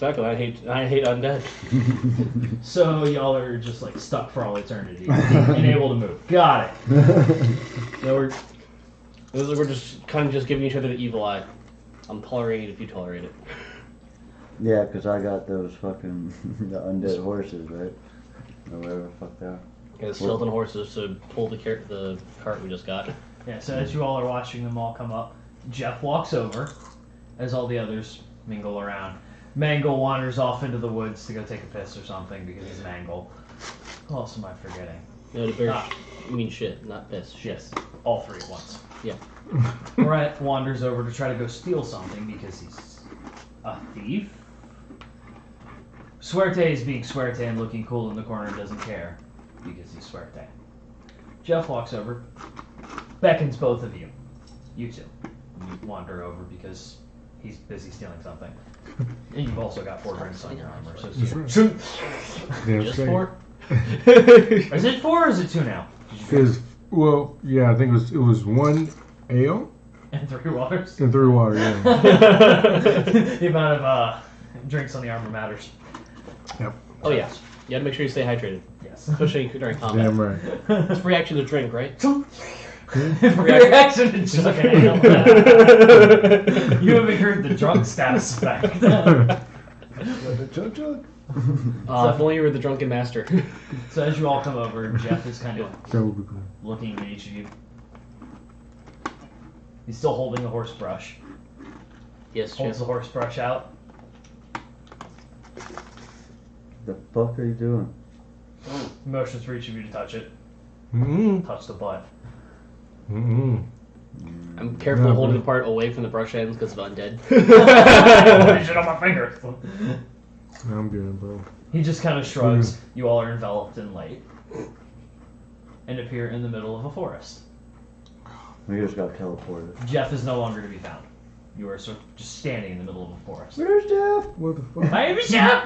Exactly. I hate undead. So y'all are just like stuck for all eternity, unable to move. Got it. No, we're just kind of just giving each other the evil eye. I'm tolerating it if you tolerate it. Yeah, because I got those fucking the undead horses, right? Or whatever the fuck they are. Yeah, the skeleton horses to pull the cart we just got. Yeah. So as you all are watching them all come up, Jeff walks over, as all the others mingle around. Mangle wanders off into the woods to go take a piss or something because he's Mangle. Who else am I forgetting? No, the bear. You mean shit, not piss. Shit. Yes, all three at once. Yeah. Brett wanders over to try to go steal something because he's a thief. Suerte is being Suerte and looking cool in the corner and doesn't care because he's Suerte. Jeff walks over, beckons both of you. You two. You wander over because he's busy stealing something. And you've also got 4 drinks on your armor, so Damn Just straight. 4? Is it 4 or is it 2 now? Well, yeah, I think it was 1 ale And 3 waters? and 3 water, yeah. The amount of drinks on the armor matters. Yep. Oh yeah. You gotta make sure you stay hydrated, Yes. especially during combat. Damn right. It's reaction to drink, right? Reaction to drunk ale. You haven't heard the drunk status effect. If only you were the drunken master. So as you all come over, Jeff is kind of That would be cool. looking at each of you. He's still holding the horse brush. Yes, Holds Jeff. the horse brush out. The fuck are you doing? Motions for each of you to touch it. Mm-mm. Touch the butt. Mm-mm. I'm carefully No, holding bro. the part away from the brush ends because of undead. Put shit on my finger. I'm good, bro. He just kind of shrugs. You all are enveloped in light and appear in the middle of a forest. We just got teleported. Jeff is no longer to be found. You are sort of just standing in the middle of a forest. Where's Jeff? What the fuck? My name is Jeff!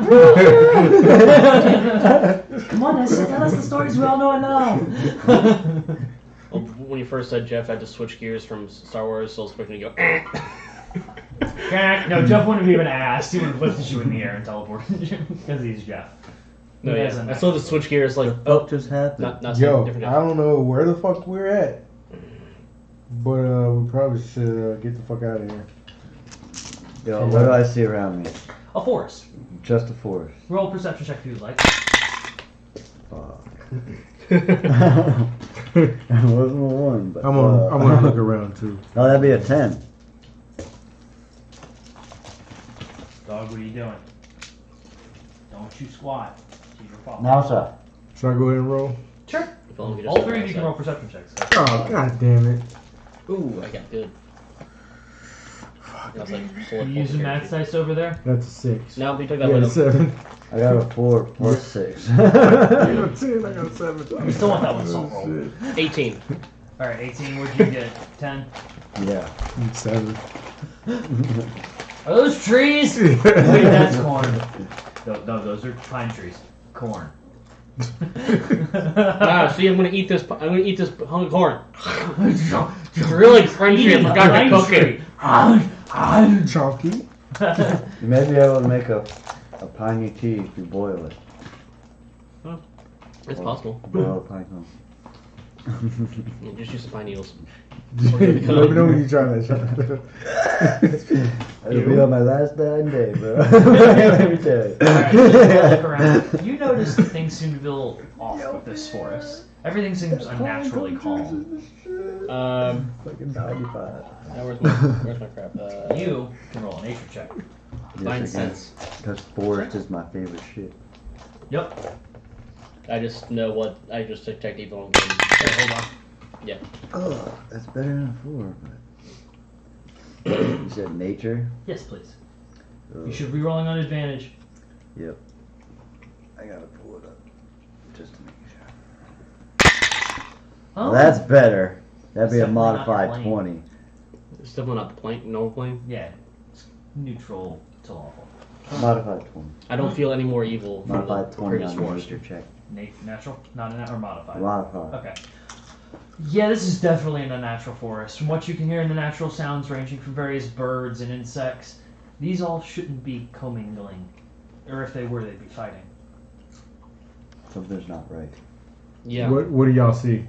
Come on, tell us the stories we all know and love. Well, when you first said Jeff had to switch gears from Star Wars, so I was expecting to go. No, Jeff wouldn't have even asked. He would have lifted you in the air and teleported you because he's Jeff. No, He yeah. hasn't I still just switch gears like, What just happened? not Yo, different. I don't know where the fuck we're at, but we probably should get the fuck out of here. Yo, what do I see around me? A forest. Just a forest. Roll a perception check if you would like. Fuck. It wasn't a 1, but I'm gonna look around too. Oh, that'd be a 10. Dog, what are you doing? Don't you squat. Keep your paw. Now, sir. Should I go ahead and roll? Sure. If only we just All said 3 of what you I can said. roll perception checks. Oh, god damn it. Ooh, I got good. I was like, You using max dice over there? That's a 6. No, we took that Yeah, with a 7. I got a 4 plus 6. I got a 10. I got a 7. You still want that one salt roll. Shit. 18. Alright, 18. What'd you get? 10? Yeah. 7. Are those trees? Wait, that's corn. No, those are pine trees. Corn. See, I'm gonna eat this. I'm gonna eat this hunk of corn. It's really crunchy. I forgot to cook it. Chalky. You may be able to make a piney tea if you boil it. It's possible. Boil a pine cone. Yeah, just use some pine needles. Let me know when you try that shit. It'll be on my last dying day, bro. Let me tell you. Alright, so you all look around. You notice that things seem to be a little off with this forest. Everything seems unnaturally calm. Fucking 95. Where's my crap? You can roll a nature check. Find sense. Because forest is my favorite shit. Yep. I just know what. I just detect evil. And Okay, hold on. yeah. Oh, that's better than a 4, but... You said nature? Yes, please. Ugh. You should be rolling on advantage. Yep. I gotta pull it up. Just to make sure. Oh, Well, that's better. That'd be a Definitely not modified plain. 20. It's definitely not the plane. No plane. Yeah. It's neutral to lawful. Modified 20. I don't feel any more evil from the Modified 20 previous on force. nature check. Natural? Not a or modified? Modified. Okay. Yeah, this is definitely an unnatural forest. From what you can hear in the natural sounds ranging from various birds and insects, these all shouldn't be commingling Or if they were, they'd be fighting. Something's not right. Yeah. What do y'all see?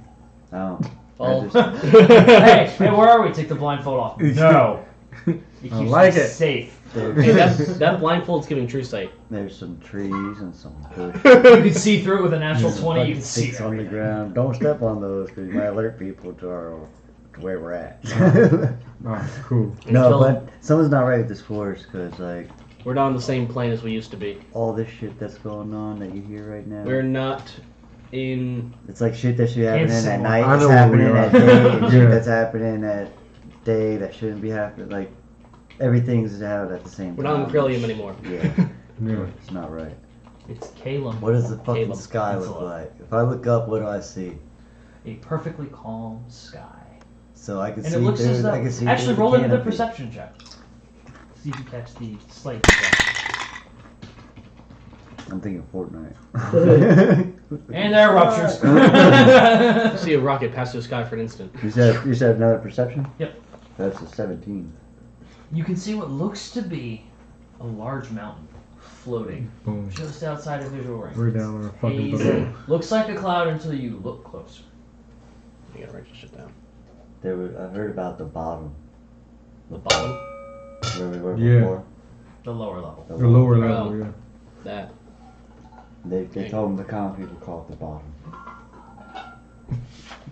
Oh. Well, Hey, where are we? Take the blindfold off. No. It keeps I like me it. safe. hey, that blindfold's giving true sight. There's some trees and some bush. You can see through it with a natural Some 20. You fucking can see sticks on the everything. ground. Don't step on those because you might alert people to where we're at. Oh, cool. No, Until- but something's not right with this forest because like We're not on the same plane as we used to be. all this shit that's going on that you hear right now. We're not in. It's like shit that should happen Can't say at more. night. I It's know where happening we at are. day. And shit Yeah. that's happening at day that shouldn't be happening. Like everything's out at the same We're time. not in Imperium anymore. Yeah, Yeah. it's not right. It's Caleb. What does the fucking Caleb. sky It's look a- like? If I look up, what do I see? A perfectly calm sky. So I can And see it looks through. as though. I can see Actually, through roll the into the canopy. perception check. See if you catch the slight difference. I'm thinking Fortnite. And there are ruptures. See a rocket pass through the sky for an instant. You said another perception? Yep. That's a 17. You can see what looks to be a large mountain floating Boom. just outside of visual range. We're down there fucking Hazy. below. Looks like a cloud until you look closer. You gotta write this shit down. I heard about the bottom The bottom. where we were Yeah. before. The lower level. The lower level, yeah. That. They told them the common people call it the bottom.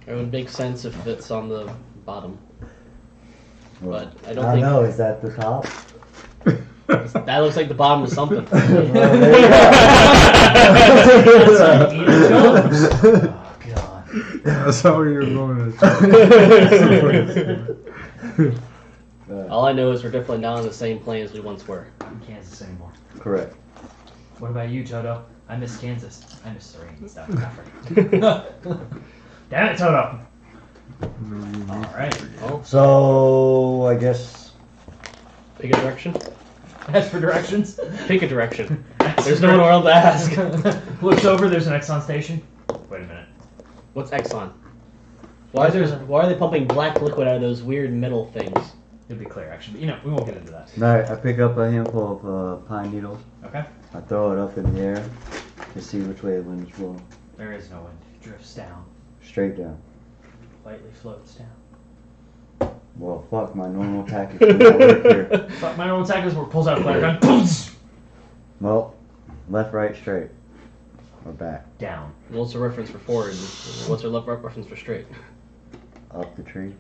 It would make sense if it's on the bottom. Well, But I don't think- know. Is that the top? That looks like the bottom of something. Well, there you go. Oh, God. That's how you're going to. All I know is we're definitely not on the same plane as we once were. Not in Kansas anymore. Correct. What about you, Toto? I miss Kansas. I miss Serene and South Africa. Damn it, Toto! Alright. Oh, So I guess pick a direction. As for directions, Pick a direction. There's no one around to ask. looks over, there's an Exxon station. Wait a minute. What's Exxon? Why are they pumping black liquid out of those weird metal things? It'll be clear, actually, but you know, we won't get into that. Alright, I pick up a handful of pine needles. Okay? I throw it up in the air to see which way the wind is blowing. There is no wind. It drifts down, Straight down. lightly floats down. Well, fuck, my normal tactics do not work here. But my normal attack is where it pulls out a flare gun. Boom! Well, left, right, straight. Or back. Down. What's the reference for forward? And what's the left reference for straight? Up the tree.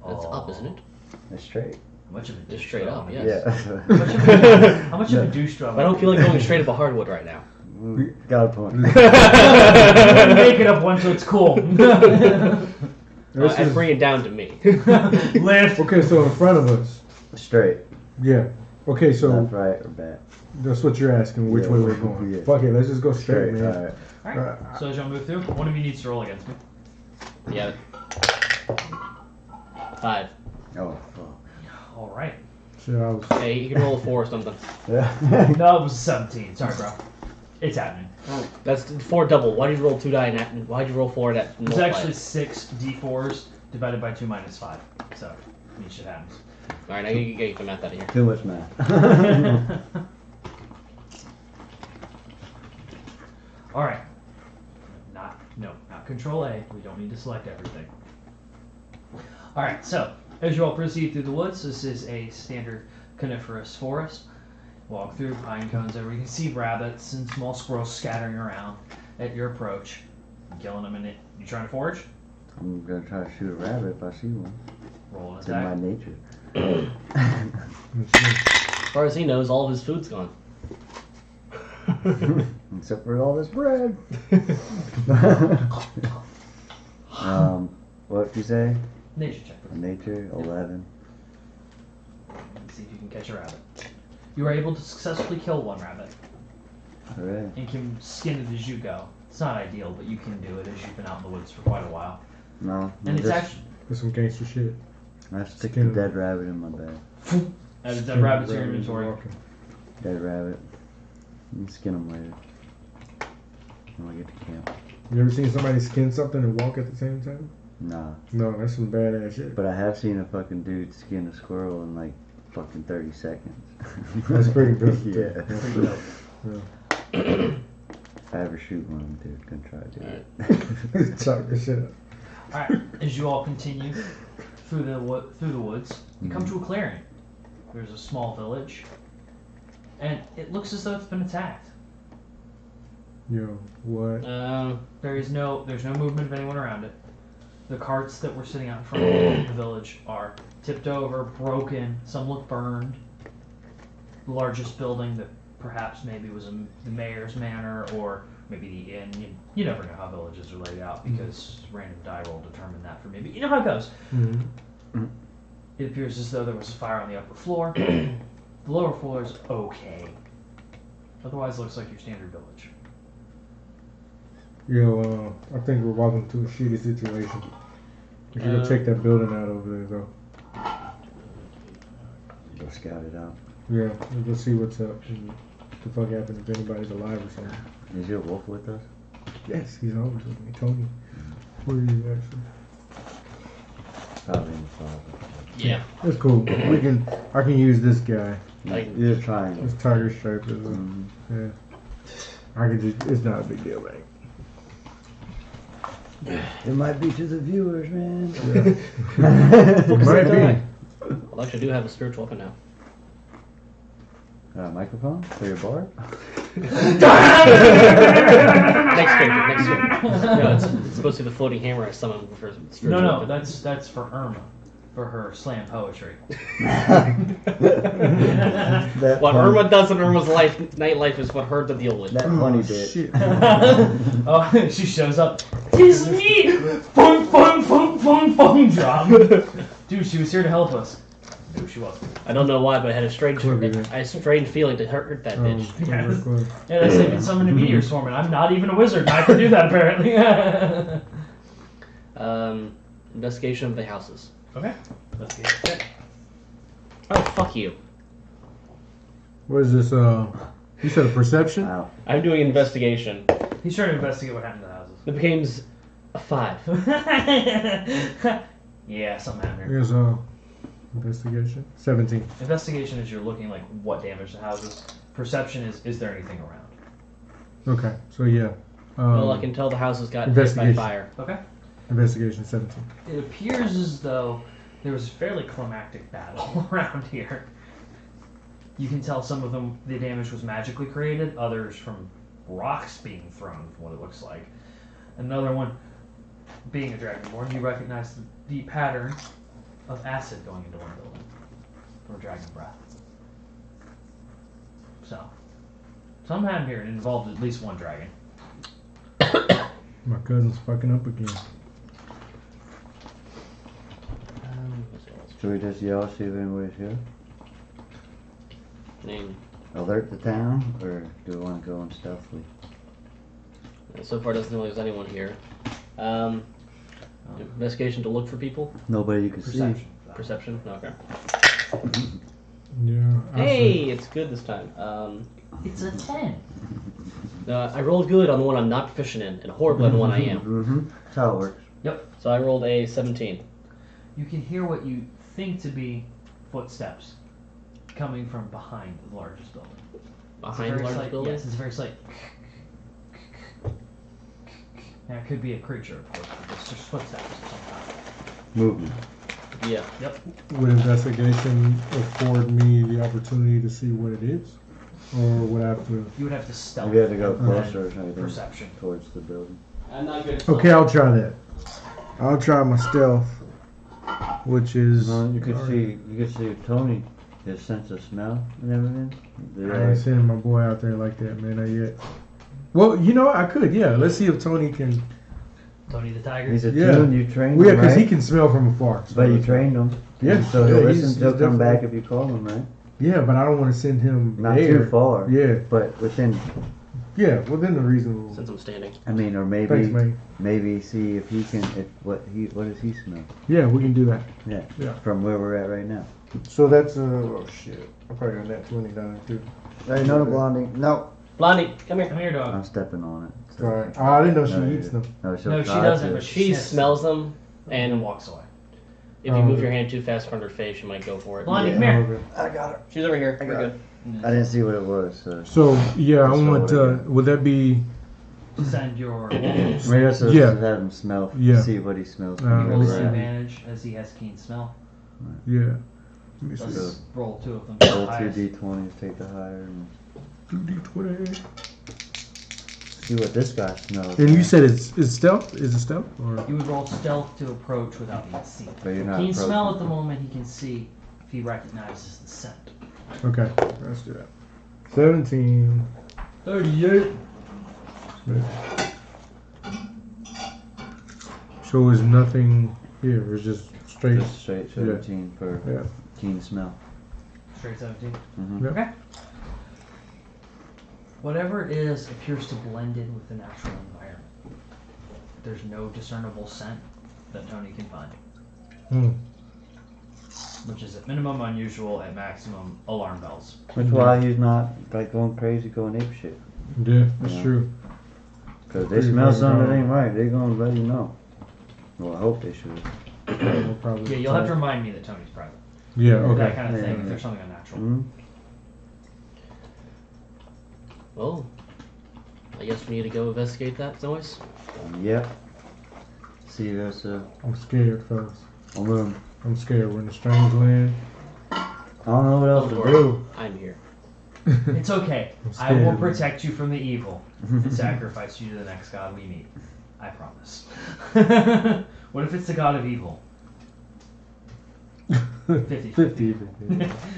That's up, isn't it? It's straight. How much of a Just douche straight do I up, wanna yes. be? Yeah. How much of a douche do I I don't feel like going straight up a hardwood right now. Got a point. Make it up once so it's cool. And bring it down to me. Lift. Okay, so in front of us. Straight. Yeah. Okay, so Left, right, or back. that's what you're asking, which Yeah. way we're going. Yeah. Fuck it, let's just go straight, man. Alright. Alright, so as y'all move through, one of you needs to roll against me. Yeah. 5. Oh, fuck. Alright. Shit, I was. Hey, you can roll a 4 or something. Yeah. No, it was 17. Sorry, bro. It's happening. That's 4 double. Why did you roll 2 die in that? Why'd you roll 4 in that? It's multiply? actually 6 d4s divided by 2 minus 5. So, I mean, shit happens. Alright, now you get the math out of here. Too much math. Alright. Not control A. We don't need to select everything. Alright, so, as you all proceed through the woods, this is a standard coniferous forest. Walk through pine cones everywhere. You can see rabbits and small squirrels scattering around at your approach. Killing them in it. You trying to forage? I'm gonna try to shoot a rabbit if I see one. Roll an It's in my attack. nature. As far as he knows, all of his food's gone. Except for all this bread. What did you say? Nature check. Nature 11. Let's see if you can catch a rabbit. You are able to successfully kill one rabbit Hooray. and can skin it as you go. It's not ideal, but you can do it as you've been out in the woods for quite a while. No. And it's actually That's some gangster shit. I stick the Skin. dead rabbit in my bag. as dead rabbits in your inventory. Dead rabbit. You can skin them later. When I get to camp. You ever seen somebody skin something and walk at the same time? Nah. No, that's some badass shit. But I have seen a fucking dude skin a squirrel and like fucking 30 seconds. That's pretty good. Yeah. That's pretty dope. If I ever shoot one, dude, gonna try to do it. Chop the shit up. Alright, as you all continue through the woods, you come to a clearing. There's a small village, and it looks as though it's been attacked. Yo, what? There's no movement of anyone around it. The carts that were sitting out in front of the village are tipped over, broken. Some look burned. The largest building that perhaps maybe was the mayor's manor or maybe the inn. You never know how villages are laid out because random die roll determined that for me. But you know how it goes. Mm-hmm. It appears as though there was a fire on the upper floor. The lower floor is okay. Otherwise, it looks like your standard village. Yo, I think we're walking into a shitty situation. We should go check that building out over there, though. Go scout it out. Yeah, let's go see what's up. And what the fuck happened if anybody's alive or something. Is your wolf with us? Yes, he's always with me, Tony. Where are you actually? Probably in the closet. Yeah. That's cool. I can use this guy. Like, You're trying. This tiger stripe is Mhm. yeah. I can just. It's not a big deal, man. It might be to the viewers, man. Yeah. Might be. Well, actually, I do have a spiritual weapon now. Microphone for your bar? Next character. No, it's supposed to be the floating hammer I summoned for spiritual No, weapon. that's for Irma, for her slam poetry. That What funny- Irma does in Irma's nightlife is what her to deal with. That funny Oh, bit. shit. Oh, she shows up. Tis me! Fung, fung, fung, fung, fung, drop. Dude, she was here to help us. No, she wasn't. I don't know why, but I had a strange Clever. feeling to hurt that bitch. Clever, clever. And I said, can summon a meteor swarm, and I'm not even a wizard, and I can do that apparently. Investigation of the houses. Okay. Let's get it. Oh, fuck you. What is this? You said a perception? Wow. I'm doing investigation. He's trying to investigate what happened to the houses. It became a 5. Yeah, something happened here. Here's investigation. 17. Investigation is you're looking like what damaged the houses. Perception is there anything around? Okay, so yeah. Well, I can tell the houses got hit by Investigation. fire. Okay. Investigation 17. It appears as though there was a fairly climactic battle around here. You can tell some of them the damage was magically created, others from rocks being thrown, from what it looks like. Another one, being a dragonborn, you recognize the pattern of acid going into one building from a dragon breath. So, something happened here. It involved at least one dragon. My cousin's fucking up again. Should we just yell, see if anybody's here? Name. Alert the town, or do we want to go in stealthily? So far, doesn't look like there's anyone here. Investigation to look for people. Nobody you can see. Perception. Perception. Okay. Yeah. Hey, it's good this time. It's a 10. I rolled good on the one I'm not proficient in, and horrible on the one I am. Mm-hmm. That's how it works. So I rolled a 17. You can hear what you think to be footsteps coming from behind the largest building. Behind the largest building? Yes, it's very slight. Now, it could be a creature, of course, but it's just footsteps of some kind. Movement. Yeah. Yep. Would investigation afford me the opportunity to see what it is? Or would I have to... You would have to stealth. Maybe you have to go and then closer or something. Perception. Towards the building. I'm not good at Okay, I'll try that. I'll try my stealth, which is... You could see Tony, his sense of smell and everything. I ain't sending my boy out there like that, man, not yet. Well, you know what? I could, yeah. Let's see if Tony can... Tony the Tiger. He's a Yeah. tune, you trained Well, yeah, him, because right? he can smell from afar. so But you that's- trained him. Yeah. So Yeah, he'll he's listen, he'll come definitely- back if you call him, right? Yeah, but I don't want to send him Not there. too far. Yeah, But within, within the reasonable... Since I'm standing. I mean, or maybe, Thanks, man. maybe see if he can, what does he smell? Yeah, we can do that. Yeah. Yeah. From where we're at right now. So that's, oh shit. I probably got that 20 down too. Hey, no, Blondie. No. Blondie, come here. Come here, dog. I'm stepping on it. Sorry. Oh, I didn't know she No, eats them. No, No, she try doesn't, to. but She sniffs smells them and and walks away. If you move your hand too fast in front of her face, she might go for it. Blondie, Yeah. come here. Okay. I got her. She's over here. I We're got good. I didn't see what it was. So. So yeah, I Let's roll want it to. again. Would that be? Send your Maybe that's supposed Yeah. to have him smell. Yeah. See what he smells. You you let roll me an see. advantage as he has keen smell. Yeah. Let me see. Let's roll 2 of them. Roll The 2 highest. d20s, take the higher, and 2d20. see what this guy smells. And you man. said it's stealth? Is it stealth or? You would roll stealth to approach without being seen. But you're not Keen smell approaching. at the moment he can see if he recognizes the scent. Okay, let's do that. 17. 38. So is nothing here? It's just straight. Just straight 17 for Yeah. keen smell. Straight 17. Mm-hmm. Yeah. Okay. Whatever it is appears to blend in with the natural environment. There's no discernible scent that Tony can find, Hmm. which is at minimum unusual, at maximum alarm bells. That's why he's not like going crazy, going ape shit. Yeah, that's Yeah. true. Cause they Pretty smell fucking something that wrong. ain't right, they gonna let you know. Well, I hope they should. We'll probably Yeah, you'll have to remind me that Tony's private. Yeah. That Okay. kind of thing, Yeah. if there's something unnatural. Mm-hmm. Well, I guess we need to go investigate that noise. Yep. See you guys. I'm scared, fellas. I'll move. I'm scared. We're in a strange land. I don't know what else to Don't do. worry, I'm here. It's okay. I'm I will scared. protect you from the evil and sacrifice you to the next god we meet. I promise. What if it's the god of evil? 50. 50.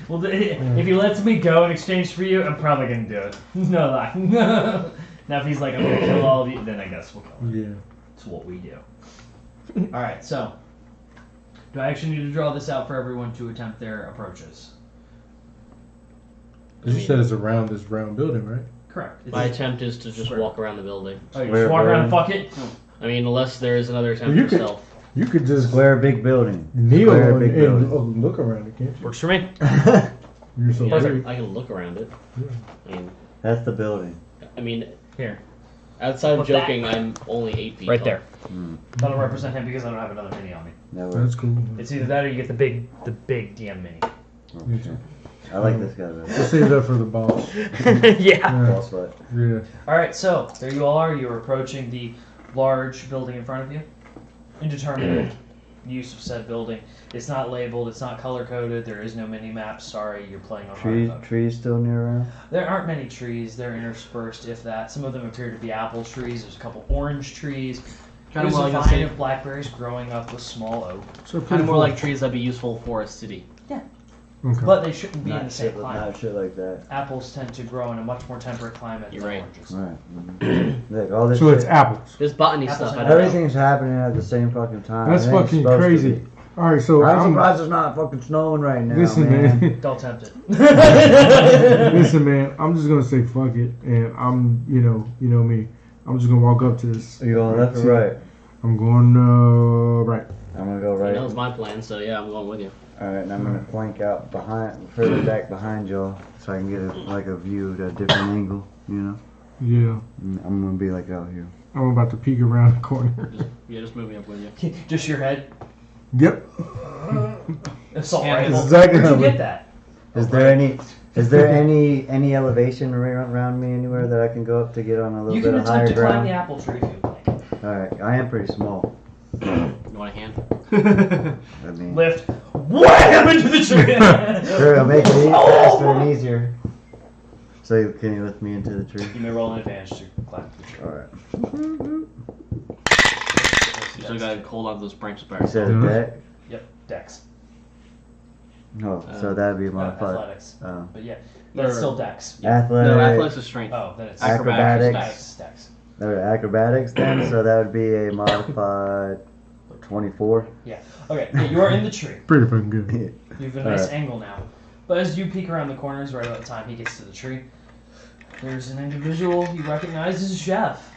Well, if he lets me go in exchange for you, I'm probably gonna do it. No lie. Now, if he's like, I'm gonna kill all of you, then I guess we'll kill him. Yeah. It's what we do. All right. So, do I actually need to draw this out for everyone to attempt their approaches? You said it's around this round building, right? Correct. It's My attempt is to just Square. walk around the building. oh, you Where- just walk around where- and fuck it. I mean, unless there is another attempt You for could- stealth. You could just Square big building. kneel Square and, big and building. look around it, can't you? Works for me. You're so Yeah, big. I can look around it. Yeah. I mean, That's the building. Here. outside of What's that? joking, I'm only 8 feet Right tall. there. Mm. That'll represent him because I don't have another mini on me. That That's works. cool. It's either that or you get the big DM mini. Okay. I like this guy better. We'll save that for the boss. yeah. Yeah. Boss fight. Yeah. All right, so there you all are. You're approaching the large building in front of you. Indeterminate use of said building. It's not labeled. It's not color coded. There is no mini map. Sorry, you're playing on hard mode. Trees still near around? There aren't many trees. They're interspersed, if that. Some of them appear to be apple trees. There's a couple orange trees. Kind of There's more a like a vine city. of blackberries growing up with small oak. So Kind of more like trees that'd be useful for a city. Okay. But they shouldn't be in the Not same shit, climate. not shit like that. Apples tend to grow in a much more temperate climate You're than right. oranges. Right. Mhm. Look, all this So shit, it's apples. This botany Apples stuff, I and don't know. everything's happening at the same fucking time. That's It ain't fucking supposed to crazy. be. All right, so I'm I'm surprised it's not fucking snowing right now, listen, man. man. Don't tempt it. Listen, man. I'm just gonna say fuck it, and I'm, you know me. I'm just gonna walk up to this. Are you going left or right? I'm going right. I'm gonna go He right. knows my plan, so yeah, I'm going with you. Alright, and I'm gonna flank out behind, further back behind y'all, so I can get a view at a different angle, you know? Yeah. I'm gonna be like out here. I'm about to peek around the corner. Just move me up with you. Just your head. Yep. Assault Yeah, rifle. exactly Where'd how you we- get that? Is there any elevation around me anywhere that I can go up to get on a little You bit can of higher attempt to climb the ground? apple tree if you'd like. Alright, I am pretty small. You want a hand? I mean, Lift. Wham! Into the tree! sure, it'll make it faster and easier. So can you lift me into the tree? You may roll an advantage to climb the tree. Alright. You still gotta hold on to those branches You back. said a Mhm. deck? Yep, dex. Oh, so that'd be my Athletics. Oh. But yeah, it's still dex. Athletic. No, athletics is strength. Oh, then it's Acrobatics. Dex. Or acrobatics then, so that would be a modified 24. Okay, yeah, you are in the tree. Pretty fucking good. You have a nice Alright. angle now. But as you peek around the corners, right about the time he gets to the tree, there's an individual you recognize as Jeff,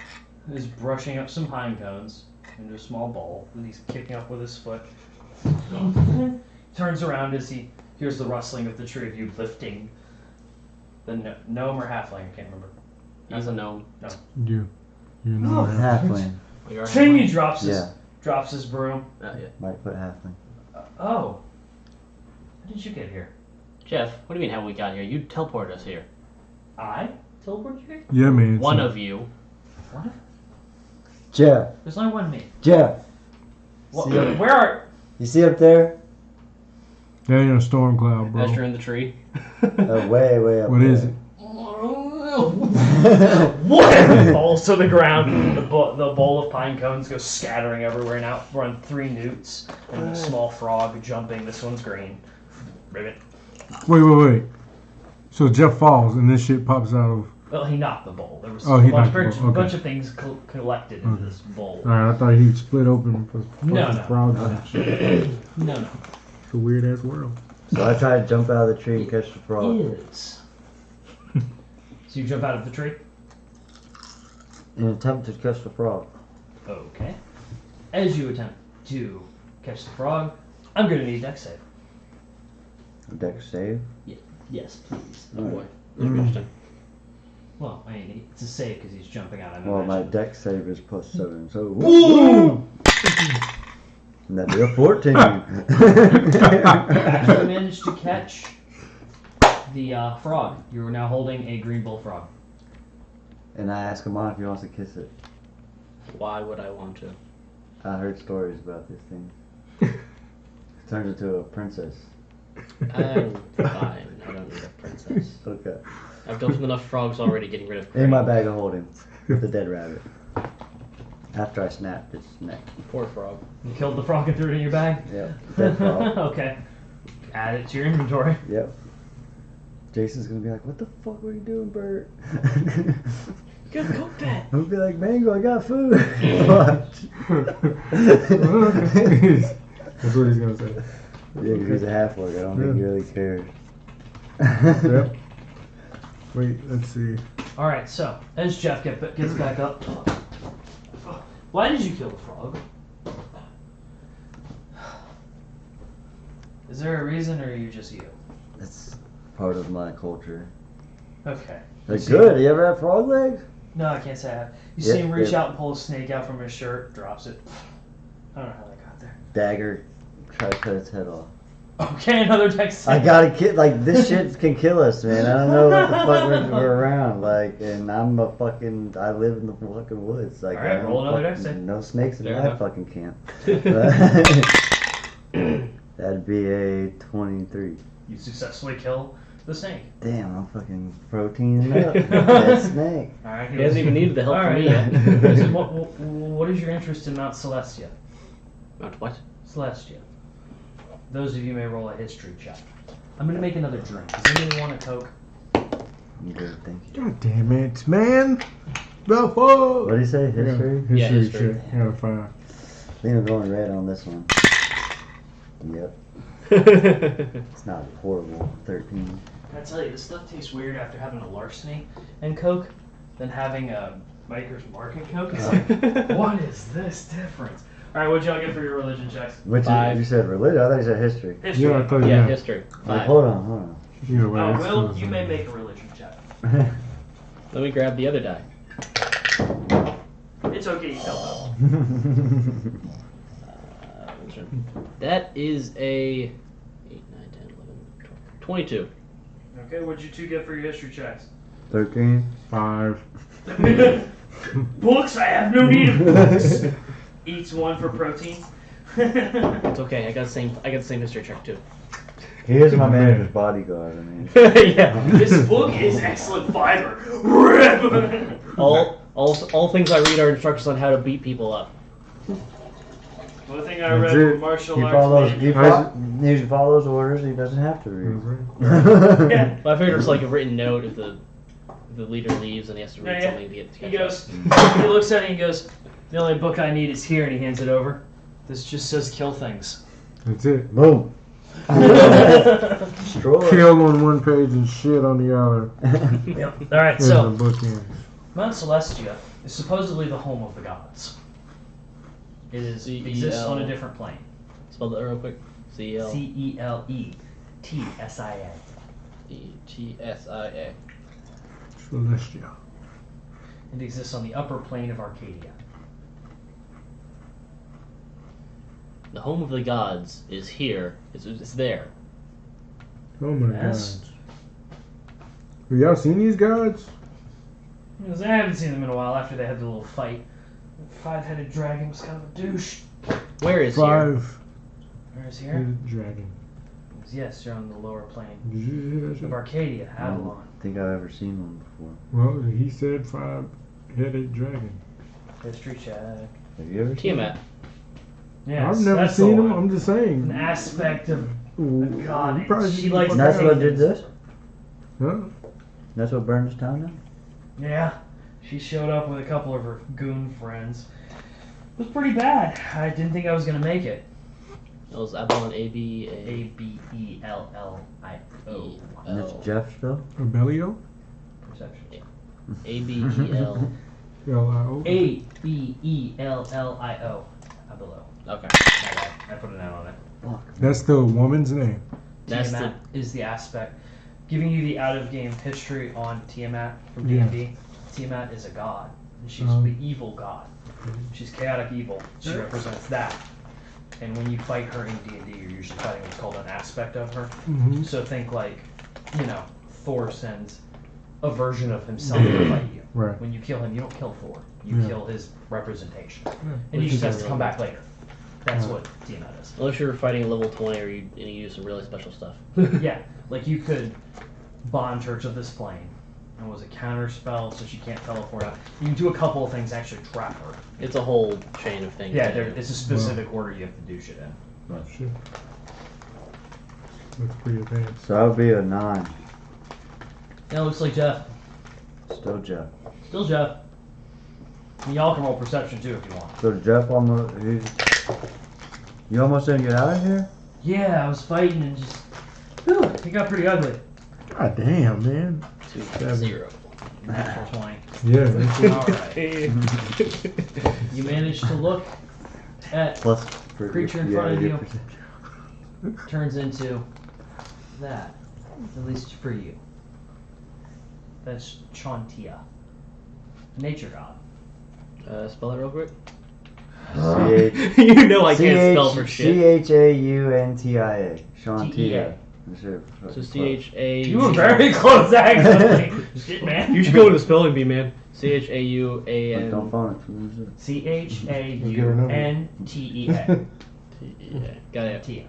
who's brushing up some pine cones into a small bowl that he's kicking up with his foot. Turns around as he hears the rustling of the tree of you lifting the gnome or halfling, I can't remember. He's a gnome. You know that. Halfling. You are Jamie drops his Yeah, drops his broom. Not yet. might put halfling. Oh. How did you get here? Jeff, what do you mean how we got here? You teleported us here. I teleported you here? Yeah, man. One of you. What? Jeff, There's only one me. Jeff, What, See? where are... you see up there? That ain't a storm cloud, bro. As you're in the tree. Way up What there. is it? What? Falls to the ground. The bowl of pine cones goes scattering everywhere, and out run 3 newts and a small frog jumping. This one's green. Ribbit. Wait. So Jeff falls and this shit pops out of. Well, he knocked the bowl. There was Oh, he a bunch, knocked the bowl, okay. bunch of things collected into this bowl. Alright, I thought he split open for No. frogs and shit. No. It's a weird ass world. So I tried to jump out of the tree and catch the frog. Is. So you jump out of the tree? In an attempt to catch the frog. Okay. As you attempt to catch the frog, I'm going to need a dex save. A dex save? Yes, please. Oh boy. That'd be interesting. Well, I mean, it's a save because he's jumping out. Well, my dex save is +7, so. Boom! And that'd be a 14. You actually managed to catch the frog. You are now holding a green bullfrog. And I asked him on if he wants to kiss it. Why would I want to? I heard stories about this thing. Turns into a princess. I'm fine. I don't need a princess. Okay. I've done enough frogs already getting rid of In my Crane. bag of holding. With the dead rabbit. After I snapped its neck. Poor frog. You killed the frog and threw it in your bag? Yep. Dead frog. Okay. Add it to your inventory. Yep. Jason's gonna be like, what the fuck were you doing, Bert? You gotta cook that. I'll be like, Mango, I got food. Watch. That's what he's gonna say. Yeah, 'cause he's a half-orc. I don't think he really cares. Yep. Wait, let's see. Alright, so, as Jeff gets back up. Why did you kill the frog? Is there a reason, or are you just you? That's part of my culture. Okay. They're good. You ever had frog legs? No, I can't say I have. You Yep, see him reach yep. out and pull a snake out from his shirt, drops it. I don't know how that got there. Dagger. Try to cut its head off. Okay, another text. I gotta kill. Like, this shit can kill us, man. I don't know what the fuck we're around. Like, and I'm a fucking. I live in the fucking woods. Like, Alright, I don't roll another fucking- dex save. No snakes in Fair my enough. fucking camp. That'd be a 23. You successfully kill the snake. Damn, I'm fucking proteining up. That snake. Alright, He hasn't even needed the help from Alright. me yet. So what is your interest in Mount Celestia? Mount what? Celestia. Those of you may roll a history check. I'm gonna make another drink. Does anyone want a Coke? I'm good, thank you. God damn it, man. The fuck? What did he say? History? Yeah, History history. check. Out of 5. I think I'm going red on this one. Yep. It's not horrible. 13. I tell you, this stuff tastes weird after having a larceny and Coke than having a Maker's Mark and Coke. It's like, what is this difference? Alright, what'd y'all get for your religion checks? Which Five. you said religion? I thought you said history. History. Yeah, I thought Yeah, yeah. history. Like, 5. hold on. You know what? Oh, that's Will, close, you may man. make a religion check. Let me grab the other die. It's okay, you fell That is a 8, 9, 10, 11, 12, 22. out. Okay, what'd you two get for your history checks? 13. 5. Books? I have no need of books. Eats one for protein. It's okay. I got the same history check too. He is my manager's bodyguard. I mean, Yeah. This book is excellent fiber. Rip! All things I read are instructions on how to beat people up. One thing I read That's it. from martial he arts. follows. man. He follows orders. He doesn't have to read. Yeah. Well, I figured it's like a written note if the leader leaves and he has to read Yeah. something to get to He catch up. goes, he looks at it and he goes, the only book I need is here, and he hands it over. This just says kill things. That's it. Boom. Destroy. Kill on one page and shit on the other. Yep. Alright, There's so the book ends. Mount Celestia is supposedly the home of the gods. It exists on a different plane. Spell that real quick. C-L-E-T-S-I-A. C-E-L-E-T-S-I-A. Celestia. It exists on the upper plane of Arcadia. The home of the gods is here. It's there. Oh my Yes. god. Have y'all seen these gods? Because I haven't seen them in a while after they had the little fight. The five-headed dragon was kind of a douche. Where is here? Five. Where is here? Headed dragon. Yes, you're on the lower plane Did you hear that of shit? Arcadia, Avalon. I think I've ever seen one before. Well, he said 5-headed dragon. History check. Have you ever seen Tiamat. Yes, I've never that's the seen him. one. I'm just saying. An aspect of Ooh, god, you probably she should- likes one? That's to what take did things. this? Huh? That's what burned this town down? Yeah, she showed up with a couple of her goon friends. It was pretty bad. I didn't think I was gonna make it. That was Avalon A ABA. B E L L I O. And it's Jeff still? Abellio? Perception. ABEL. L-I-O? A B E L L I O. Below. Okay. My bad. I put an N on it. Fuck. That's the woman's name. That's Tiamat is the aspect. Giving you the out-of-game history on Tiamat from D&D. Tiamat is a god. And she's the evil god. She's chaotic evil. She represents that. And when you fight her in D&D, you're usually fighting what's called an aspect of her. Mm-hmm. So think like, Thor sends a version of himself to fight you. Right. When you kill him, you don't kill Thor. You Yeah. kill his representation. Yeah. And he Which just is has to come back later. That's Right. what Tiamat is. Unless you're fighting at level 20 or you use some really special stuff. Yeah, like you could bond Church of this Plane. It was a counter spell, so she can't teleport out. You can do a couple of things to actually trap her. It's a whole chain of things. Yeah, it's a specific order you have to do shit in. Oh, shit. Looks pretty advanced. So I would be a 9. Yeah, it looks like Jeff. Still Jeff. Still Jeff. And y'all can roll perception too if you want. So Jeff almost. You almost didn't get out of here? Yeah, I was fighting and just. Whew, it got pretty ugly. God damn, man. 2-0. Natural 20. Yeah. Alright. You managed to look at Plus. For, Creature in front of your you. perception. turns into that. At least for you. That's Chauntea. Nature god. Spell it real quick. C-H- You know I can't spell for shit. CHAUNTIA. Shantia. T-E-A. So CHA. You were very close, actually. Shit, man. You should go to the spelling bee, man. Don't CHAUAN. phone it. Who is it? CHAUNTEA. Got it. Tia.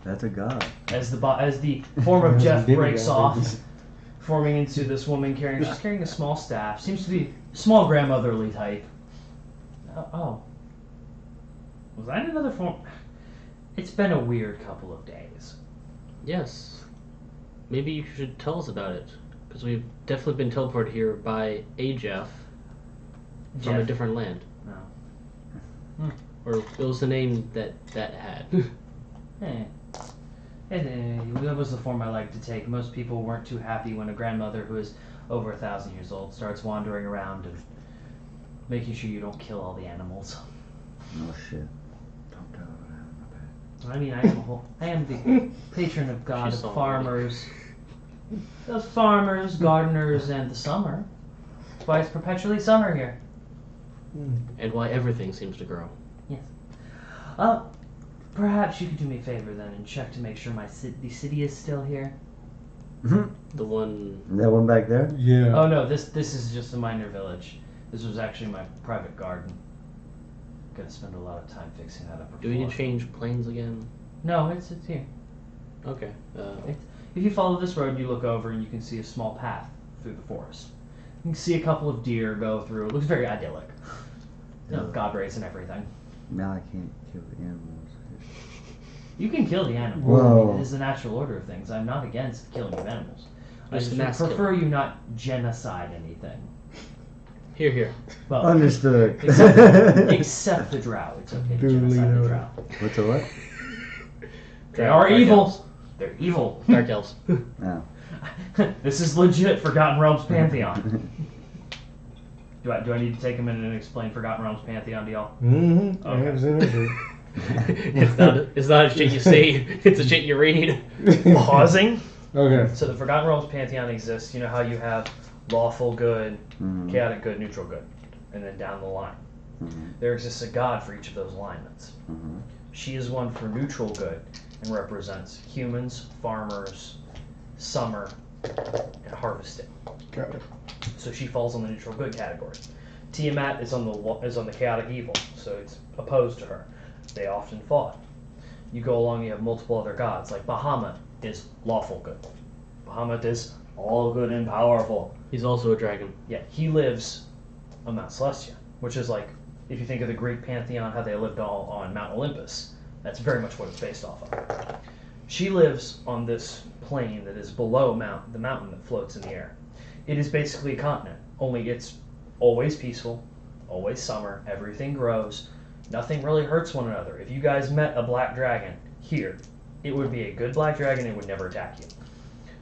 That's a god. As the form of Jeff Demigod, breaks off, babies. forming into this woman she's carrying a small staff. Seems to be small grandmotherly type. Oh. Was that another form? It's been a weird couple of days. Yes. Maybe you should tell us about it. Because we've definitely been teleported here by a Jeff from a Jeff. different land. No. Or it was the name that had. Eh. That was the form I like to take. Most people weren't too happy when a grandmother who is over 1,000 years old starts wandering around and making sure you don't kill all the animals. Oh shit. Don't tell her what happened. I mean, I am the patron of God She's of so farmers. Those farmers, gardeners, and the summer. That's why it's perpetually summer here. And why everything seems to grow. Perhaps you could do me a favor then and check to make sure the city is still here. The one. That one back there? Yeah. Oh no, this is just a minor village. This was actually my private garden. Gonna spend a lot of time fixing that up. Do we need to change planes again? No, it's here. Okay. If you follow this road, you look over and you can see a small path through the forest. You can see a couple of deer go through. It looks very idyllic. God rays and everything. Now I can't kill the animals. You can kill the animals. Whoa. It is the natural order of things. I'm not against killing of animals. I Just just mass prefer you not genocide anything. Here. Well, Understood. except the drow. It's okay to Duly genocide the noted. drow. What's a what? They are Dark evil. elves. They're evil. Dark elves. No. This is legit Forgotten Realms Pantheon. Do I need to take a minute and explain Forgotten Realms Pantheon to y'all? Mm-hmm. Okay. I have seen it. It's not a shit you see. It's a shit you read. Pausing. Okay. So the Forgotten Realms Pantheon exists. You know how you have lawful good, chaotic good, neutral good, and then down the line. There exists a god for each of those alignments. She is one for neutral good and represents humans, farmers, summer, and harvesting. Got it. So she falls on the neutral good category. Tiamat is on the chaotic evil, so it's opposed to her. They often fought. You go along, you have multiple other gods, like Bahamut is lawful good. Bahamut is all good and powerful. He's also a dragon. Yeah, he lives on Mount Celestia, which is like, if you think of the Greek pantheon, how they lived all on Mount Olympus, that's very much what it's based off of. She lives on this plain that is below the mountain that floats in the air. It is basically a continent, only it's always peaceful, always summer, everything grows, nothing really hurts one another. If you guys met a black dragon here, it would be a good black dragon, it would never attack you.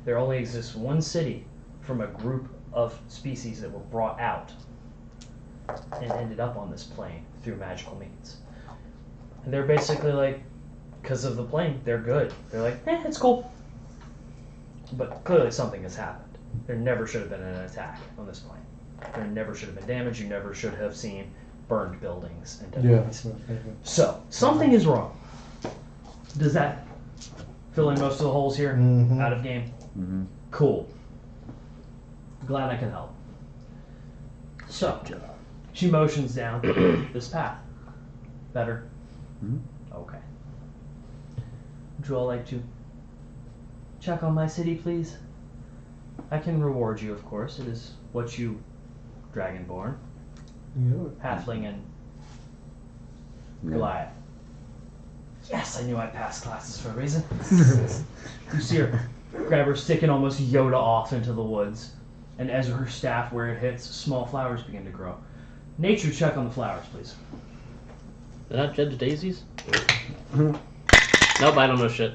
There only exists one city from a group of species that were brought out and ended up on this plane through magical means. And they're basically like, because of the plane, they're good. They're like, it's cool. But clearly something has happened. There never should have been an attack on this plane. There never should have been damage. You never should have seen burned buildings and dead Yeah. bodies. So, something is wrong. Does that fill in most of the holes here? Mhm. Out of game? Mm-hmm. Cool. Glad I could help. So, she motions down this path. Better? Mhm. Okay. Would you all like to check on my city, please? I can reward you, of course. It is what you, Dragonborn, Yeah. Halfling, and Goliath. Yes, I knew I passed classes for a reason. You see her grab her stick and almost Yoda off into the woods. And as her staff, where it hits, small flowers begin to grow. Nature check on the flowers, please. They're not Jed's daisies? Nope, I don't know shit.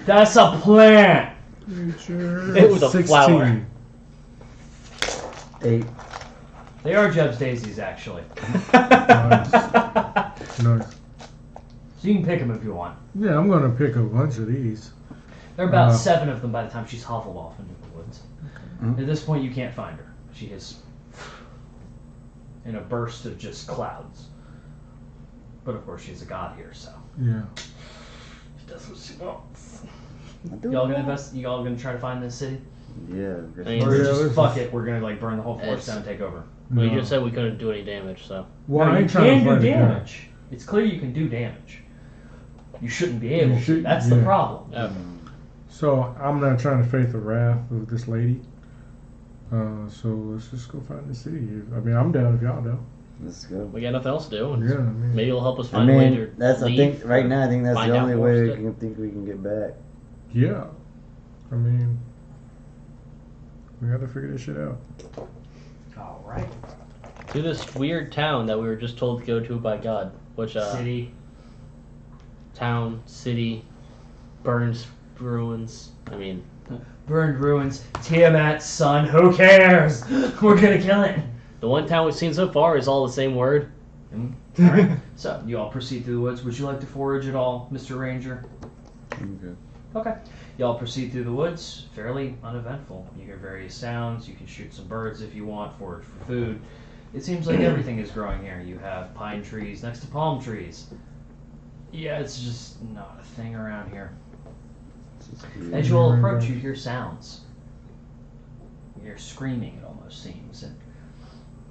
That's a plant! It was a flower. 8. They are Jeb's daisies, actually. Nice. So you can pick them if you want. Yeah, I'm gonna pick a bunch of these. There are about Uh. 7 of them by the time she's hobbled off into the woods. Mhm. At this point, you can't find her. She is in a burst of just clouds. But of course, she's a god here, so Yeah. she does what she wants. Y'all gonna try to find this city, Yeah. I or Yeah, just let's fuck just- it? We're gonna like burn the whole forest It's- down and take over. Well, you No. just said we couldn't do any damage, so. Well, No, I you ain't trying to can do find a guy. damage. It's clear you can do damage. You shouldn't be able to. should- That's the yeah. problem. Okay. So I'm not trying to faith the wrath of this lady. So let's just go find the city. I mean, I'm down if y'all down. Let's go. We got nothing else to do. And Yeah, I mean, maybe it'll help us I find a way mean, to that's I leave think right or now. I think that's find the out only more way we stuff. can get back. yeah. I mean, we got to figure this shit out. All right. To this weird town that we were just told to go to by God. Which, City. town, city, burns, ruins. I mean, Burned ruins. Tiamat's son. Who cares? We're gonna kill it. the one town we've seen so far is all the same word. Alright. So, you all proceed through the woods. Would you like to forage at all, Mr. Ranger? Okay. Okay. Y'all proceed through the woods. Fairly uneventful. You hear various sounds. You can shoot some birds if you want, forage for food. It seems like everything is growing here. You have pine trees next to palm trees. Yeah, it's just not a thing around here. As you all approach, you hear sounds. You hear screaming, it almost seems. And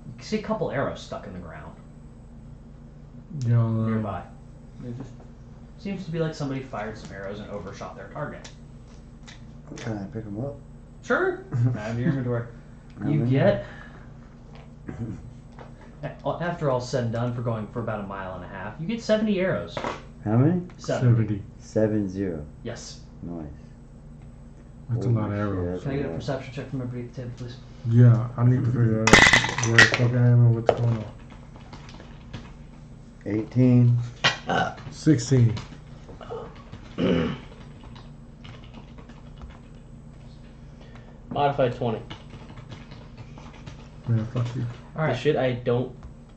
you can see a couple arrows stuck in the ground Y'all, nearby. It just seems to be like somebody fired some arrows and overshot their target. Can I pick them up? Sure. Add to your inventory. How You many? get, after all said and done, for going for about a mile and a half, you get 70 arrows. How many? 70. 7-0. Yes. Nice. That's a lot of arrows. Can I get a perception check from everybody at the table, please? Yeah, I need to figure out where the fuck I am and what's going on. 18. 16. Modified 20. Man, fuck you. The Alright. shit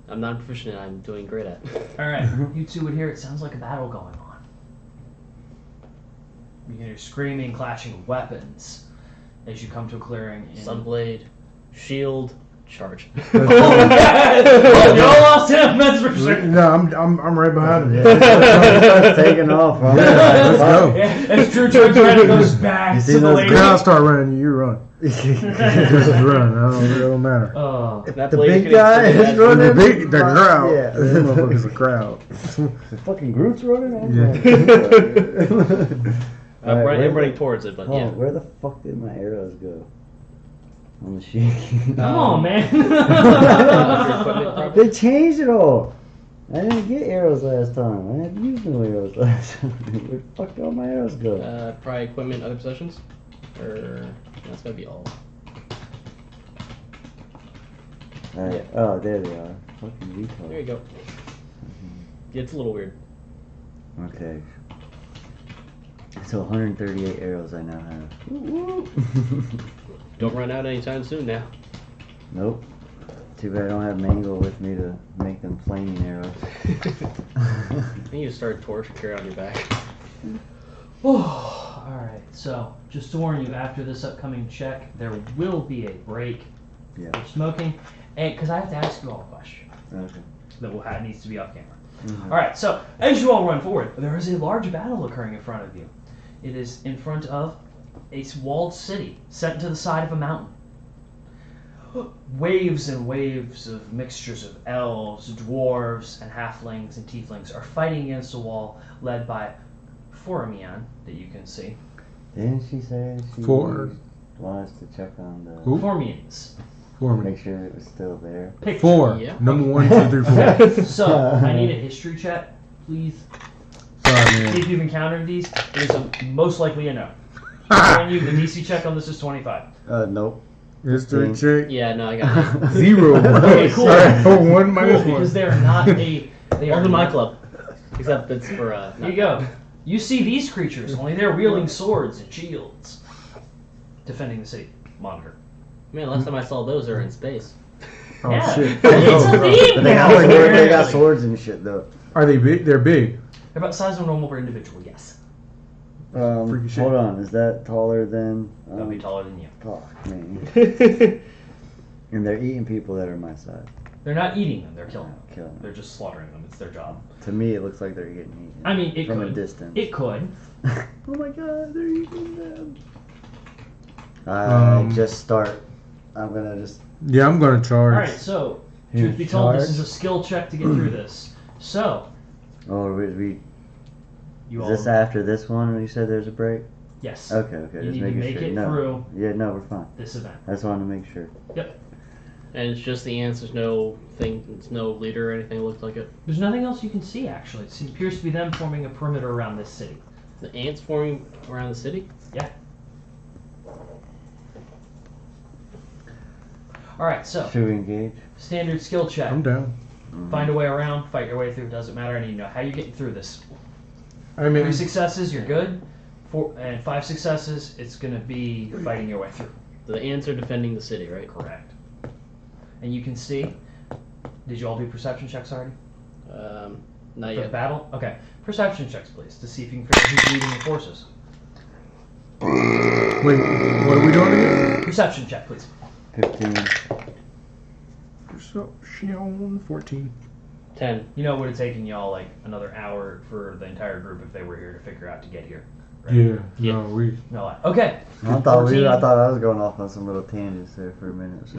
I'm not proficient in, I'm doing great at. Alright. You two would hear it sounds like a battle going on. You hear screaming, clashing of weapons as you come to a clearing. Sunblade, shield, charge. Oh, yeah. Y'all lost him, that's for sure. No, I'm right behind him. Starts taking off. I'm Let's go. Yeah, as Drew turns around and goes back You to see the those lady. The crowd start running, you run. Just run. It don't matter. Oh. That The lady big could guy explain is that. running. The crowd. Yeah. That motherfucker's a crowd. The fucking Groot's running. Oh, Yeah. I'm Alright, running towards it, but yeah. Where the fuck did my arrows go? On the sheet. Come on, man. They changed it all. I didn't get arrows last time. I had used no arrows last time. Where the fuck did all my arrows go? Probably equipment, other possessions? Or that's gotta be all. Alright. Oh, there they are. Fucking retard. There you go. Yeah, it's a little weird. Okay. So 138 arrows I now have. Don't run out anytime soon now. Nope. Too bad I don't have Mango with me to make them flaming arrows. I need to start a torch and carry it on your back. Alright, so just to warn you, after this upcoming check, there will be a break Yeah. for smoking, and because I have to ask you all a question Okay. that will needs to be off camera. Mhm. Alright, so as you all run forward, there is a large battle occurring in front of you. It is in front of a walled city set into the side of a mountain. Waves and waves of mixtures of elves, dwarves, and halflings and tieflings are fighting against a wall led by Foramian, that you can see. Didn't she say she Four. wanted us to check on the... Who? Formians. Four. Make sure it was still there. Picture. Four. Yeah. Number 1, 2, 3, 4. Okay, so I need a history check, please. Sorry, See man. if you've encountered these. It is most likely a no. And you, the DC check on this is 25. Nope. History check. Yeah, no, I got it. 0. Okay, cool. Alright, 1 minus Cool, 1. because they're not a. They are Welcome to my not- club. Except it's for, Here you go. You see these creatures, only they're wielding swords and shields. Defending the city. Monitor. Man, last time I saw those, they were in space. Oh Yeah. shit. It's a Oh, theme But they now. got, swords, they got apparently. swords and shit, though. Are they big? They're big. They're about the size of a normal individual, yes. Freaky shit. Hold on. Is that taller than... They'll be taller than you. Fuck, man. And they're eating people that are my size. They're not eating them, they're killing them. Killing them. They're just slaughtering them. It's their job. To me, it looks like they're getting eaten. I mean, it From could. a distance. It could. Oh my god, they're eating them. I just start. I'm gonna just. Yeah, I'm gonna charge. Alright, so, You truth be told, this charge? is a skill check to get through this. So, Oh, you is all. this after this one when you said there's a break? Yes. Okay, okay. You Just need to making make sure. it No. through Yeah, no, we're fine. this event. I just wanted to make sure. And it's just the ants, there's no thing, it's no leader or anything, looks like it. There's nothing else you can see, actually. It appears to be them forming a perimeter around this city. The ants forming around the city? Alright, so, Should we engage? standard skill check. I'm down. Find a way around, fight your way through, doesn't matter, I need to know how you're getting through this. I mean, 3 successes, you're good. 4 and 5 successes, it's gonna be fighting your way through. The ants are defending the city, right? Correct. And you can see, did you all do perception checks already? Not For the yet. battle? Okay. Perception checks, please, to see if you can figure out who's leading the forces. wait, what are we doing again? Perception check, please. 15. Perception 14. 10. You know it would have taken y'all like another hour for the entire group if they were here to figure out to get here. Right? Yeah, Yeah. no, we. No, okay. I thought 14. I thought I was going off on some little tangents there for a minute. So.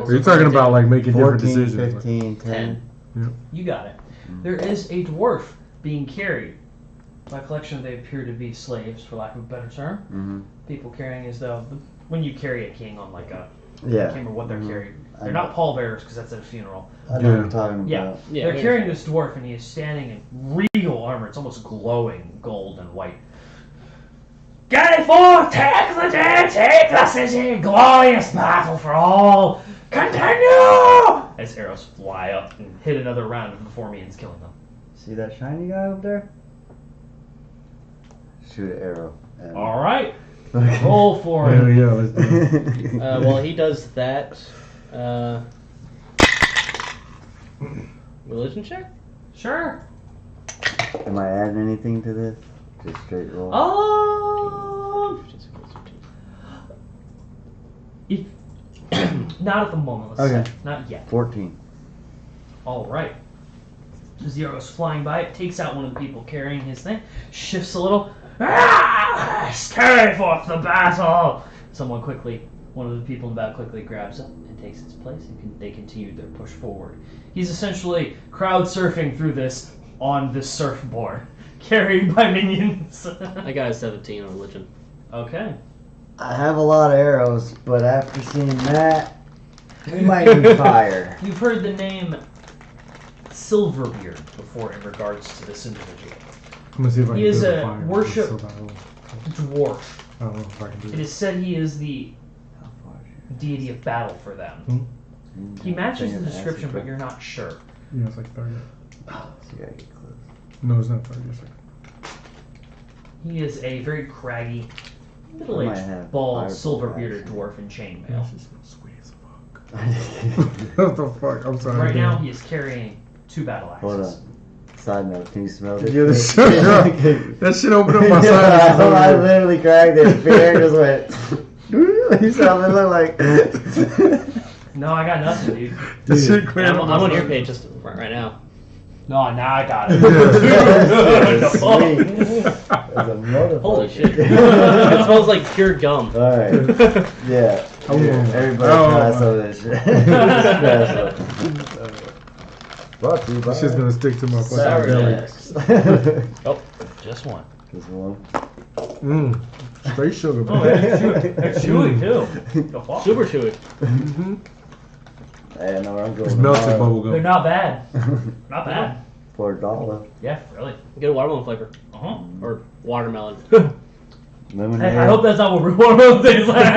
Are you talking about like making different 14, decisions? 15, 10. You got it. There is a dwarf being carried. By collection, they appear to be slaves, for lack of a better term. Mm-hmm. People carrying as though when you carry a king on like a, I Yeah. can't remember what they're Mhm. carrying. I They're know. not pallbearers because that's at a funeral. I know what you're talking about. Yeah, Yeah, they're yeah. carrying this dwarf, and he is standing in regal armor. It's almost glowing gold and white. Get forth, take the day, take the city, glorious battle for all. Continue! As arrows fly up and hit another round of the Formians, killing them. See that shiny guy over there? Shoot an arrow. at him. All right, roll for Hell it. yeah, let's do it. While he does that, religion check? Sure. Am I adding anything to this? Just straight roll. Oh. If not at the moment, let's Okay. say. Not yet. 14. All right. Zero is flying by. It takes out one of the people carrying his thing. Shifts a little. Carry forth the battle. One of the people in the battle quickly grabs it and takes its place, and they continue their push forward. He's essentially crowd surfing through this on this surfboard, carried by minions. I got a 17 on religion. Okay. I have a lot of arrows, but after seeing that, we might need fire. You've heard the name Silverbeard before in regards to this individual. I'm gonna see if I He can is build a fire. worship- So that I don't- Dwarf. I don't know if I can do It it. is said he is the deity of battle for them. He matches the description, but you're not sure. Yeah, it's like 30. So you gotta get close. No, it's not 30. It's like He is a very craggy, I might middle-aged, have bald, fireball silver-bearded actually. dwarf in chainmail. yeah, she smells sweet as fuck. What the fuck? I'm sorry. Right dude. now, he is carrying 2 battle axes. Hold on. Side note, can you smell this? Yeah, this shit? shit, girl. That shit opened up my I sinus. over here. literally cracked it. Beer just went. You saw me look like. No, I got nothing, dude. This shit cleared I'm up my on your sinus. page just right now. No, now I got it. That's Fuck. sweet. That's a motherfucker. Holy shit. It smells like pure gum. Alright. Yeah. I'm Here, going- everybody Oh, try my- some of this shit. Try some. Brought to you by. This shit's gonna stick to my Sour fucking belly. Jacks. Oh, just one. This one. Mmm. Straight sugar, Oh, man. it's chewy, too. The fuck? Super chewy. Mm-hmm. I know where I'm going. It's melted tomorrow. bubble They're gum. not bad. Not bad. For $1. Yeah, really. Get a watermelon flavor. Uh-huh. Or watermelon. Lemonade. I hope that's not what one of those things like.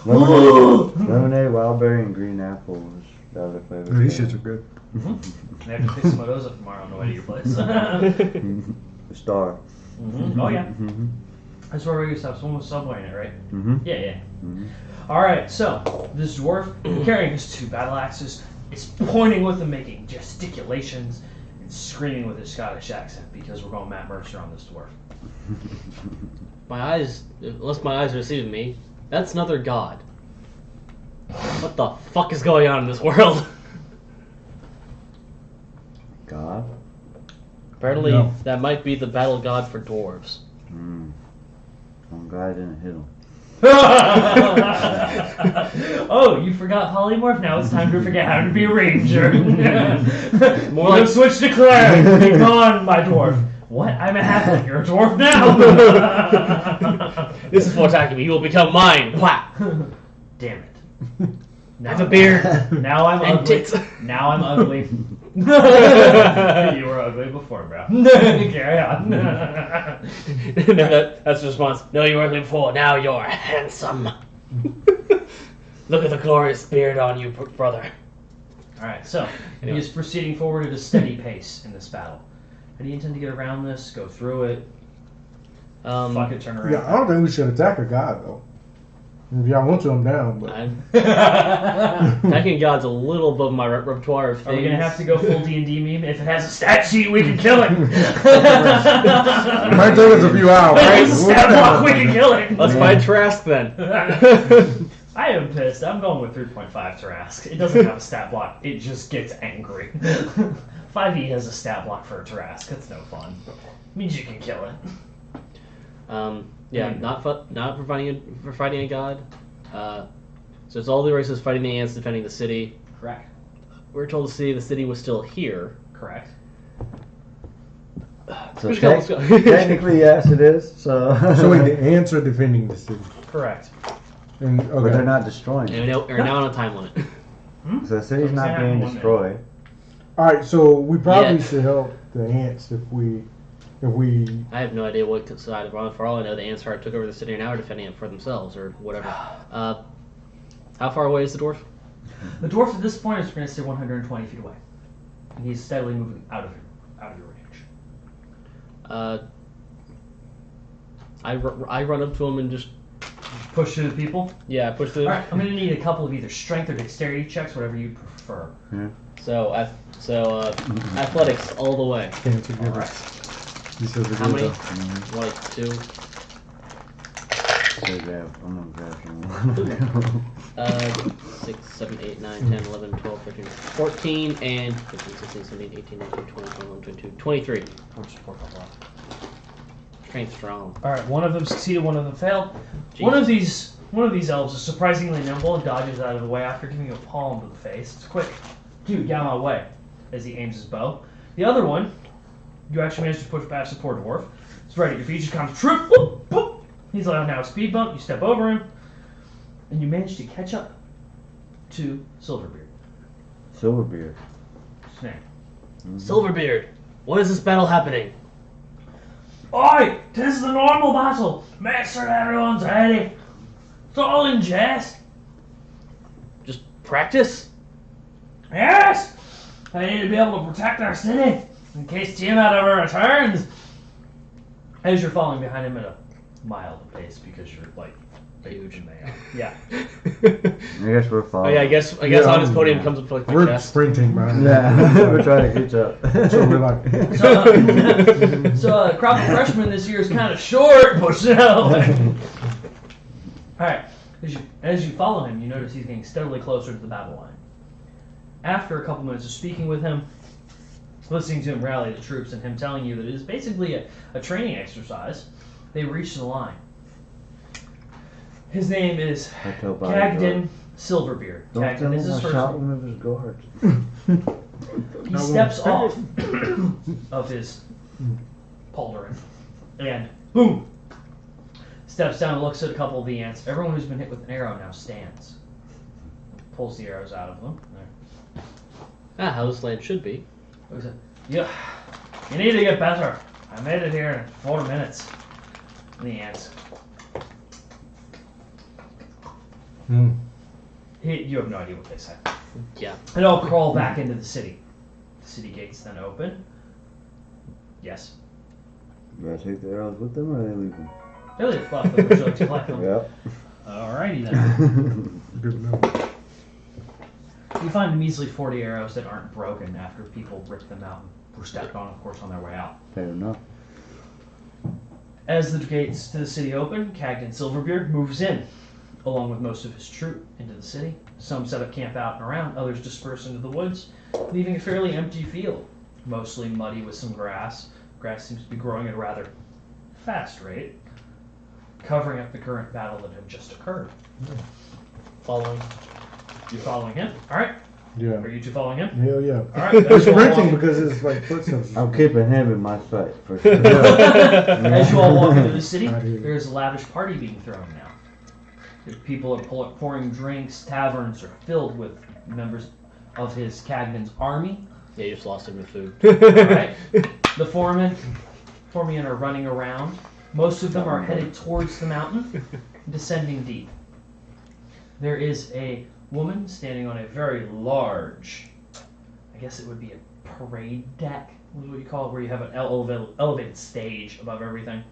Lemonade, wild berry, and green apple was the other flavors. These shits are good. I have to pick some of those up tomorrow on the way to your place. The star. Oh, yeah. Mm-hmm. That's where we used to have someone with Subway in it, right? Mm-hmm. Yeah, yeah. Mm-hmm. Alright, so, this dwarf, carrying his 2 battle axes, is pointing with them, making gesticulations, and screaming with his Scottish accent, because we're going Matt Mercer on this dwarf. My eyes, unless my eyes are deceiving me, that's another god. What the fuck is going on in this world? God. Apparently, No. that might be the battle god for dwarves. I'm glad I didn't hit him. Oh, you forgot polymorph? Now it's time to forget how to be a ranger. More like- switch to cleric. Be gone, my dwarf. What? I'm a halfling. You're a dwarf now. This is what's attacking me. You will become mine. Whap. Damn it. I have a beard. Now I'm And ugly. tits. Now I'm ugly. You were ugly before, bro. Carry on. That's the response. No, you were ugly before. Now you're handsome. Look at the glorious beard on you, brother. Alright, so he Anyway. is proceeding forward at a steady pace in this battle. How do you intend to get around this? Go through it? Fuck it, turn around. Yeah, I don't think we should attack a god though. If y'all want to, I'm down. But Attacking god's a little above my repertoire of things. Are we gonna have to go full D&D meme? If it has a stat sheet, we can kill it. it might take us a few hours. If it has a stat block, we can kill it. Let's find Trask then. I am pissed. I'm going with 3.5 Tarask. It doesn't have a stat block. It just gets angry. 5e has a stat block for a Tarask. That's no fun. Means you can kill it. Yeah, not for fighting a god. So it's all the races fighting the ants, defending the city. Correct. We were told the city was still here. Correct. So Let's go, let's go. technically, yes, it is. So. So wait, the ants are defending the city. Correct. And But okay. they're not destroying And it. we're now on a time limit. So the city's not Exactly. being destroyed. All right, so we probably Yeah. should help the ants if we. I have no idea what side of For all I know, the ants took over the city and now are defending it for themselves or whatever. How far away is the dwarf? The dwarf at this point is going to stay 120 feet away. And he's steadily moving out of your range. I run up to him and just Push through the people. push through. Alright, I'm going to need a couple of either strength or dexterity checks, whatever you prefer. So athletics all the way. Cancer givers. Alright. He says it How is, many? though. Like 2. I'm gonna grab some. 6, 7, 8, 9, 10, 11, 12, 13, 14, and 15, 16, 17, 18, 19, 20, 21, 22, 23. Strength strong. All right, one of them succeeded, one of them failed. Jeez. One of these elves is surprisingly nimble and dodges out of the way after giving you a palm to the face. It's quick. Dude, get out of my way, as he aims his bow. The other one, you actually managed to push past the poor dwarf. It's ready. Your feet just comes trip. Whoop, whoop. He's like now a speed bump. You step over him, and you manage to catch up to Silverbeard. Silverbeard. Snake. Silverbeard, what is this battle happening? Oi! 'Tis the normal battle. Make sure everyone's ready. It's all in jest. Just practice? Yes! I need to be able to protect our city in case Tiamat ever returns. As you're following behind him at a mild pace because you're like huge and they are. Yeah. I guess we're Oh following. yeah, I guess Yeah, on his podium yeah. comes up to like my We're chest. sprinting, man. Yeah, we're trying to catch up. So we're like, So crop of freshmen this year is kind of short, but no. Alright, as you follow him, you notice he's getting steadily closer to the battle line. After a couple minutes of speaking with him, listening to him rally the troops and him telling you that it is basically a training exercise, they reach the line. His name is Cagden Silverbeard. Don't tell Cagden him is his I first shot name. one of his guards. He steps off of his pauldron and boom! Steps down and looks at a couple of the ants. Everyone who's been hit with an arrow now stands. Pulls the arrows out of them. There. Ah, how this land should be. Looks at, yeah, you need to get better. I made it here in 4 minutes. And the ants. You have no idea what they say. Yeah. And all crawl back into the city. The city gates then open. Yes. Do I take the arrows with them or they leave them? Really fluff, but would you like to collect them? Yep. Alrighty then. good enough. You find measly 40 arrows that aren't broken after people ripped them out and were stepped on, of course, on their way out. Fair enough. As the gates to the city open, Cagden Silverbeard moves in, along with most of his troop, into the city. Some set up camp out and around, others disperse into the woods, leaving a fairly empty field, mostly muddy with some grass. Grass seems to be growing at a rather fast rate, covering up the current battle that had just occurred. Following. You're following him? Alright. Yeah. Are you two following him? Hell yeah. Alright. We're As you all sprinting walk- because it's like footsteps. I'm keeping him in my sight for sure. As you all walk into the city, I hear you. there's a lavish party being thrown now. The people are pouring drinks, taverns are filled with members of his Cagden's army. Yeah, you just lost him with food. Alright? The foremen are running around. Most of them are headed towards the mountain, descending deep. There is a woman standing on a very large, I guess it would be a parade deck, is what you call it, where you have an elevated stage above everything.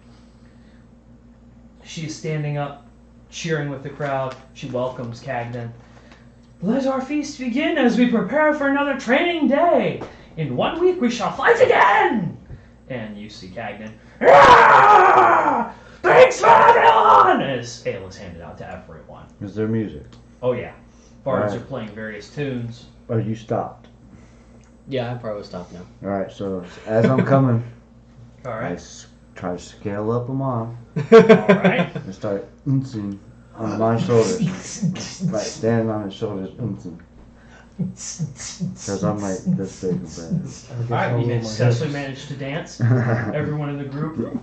She is standing up, cheering with the crowd. She welcomes Cagden. Let our feast begin as we prepare for another training day. In 1 week we shall fight again! And you see Cagden. "Ah! Thanks for everyone! As ale is handed out to everyone. Is there music? Oh yeah. Bards Right. are playing various tunes. Oh, you stopped. Yeah, I probably stop now. Alright, so as I'm coming, I Alright. try to scale up them off Alright. and start unsing on my shoulders. Like standing on his shoulders, unsing. Because I'm like this big of Alright, you successfully managed to dance. a Everyone in the group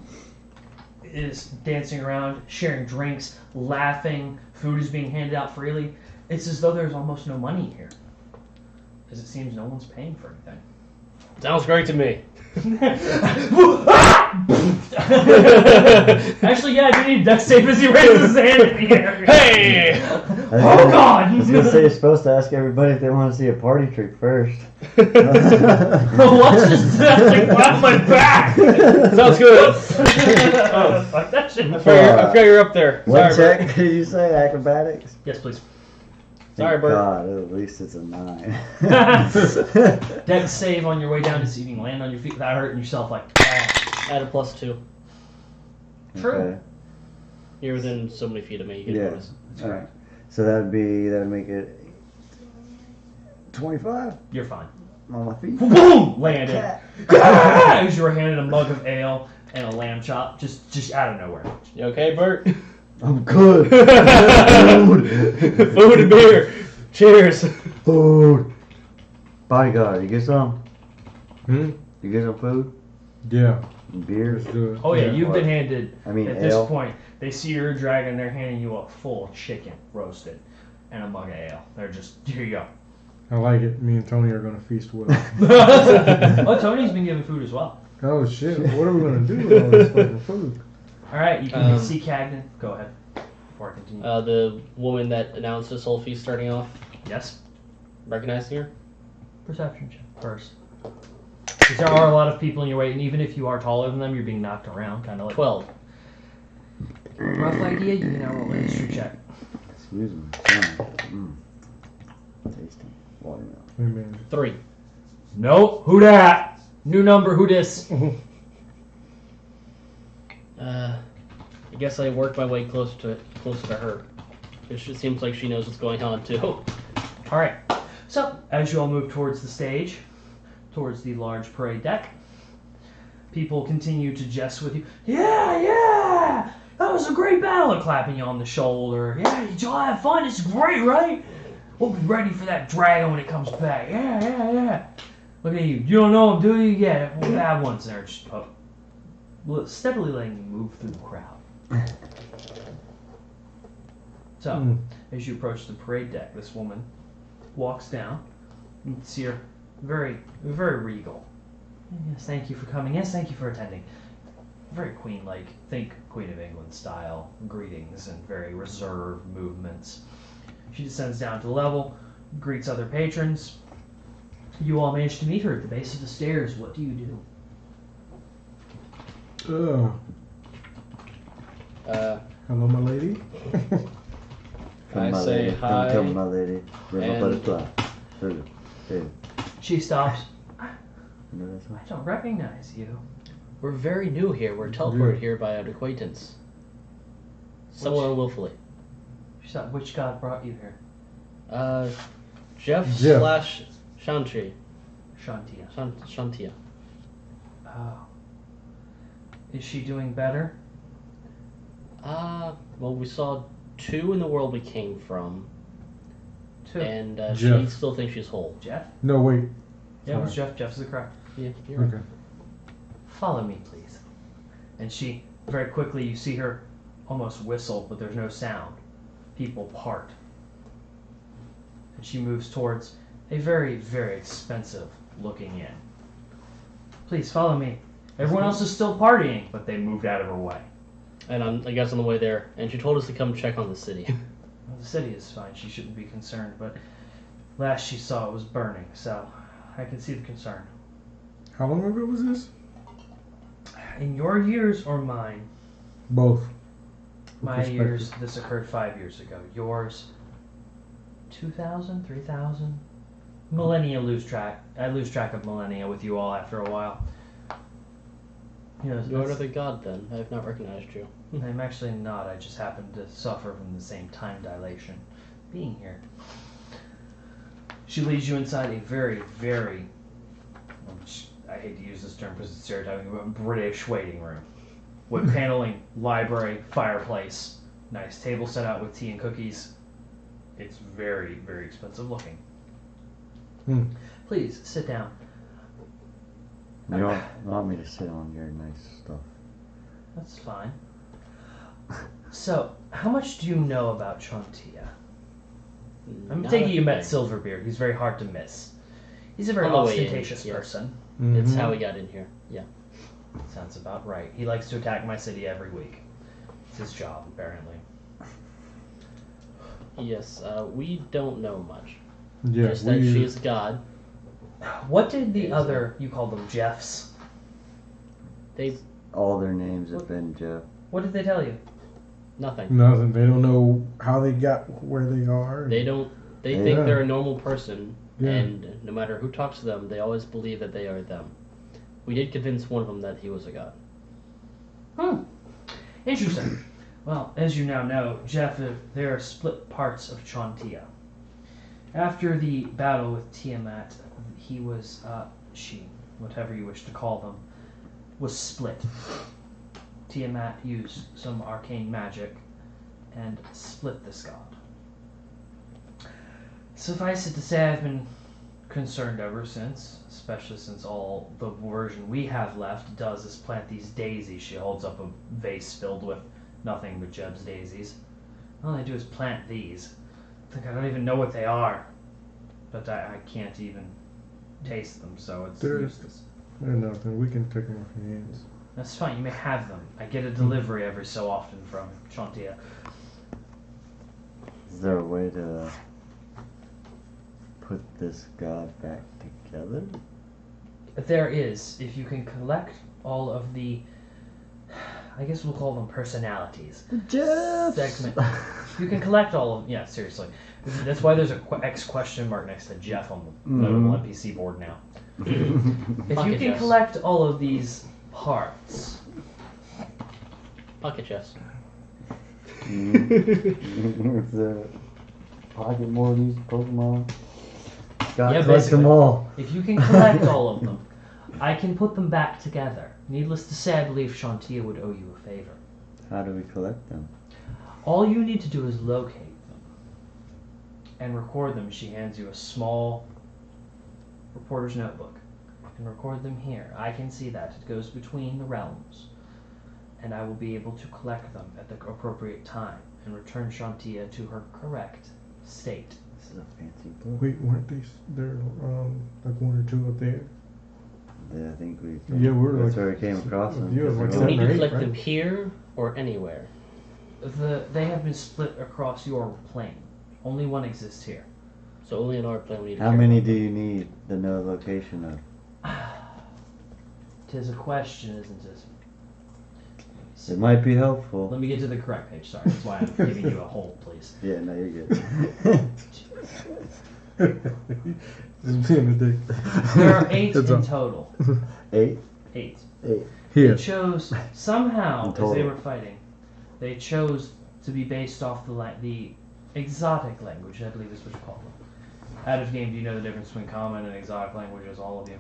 is dancing around, sharing drinks, laughing. Food is being handed out freely. It's as though there's almost no money here, as it seems no one's paying for anything. Sounds great to me. Actually, yeah, I do need dex save as he raises his hand in the air. Hey! Oh God! I was gonna say you're supposed to ask everybody if they want to see a party trick first. Watch this like on my back. Sounds good. Oh, fuck that shit. I forgot you're up there. What Sorry, check did you say? Acrobatics? Yes, please. Sorry, Thank Bert. God, at least it's a 9. Dex save on your way down to see if you can land on your feet without hurting yourself. Like, ah. Add a +2. True. Okay. You're within so many feet of me. You can Yeah. notice. That's All correct. right. So that would make it 25 You're fine. on my feet. Boom! Landed. As you were handed a mug of ale and a lamb chop, just out of nowhere. You okay, Bert? I'm good. Food and beer. Cheers. Food. Bodyguard, you get some? Hmm? You get some food? Yeah. And beer? Let's do it. Oh yeah, Yeah. you've been handed. I mean, At ale. this point, they see your dragon. They're handing you a full chicken roasted and a mug of ale. They're just here you go. I like it. Me and Tony are gonna feast well. Oh, Tony's been given food as well. Oh shit! What are we gonna do with all this fucking food? All right, you can Um, see Cagnan. Go ahead. Before I continue. The woman that announced this whole feast starting off, Yes. recognizing her? Perception check first. Because there are a lot of people in your way, and even if you are taller than them, you're being knocked around, kind of like. 12. Rough idea. You can now roll a history check. Excuse me. Tasty. Watermelon. Hey man. 3. Nope. Who dat? New number. Who dis? I guess I work my way closer to her. It seems like she knows what's going on too. All right. So as you all move towards the stage, towards the large parade deck, people continue to jest with you. Yeah, that was a great battle. And clapping you on the shoulder. Yeah, did y'all have fun? It's great, right? We'll be ready for that dragon when it comes back. Yeah. Look at you. You don't know him, do you? Yeah, we'll have ones there. Just steadily letting you move through the crowd. So, Mm. as you approach the parade deck, this woman walks down. You can see her very, very regal. Yes, thank you for coming. Yes, thank you for attending. Very queen-like. Think Queen of England style greetings and very reserved movements. She descends down to the level, greets other patrons. You all manage to meet her at the base of the stairs. What do you do? Hello, my lady. Come, I my say lady. hi, Come, my lady. You're my and- butterfly. Sugar. Hey. She stops. You know that song? I don't recognize you. We're very new here. We're teleported here by an acquaintance. Somewhat willfully. She stopped. Which god brought you here? Jeff. Jeff / Shanti. Shantia. Shantia. Oh. Is she doing better? Well, we saw 2 in the world we came from, Two. and she Jeff. still thinks she's whole. Jeff? No, wait. Yeah, it was Sorry. Jeff. Jeff's the correct. Yeah, you're right. Okay. Follow me, please. And she, very quickly, you see her almost whistle, but there's no sound. People part. And she moves towards a very, very expensive looking inn. Please follow me. Everyone else is still partying, but they moved out of her way. And I guess on the way there, and she told us to come check on the city. Well, the city is fine. She shouldn't be concerned, but last she saw it was burning, so I can see the concern. How long ago was this? In your years or mine? Both. My Perspective. years, this occurred 5 years ago. Yours, 2,000, 3,000? Millennia lose track. I lose track of millennia with you all after a while. You know, You are that's- the god then. I have not recognized you. I'm actually not. I just happen to suffer from the same time dilation being here. She leads you inside a very, very, I hate to use this term because it's stereotyping, but British waiting room. Wood paneling, library, fireplace, nice table set out with tea and cookies. It's very, very expensive looking. Hmm. Please, sit down. You don't want me to sit on your nice stuff. That's fine. So, how much do you know about Chontia? I'm Not taking you met everything. Silverbeard. He's very hard to miss. He's a very On the way in, ostentatious yes. person. It's Mhm. how we got in here. Yeah. Sounds about right. He likes to attack my city every week. It's his job, apparently. Yes, we don't know much. Yeah, Just that she is a god. What did the Is other, you called them Jeffs, They All their names have been Jeff. what did they tell you? nothing. nothing. They don't know how they got where they are. They don't. They Yeah. think they're a normal person, Yeah. and no matter who talks to them, they always believe that they are them. We did convince one of them that he was a god. Interesting. Well, as you now know, Jeff, there are split parts of Chauntea. After the battle with Tiamat, he was, she, whatever you wish to call them, was split. Tiamat used some arcane magic and split this god. Suffice it to say, I've been concerned ever since, especially since all the version we have left does is plant these daisies. She holds up a vase filled with nothing but Jeb's daisies. All they do is plant these. I don't even know what they are, but I can't even taste them, so it's useless. They're nothing. We can take them off your hands. That's fine, you may have them. I get a delivery every so often from Chauntea. Is there a way to put this god back together? There is, if you can collect all of the, I guess we'll call them personalities. Jeff! Segment. You can collect all of, yeah, seriously. That's why there's a X question mark next to Jeff on the notable NPC board now. If you Pocket can chest. collect all of these parts, Pocket chest. It's a Pocket Mortys, Pokemon. God, Yeah, collect them basically. all. if you can collect all of them, I can put them back together. Needless to say, I believe Chauntea would owe you a favor. How do we collect them? All you need to do is locate them and record them. She hands you a small reporter's notebook. And record them here. I can see that. It goes between the realms. And I will be able to collect them at the appropriate time and return Chauntea to her correct state. This is a fancy book. Wait, weren't there like one or two up there? Yeah, I think we. Yeah, we're that's like- where we came across them. Yeah, like Do we need to 7 or 8, collect right? them here or anywhere? They have been split across your plane. Only one exists here. So only in our plane we need to How care many about do them. you need to know the location of? 'Tis a question, isn't it? It might be helpful. Let me get to the correct page. Sorry, that's why I'm giving you a hold, please. Yeah, no, you're good. Just being a dick. There are 8 That's in all. total. 8? 8. 8. Here. They chose somehow In as they total. were fighting. They chose to be based off the exotic language. I believe is what you call them. Out of game, do you know the difference between common and exotic languages? All of you.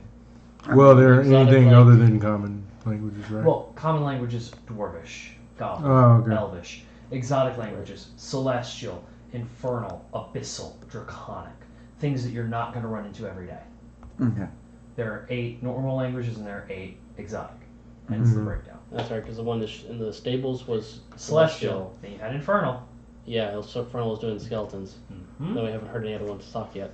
Well, they're Exotic anything language. other than common languages, right? Well, common language is dwarvish, goblin, Oh, okay. elvish. Exotic languages: celestial, infernal, abyssal, draconic. Things that you're not going to run into every day. Okay. There are 8 normal languages and there are 8 exotic. Hence the Mhm. breakdown. That's right, because the one in the stables was Celestial. Then you had infernal. Yeah, Frontal was doing skeletons. Mm-hmm. No, we haven't heard any other ones talk yet.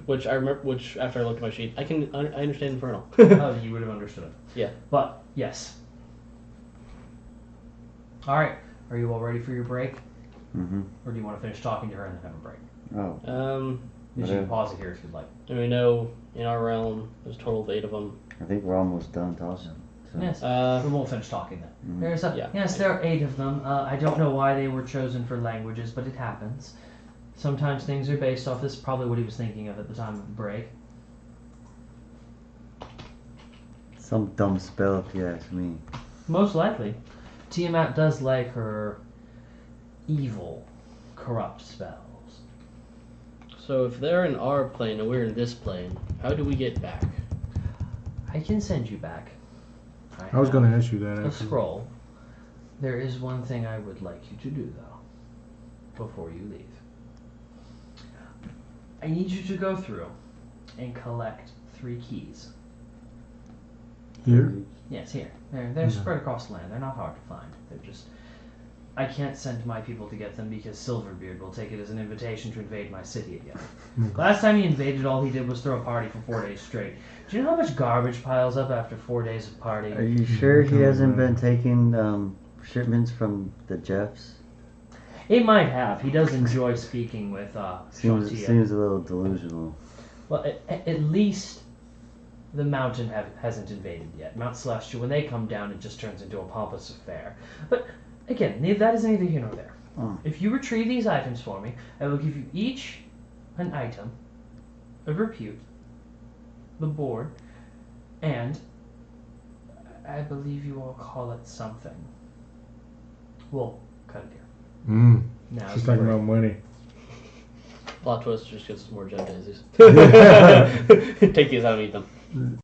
Which I remember. Which after I looked at my sheet, I understand Infernal. Oh, you would have understood it. Yeah. But yes. All right. Are you all ready for your break, Mm-hmm. or do you want to finish talking to her and then have a break? Oh, You Whatever. can pause it here if you'd like. and we know in our realm there's a total of 8 of them. I think we're almost done talking. So. Yes. We won't finish talking then. Mhm. There's a, Yeah. Yes, there are 8 of them. I don't know why they were chosen for languages, but it happens. Sometimes things are based off. This is probably what he was thinking of at the time of the break. Some dumb spell, if you ask me. Most likely. Tiamat does like her evil, corrupt spells. So if they're in our plane and we're in this plane, how do we get back? I can send you back. I was have going to ask you that. a After. scroll. There is one thing I would like you to do, though, before you leave. I need you to go through and collect 3 keys. Here? Yes, here. They're spread across the land. They're not hard to find. They're just... I can't send my people to get them because Silverbeard will take it as an invitation to invade my city again. Last time he invaded, all he did was throw a party for 4 days straight. Do you know how much garbage piles up after 4 days of partying? Are you sure he hasn't been taking shipments from the Jeffs? It might have. He does enjoy speaking with Chauntea. Seems a little delusional. Well, at least the mountain hasn't invaded yet. Mount Celestial, when they come down, it just turns into a pompous affair. But again, that is neither here nor there. Oh. If you retrieve these items for me, I will give you each an item of repute, the board, and I believe you all call it something. Well, cut it here. Now She's you talking bring- about money. Plot twist just gives us more gem daisies. Take these out and eat them.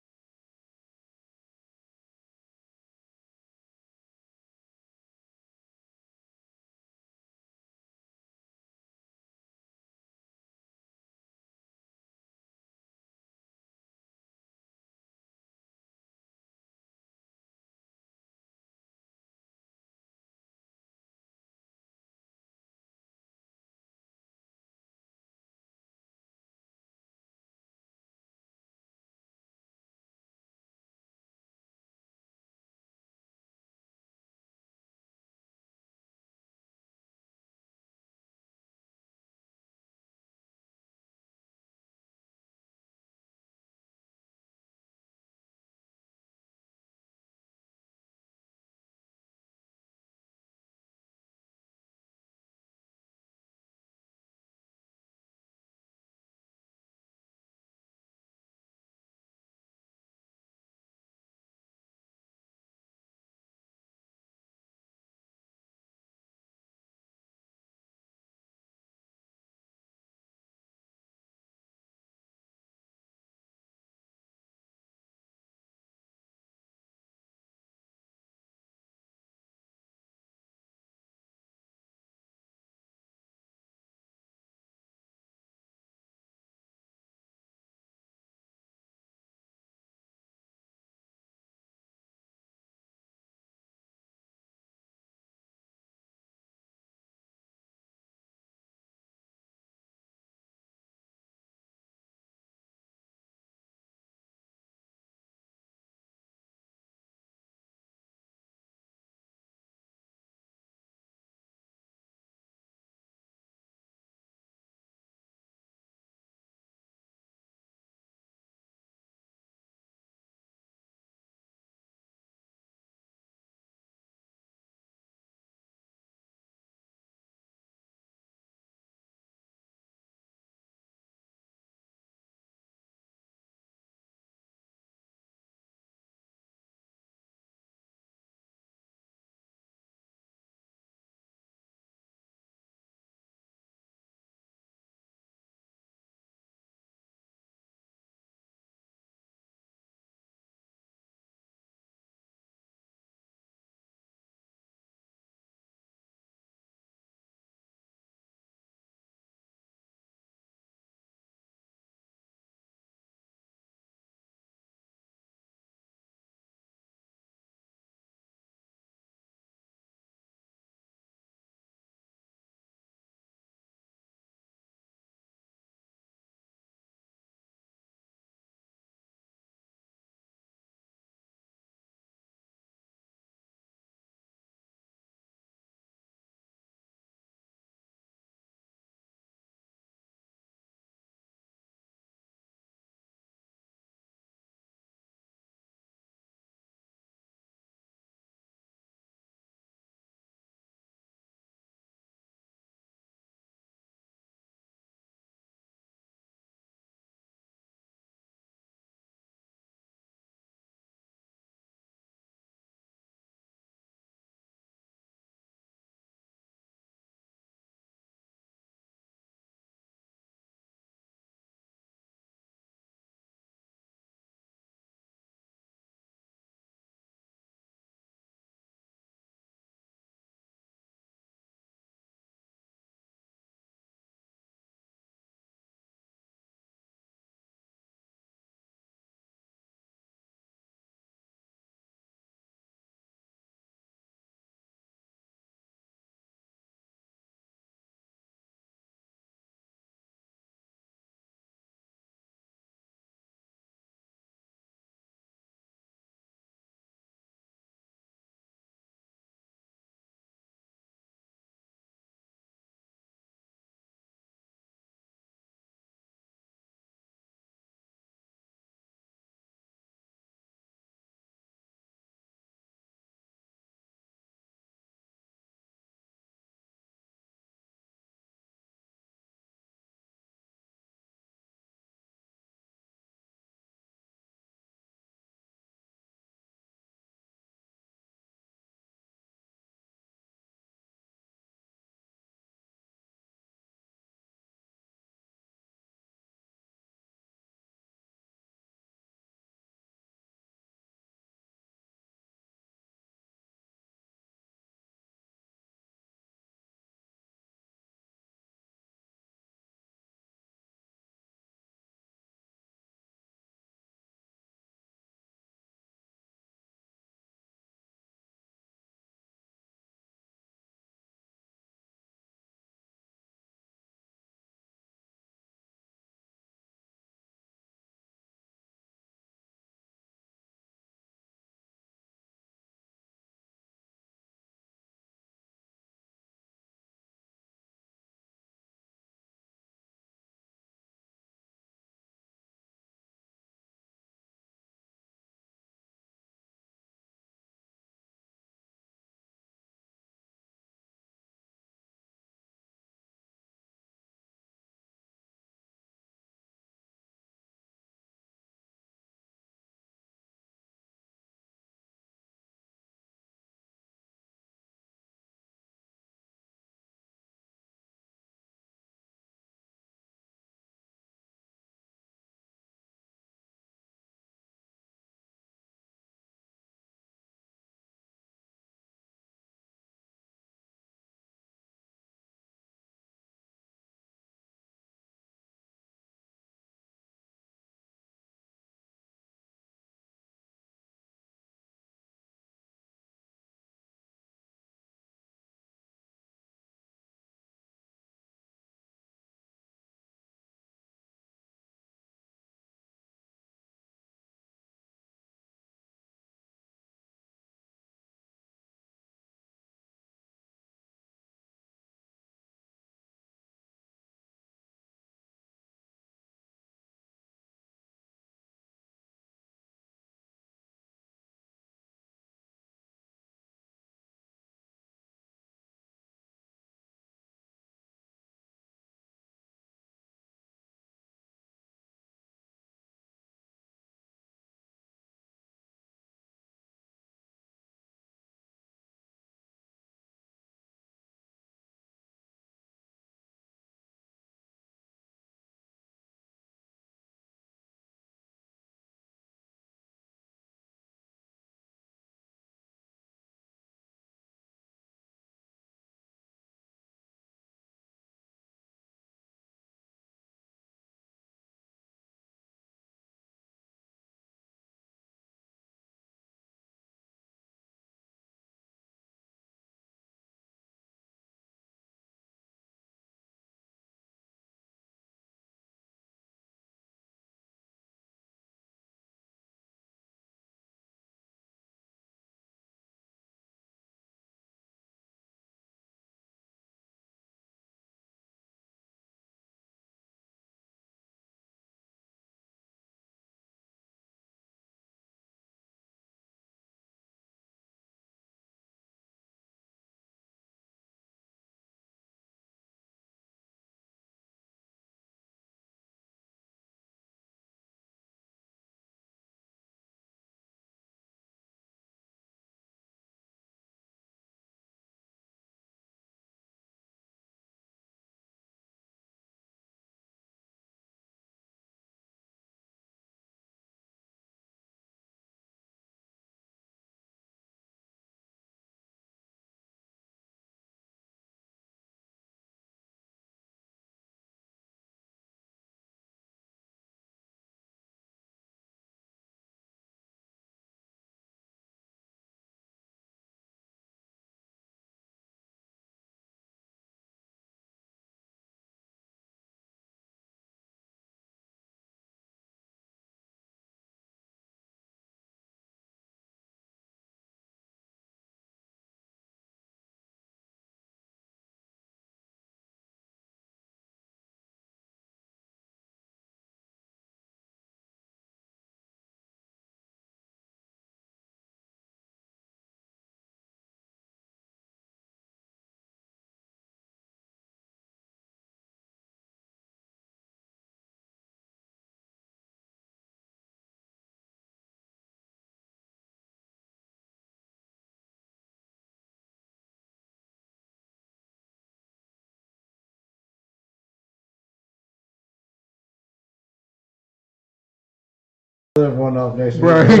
one off next week. Right. I'm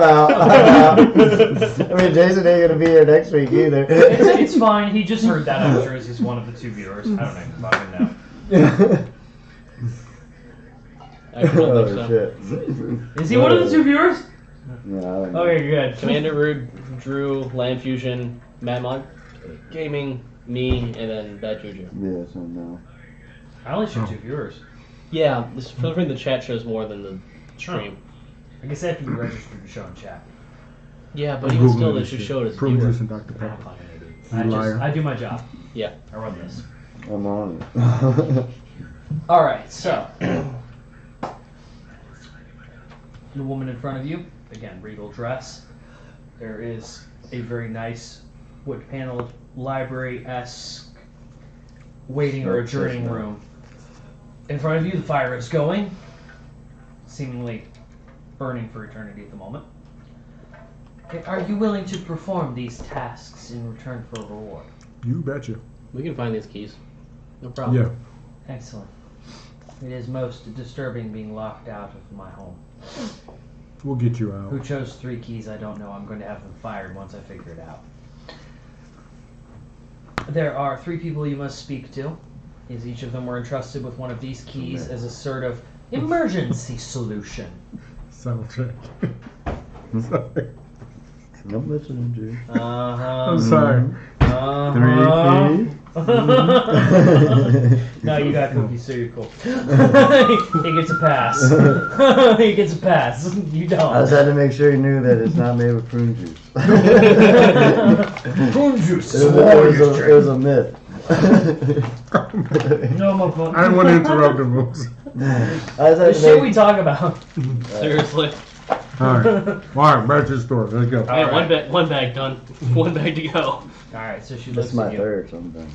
out. I mean, Jason ain't gonna be here next week either. It's fine. He just heard that. I'm sure he's one of the 2 viewers. I don't even fucking know. I don't Oh think so. shit. Is he one of the 2 viewers? No, I don't know. Okay, good. Commander Rude, Drew, Land Fusion, Madmog, Gaming, me, and then Bad Juju. Yeah, so no. I only show 2 viewers. Yeah, this filtering the chat shows more than the stream. I guess I have to be registered to show in chat. Yeah, but I'm even Googling still, they this should shit. show it as Prune viewer. juice and Dr. I'm Pepper. fucking idiot. You liar. I do my job. Yeah. I run this. I'm on it. Alright, so. The woman in front of you, again, regal dress. There is a very nice wood paneled library-esque waiting or adjourning room. In front of you, the fire is going, seemingly burning for eternity at the moment. Okay, are you willing to perform these tasks in return for a reward? You betcha. We can find these keys. No problem. Yeah. Excellent. It is most disturbing being locked out of my home. We'll get you Who out. chose 3 keys, I don't know. I'm going to have them fired once I figure it out. There are 3 people you must speak to. Is each of them were entrusted with one of these keys as a sort of emergency solution. Sound check. Sorry. I'm listening to you. I'm sorry. Uh-huh. 3 keys. No, you got cookies, so you're cool. He gets a pass. He gets a pass. You I don't. just had to make sure you knew that it's not made with prune juice. Prune juice It is was, a it warrior's was a, it was a myth. No, motherfucker. I didn't want to interrupt him. Folks. I just The had to shit we make, talk about. Seriously. Alright, back to the story. Let's go. Alright, Alright. one bag done. One bag to go. Alright, so she this looks is my at you. third something.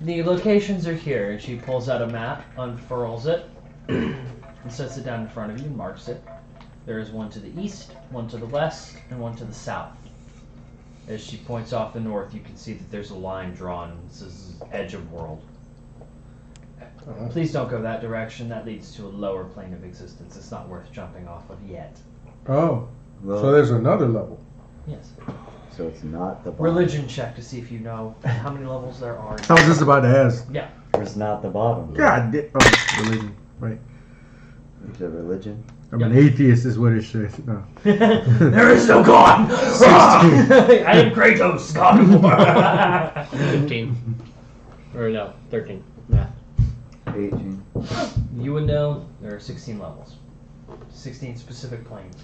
The locations are here, and she pulls out a map, unfurls it, and sets it down in front of you and marks it. There is one to the east, one to the west, and one to the south. As she points off the north, you can see that there's a line drawn. This is edge of world. Please don't go that direction. That leads to a lower plane of existence. It's not worth jumping off of yet. Oh, Well, so there's another level. Yes. so it's not the bottom. Religion check to see if you know how many levels there are. I was just about to ask. Yeah. It's not the bottom. God damn. Oh, religion. Right. You said religion? I'm an atheist, is what it says. No. There is no God! I am Kratos, God of War! 15. Or no, 13. Math. 18. You would know there are 16 levels. 16 specific planes.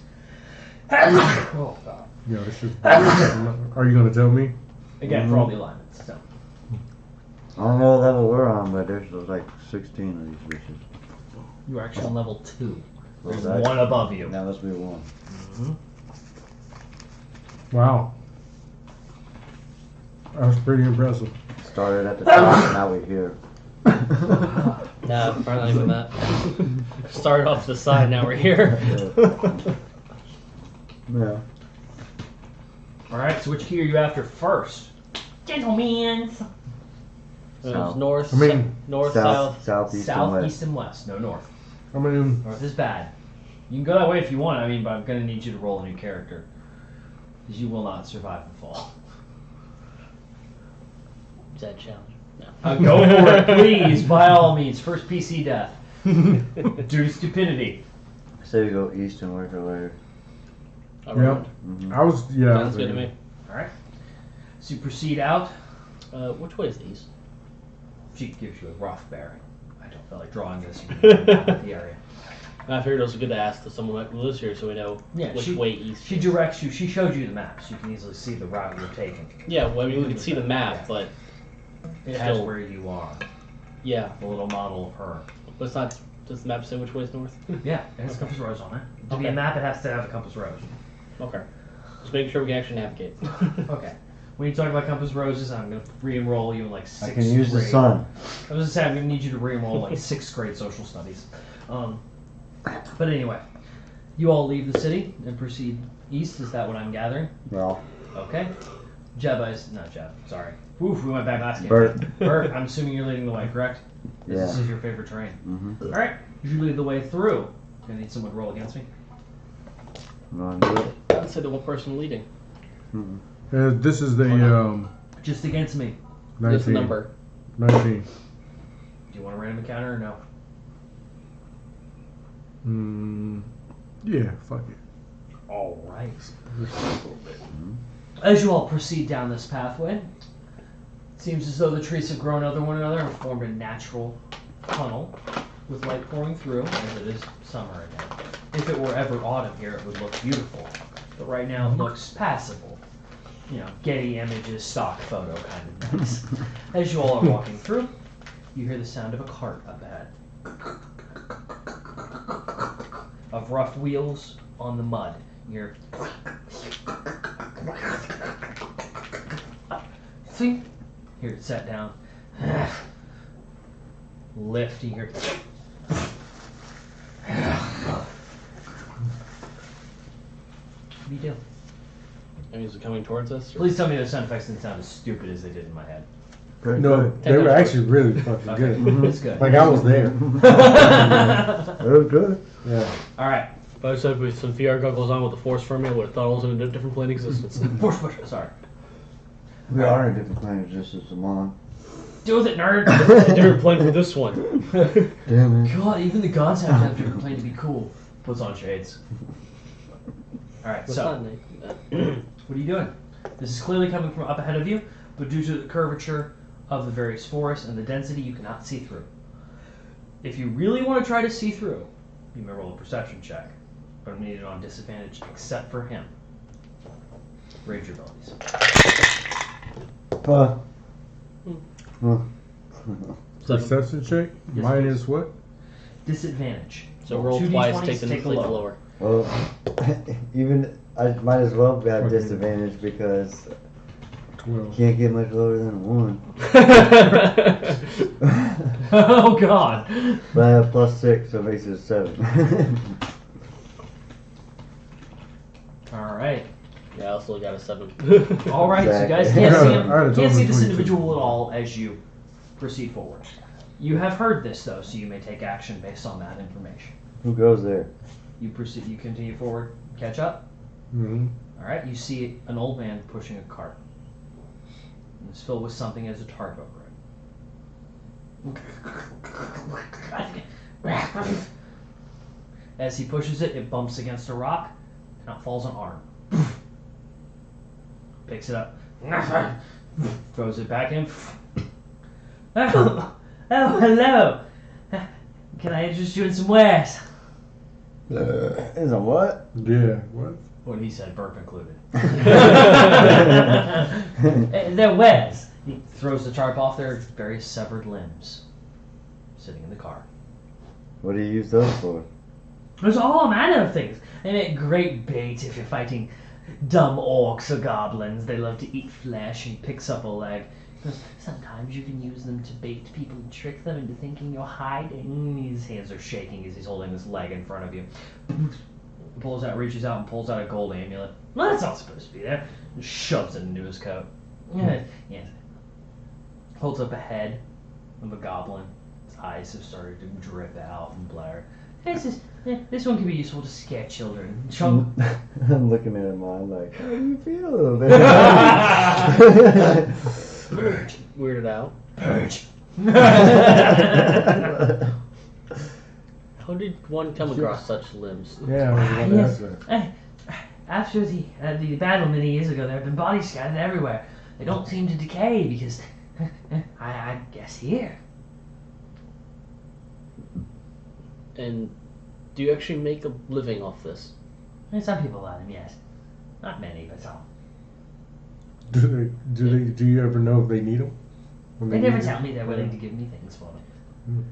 Oh, God. Yo, this is. Are you gonna tell me? Again, for all the alignments. So. I don't know what level we're on, but there's like 16 of these bitches. You are actually on level 2. There's Well, that- one above you. That must be one. Wow. That was pretty impressive. Started at the top, now we're here. Nah, probably not even that. Started off the side, now we're here. Yeah. Alright, so which key are you after first? Gentlemen! It was South. north, I mean, north, South, south. southeast, South, and east, west. and west. No north. I mean, North is bad. You can go that way if you want, I mean, but I'm going to need you to roll a new character. Because you will not survive the fall. Is that a challenge? No. Go for it, please, by all means. First PC death. Due to stupidity. Say we go east and work our way. Around. Mhm. I was, yeah. Sounds good to me. Alright. So you proceed out. Which way is the east? She gives you a rough bearing. I don't feel like drawing this. You can map of the area. I figured it was good to ask to someone who lives here so we know Yeah, which she- way east. She directs you. She showed you the map, so you can easily see the route you're taking. Yeah, well, I mean, we can see the map, but It has Still- where you are. yeah, The little model of her. but it's not. Does the map say which way is north? Yeah, it has compass rose on it. To be Okay. a map, it has to have a compass rose. Okay. Just making sure we can actually navigate. Okay. When you talk about compass roses, I'm going to re-enroll you in like 6th I can use the grade. sun. I was going to say, I'm going to need you to re-enroll like 6th grade social studies. But anyway, you all leave the city and proceed east. Is that what I'm gathering? Well, Okay. Jebba is, not Jeb, sorry. Oof, we went back last game. Bert. Bert, I'm assuming you're leading the way, correct? Yeah. This is your favorite terrain. Mm-hmm. Alright, You lead the way through. Gonna need someone to roll against me. Wanna do it? I'd say the one person leading. This is the Just against me. 19. This number. 19. Do you want a random encounter or no? Yeah, fuck it. All right. As you all proceed down this pathway, it seems as though the trees have grown over one another and formed a natural tunnel with light pouring through, as it is summer again. If it were ever autumn here, it would look beautiful. But right now it looks passable. You know, Getty Images stock photo kind of nice. As you all are walking through, you hear the sound of a cart up ahead. Of rough wheels on the mud. You hear see? Here it sat down. Lift, you hear what do you do? And is it coming towards us? Or? Please tell me those sound effects didn't sound as stupid as they did in my head. No, they were actually really fucking Okay, good. it's good. Like I was there. It was good. Yeah. Alright. If I said with some VR goggles on with the force for me, I would have thought I was in a different plane of existence. Force push, sorry. We are in different planes, just as Amon. Deal with it, nerd! A different plane for this one. Damn it. God, even the gods have to have a different plane to be cool. Puts on shades. Alright, What's so, that, Nate? what are you doing? This is clearly coming from up ahead of you, but due to the curvature of the various forests and the density, you cannot see through. If you really want to try to see through, you may roll a perception check, but I'm needed on disadvantage except for him. Rage your abilities. Perception check? Yes, Minus what? Disadvantage. So roll 2d20s, twice, take the take the lower. Well, even I might as well have disadvantage because 12. can't get much lower than a 1. Oh god! But I have +6, so it makes it a 7. Alright. Yeah, I also got a 7. Alright, so you guys Exactly. can't see him. Alright, it's Can't over see this 22. individual at all as you proceed forward. You have heard this though, so you may take action based on that information. Who goes there? You proceed. You continue forward. Catch up. Mm-hmm. All right. You see an old man pushing a cart. And it's filled with something as a tarp over it. As he pushes it, it bumps against a rock, and it falls on arm. Picks it up, throws it back in. Oh, hello. Can I interest you in some wares? Is a what? Yeah, what? What he said, burp included. They're wares. He throws the tarp off their various severed limbs, sitting in the car. What do you use those for? There's all manner of things. They make great bait if you're fighting dumb orcs or goblins. They love to eat flesh, and he picks up a leg. He goes, sometimes you can use them to bait people and trick them into thinking you're hiding. His hands are shaking as he's holding this leg in front of you. Pulls out, reaches out and pulls out a gold amulet. Well, that's not supposed to be there. And shoves it into his coat. Yes. Holds up a head of a goblin. His eyes have started to drip out and blur. This one can be useful to scare children. I'm looking at him. I'm like, how do you feel? Purge. Weirded out. Purge. How did one come across such limbs? Yeah, I was going to Yes. ask that. After the battle many years ago, there have been bodies scattered everywhere. They don't seem to decay because, I guess here. And do you actually make a living off this? Some people let them, yes. Not many, but some. Do you ever know if they need them? When They never need tell 'em? me they're willing to give me things for them. Hmm.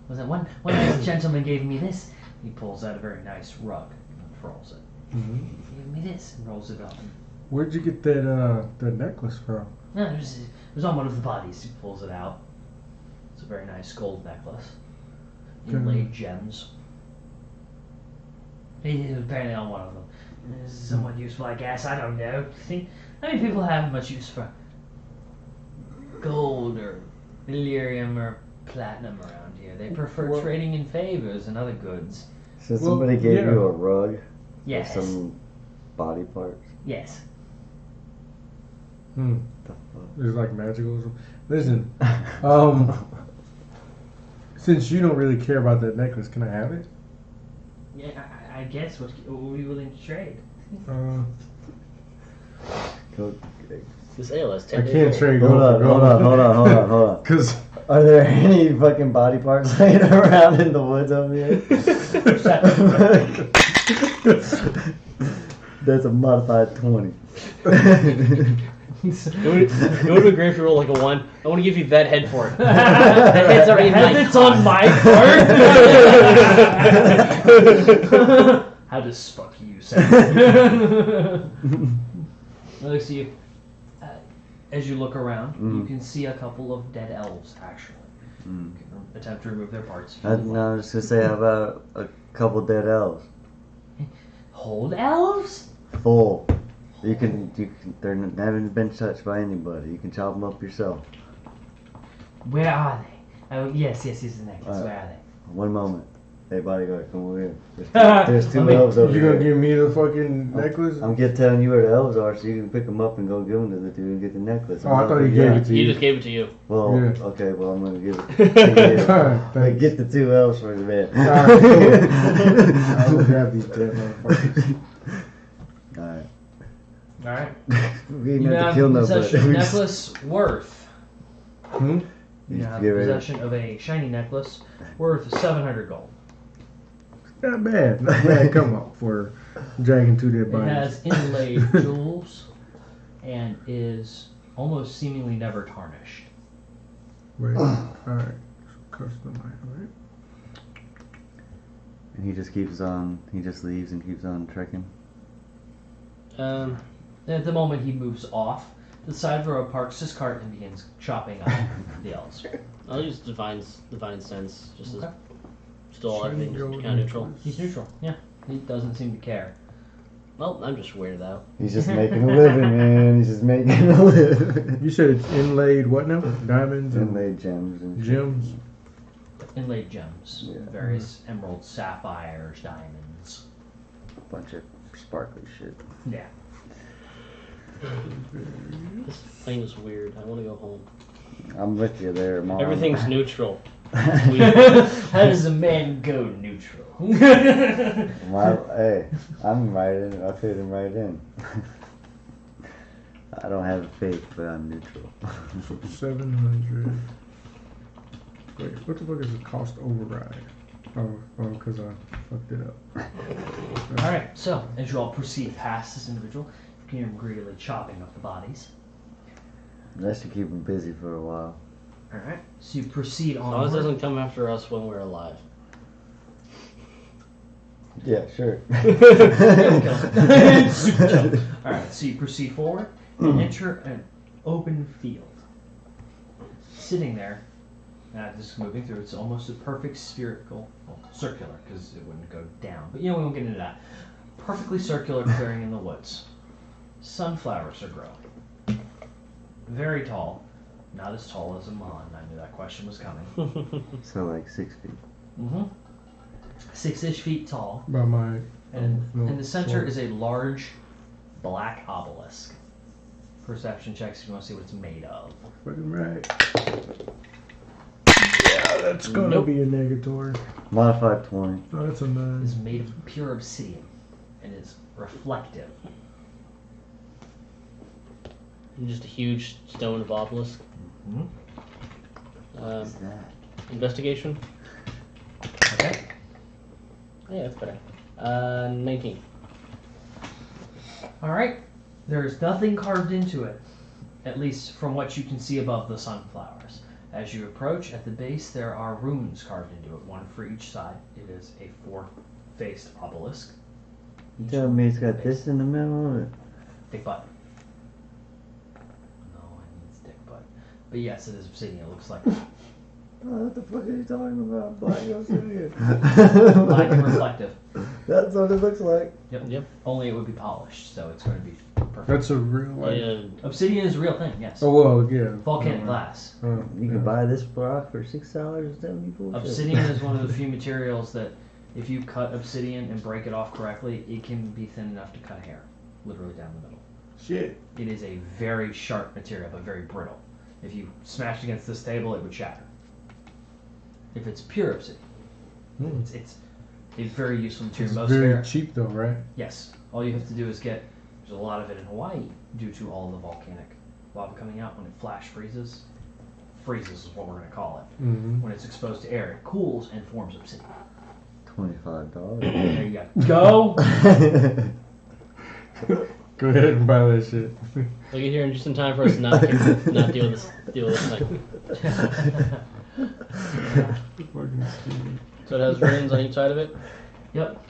Was that one nice gentleman gave me this? He pulls out a very nice rug and unfurls it. Mhm. He gave me this and rolls it up. Where'd you get that necklace from? No, it was on one of the bodies. He pulls it out. It's a very nice gold necklace. Inlaid gems. It was apparently on one of them. This is somewhat useful, I guess. I don't know. See, how many people have much use for gold or delirium or platinum around here. They prefer Well- trading in favors and other goods. So Well, somebody gave yeah. you a rug Yes. with some body parts. Yes. Hmm. The fuck? It's like magical or something. Listen, since you don't really care about that necklace, can I have it? Yeah, I guess. What are you willing to trade? Go, This ale is I 10 days can't old. trade hold gold on, for hold gold. on, hold on, hold on, hold on. Because Are there any fucking body parts laying around in the woods over here? That's a modified 20. It would be great if you roll like a 1. I want to give you that head for it. That head's already in my It's on my part. How does fuck you sound? Let's see. As you look around, you can see a couple of dead elves. Actually, you can attempt to remove their parts. If you would No, I like. was just gonna say, how about a couple dead elves? Hold elves? Full. You can, they haven't been touched by anybody. You can chop them up yourself. Where are they? Oh, yes, the necklace. Where are they? One moment. Hey, bodyguard, come over here. There's two elves over you here. gonna give me the fucking necklace? I'm telling you where the elves are so you can pick them up and go give them to the dude and get the necklace. Oh, I thought he gave it to He you. just gave it to you. Well, Yeah. okay, well, I'm going to give it to you. Alright, thanks. Get the two elves for the man. Alright, cool. I will grab these dead motherfuckers. Alright. Alright. We ain't You have have to kill possession of nobody. necklace worth. Hmm? You have Get ready. possession of a shiny necklace worth 700 gold. Not bad. Not bad come up for dragging two dead It bodies. has inlaid jewels and is almost seemingly never tarnished. Wait. Alright. Custom item, right? And he just keeps on, he just leaves and keeps on trekking. At the moment he moves off, the side road parks his cart and begins chopping up the elves. I'll use divine sense, just Okay. as still everything Shingo kind of neutral. He's neutral. Yeah. He doesn't seem to care. Well, I'm just weirded out. He's just making a living, man. He's just making a living. You said it's inlaid what now? Diamonds and Inlaid gems and gems? Inlaid gems. Yeah. Various emeralds, sapphires, diamonds. a bunch of sparkly shit. Yeah. This thing is weird. I want to go home. I'm with you there, Mom. Everything's neutral. How does a man go neutral? Hey, I'm right in. I fit him right in. I don't have faith, but I'm neutral. 700. Wait, what the fuck is the cost override? Oh, because I fucked it up. Alright, so as you all proceed past this individual, you can hear him greedily chopping up the bodies. That should keep him busy for a while. Alright, so you proceed As long as it on. doesn't come after us when we're alive. Yeah, sure. Alright, so you proceed forward and enter an open field. Sitting there, this is moving through, it's almost a perfect spherical, well, circular, because it wouldn't go down. But we won't get into that. Perfectly circular clearing in the woods. Sunflowers are growing. Very tall. Not as tall as Amon. I knew that question was coming. So like 6 feet. Mm-hmm. 6-ish feet tall. By my. And no, in the center sorry. is a large black obelisk. Perception checks if you want to see what it's made of. Fucking right. Yeah, that's gonna Nope. be a negatory. Modified 20. Oh, that's a It 9. is made of pure obsidian and is reflective. Just a huge stone of obelisk. What's that? Investigation? Okay. Yeah, that's better. 19. Alright. There is nothing carved into it, at least from what you can see above the sunflowers. As you approach, at the base there are runes carved into it, one for each side. It is a four-faced obelisk. You Each telling me it's one got face. this in the middle of it? Dick butt. No, I mean it's dick butt. But yes, it is obsidian. It looks like What the fuck are you talking about? Black obsidian. Black and reflective. That's what it looks like. Yep. Only it would be polished, so it's going to be perfect. That's a real life. Yeah. Obsidian is a real thing, yes. Oh well, yeah. Volcanic Oh, glass. oh, You yeah. can buy this rock for $6.74. Obsidian is one of the few materials that, if you cut obsidian and break it off correctly, it can be thin enough to cut hair, literally down the middle. Shit. It is a very sharp material, but very brittle. If you smashed against this table, it would shatter. If it's pure obsidian, Hmm. it's a very useful material. It's Most very hair, cheap though, right? yes. All you have to do is get. There's a lot of it in Hawaii due to all the volcanic lava coming out when it flash freezes. Freezes is what we're going to call it. Mm-hmm. When it's exposed to air, it cools and forms obsidian. $25. There you go. Go. Go ahead and buy that shit. We'll get here in just in time for us to not deal with this thing. Fucking stupid. So it has runes on each side of it. Yep.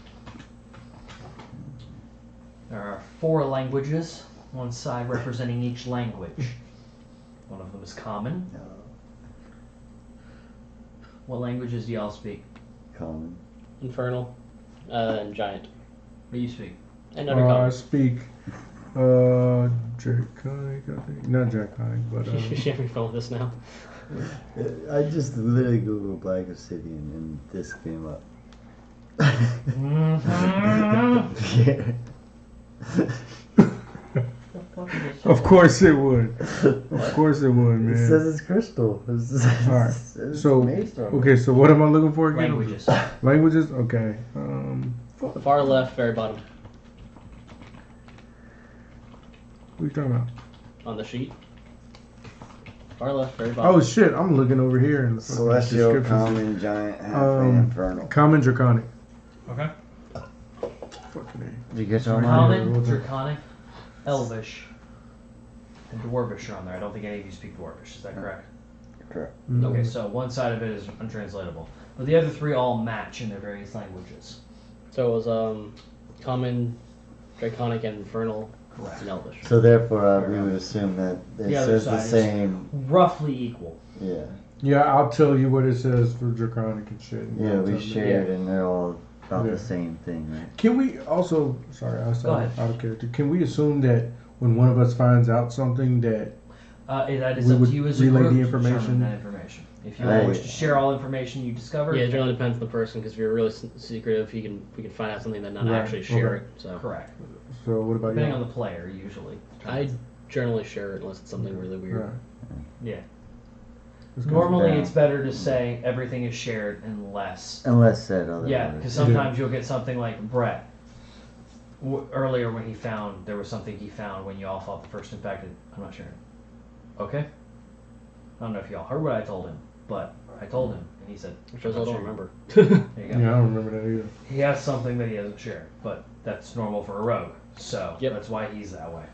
There are 4 languages, one side representing each language. One of them is common. What languages do y'all speak? Common. Infernal, and giant, What do you speak? and other I common. speak Draconic, I think. Not Draconic, but You should have your phone with this now. I just literally googled black obsidian and this came up. Yeah. of course it would. Of course it would, It man. says it's crystal. It's, Alright, it's So made from it. okay, so what am I looking for again? Languages. Languages? Okay. Far left, very bottom What are you talking about? on the sheet. Far left, very bottom. Oh shit, I'm looking over here in the fucking Celestial, description. common, giant, halfway, infernal. Common Draconic. Okay. Fucking A. Did you get all mine? Common, What's that? Draconic, Elvish, and Dwarvish are on there. I don't think any of you speak Dwarvish. Is that correct? Correct. Okay, so one side of it is untranslatable. But the other 3 all match in their various languages. So it was common, draconic, and infernal, Correct. and elvish. So therefore, we would assume that it The other says the side is- same. Roughly equal. Yeah. Yeah, I'll tell you what it says for Draconic and shit. and Yeah, you'll we tell me. shared, and they're all about Yeah. the same thing, right? Can we also? Sorry, I was Go ahead. out of character. Can we assume that when one of us finds out something that That is We up would to you as a relay group the to determine information. that information. If you Right. all wish to share all information you discover, Yeah, it generally depends on the person. Because if you're really secretive, we can find out something that not Right, actually share okay. it. So correct. So what about Depending you? on the player, usually. I generally share it unless it's something really weird. Right. Yeah. Let's go. Normally, down. it's better to say everything is shared unless. Unless said otherwise. Yeah, because sometimes you'll get something like Brett. Earlier, when there was something he found when you all fought the first infected. I'm not sharing. Okay. I don't know if y'all heard what I told him, but I told him, and he said, Which I "I'm not don't sure." remember. There you go. Yeah, I don't remember that either. He has something that he hasn't shared, but that's normal for a rogue. So Yep. that's why he's that way.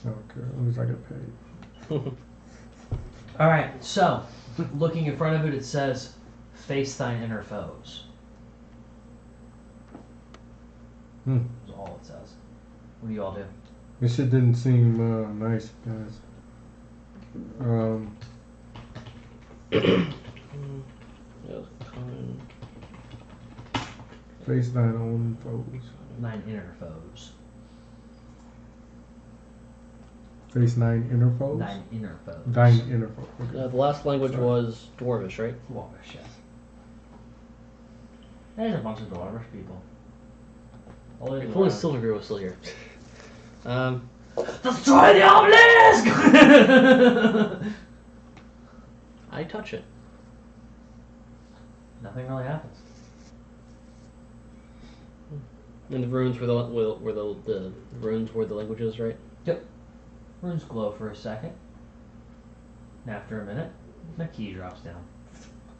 Okay, at least I get paid. All right. So, looking in front of it, it says, "Face thine inner foes." Hmm. That's all it says. What do you all do? This shit didn't seem nice, guys. Yeah, common. Face thine own foes. Nine inner foes. Face 9 inner foes. Nine inner foes. 9 inner foes. Okay. The last language was Dwarvish, right? Dwarvish, yes. There's a bunch of Dwarvish people. All they do If only are- Silvergrew was still here. Destroy the obelisk! I touch it. Nothing really happens. And the runes were the runes were the languages, right? Runes glow for a second. And after a minute, the key drops down.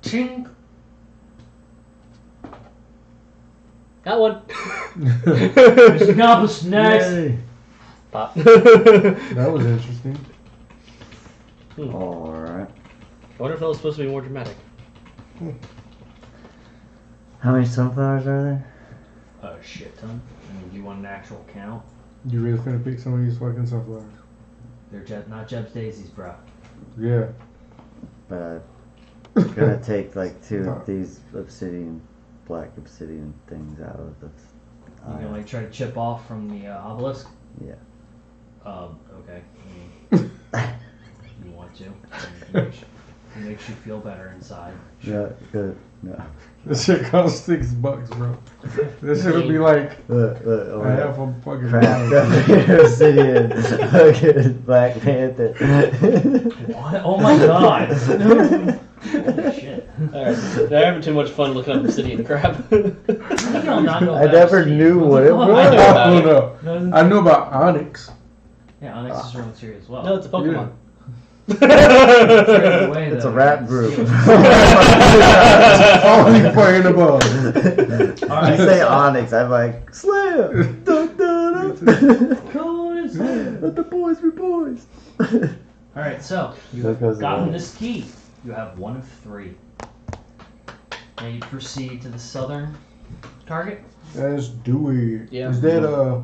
Chink! Got one. Mr. Compass, next! Yay. Pop. That was interesting. Alright. I wonder if that was supposed to be more dramatic. How many sunflowers are there? A shit ton. I mean, do you want an actual count? You really finna pick some of these fucking sunflowers? They're not Jeb's daisies, bro. Yeah. But Gonna take like 2 of these black obsidian things out of the. You can like try to chip off from the obelisk. Yeah. Okay. I mean, you want to? It makes you feel better inside. Yeah, good. No. This shit costs $6, bro. This shit would be like Oh, I have a fucking craft dollar. obsidian. Fucking Black Panther. What? Oh my god! Holy shit! Alright, they're having too much fun looking up obsidian crap. You don't not know I about never obsidian. knew what it was. I know about I it. don't know. I know about Onyx. Yeah, Onyx is real material as well. No, it's a Pokemon. It's a rap group. Only playing above. You say Onyx, I'm like, Slam! Dun, dun, dun. Cool as hell. Let the boys be boys. Alright, so you There have goes the gotten line. this key. You have 1 of 3. Now you proceed to the southern target. That's Dewey. Yeah. Is that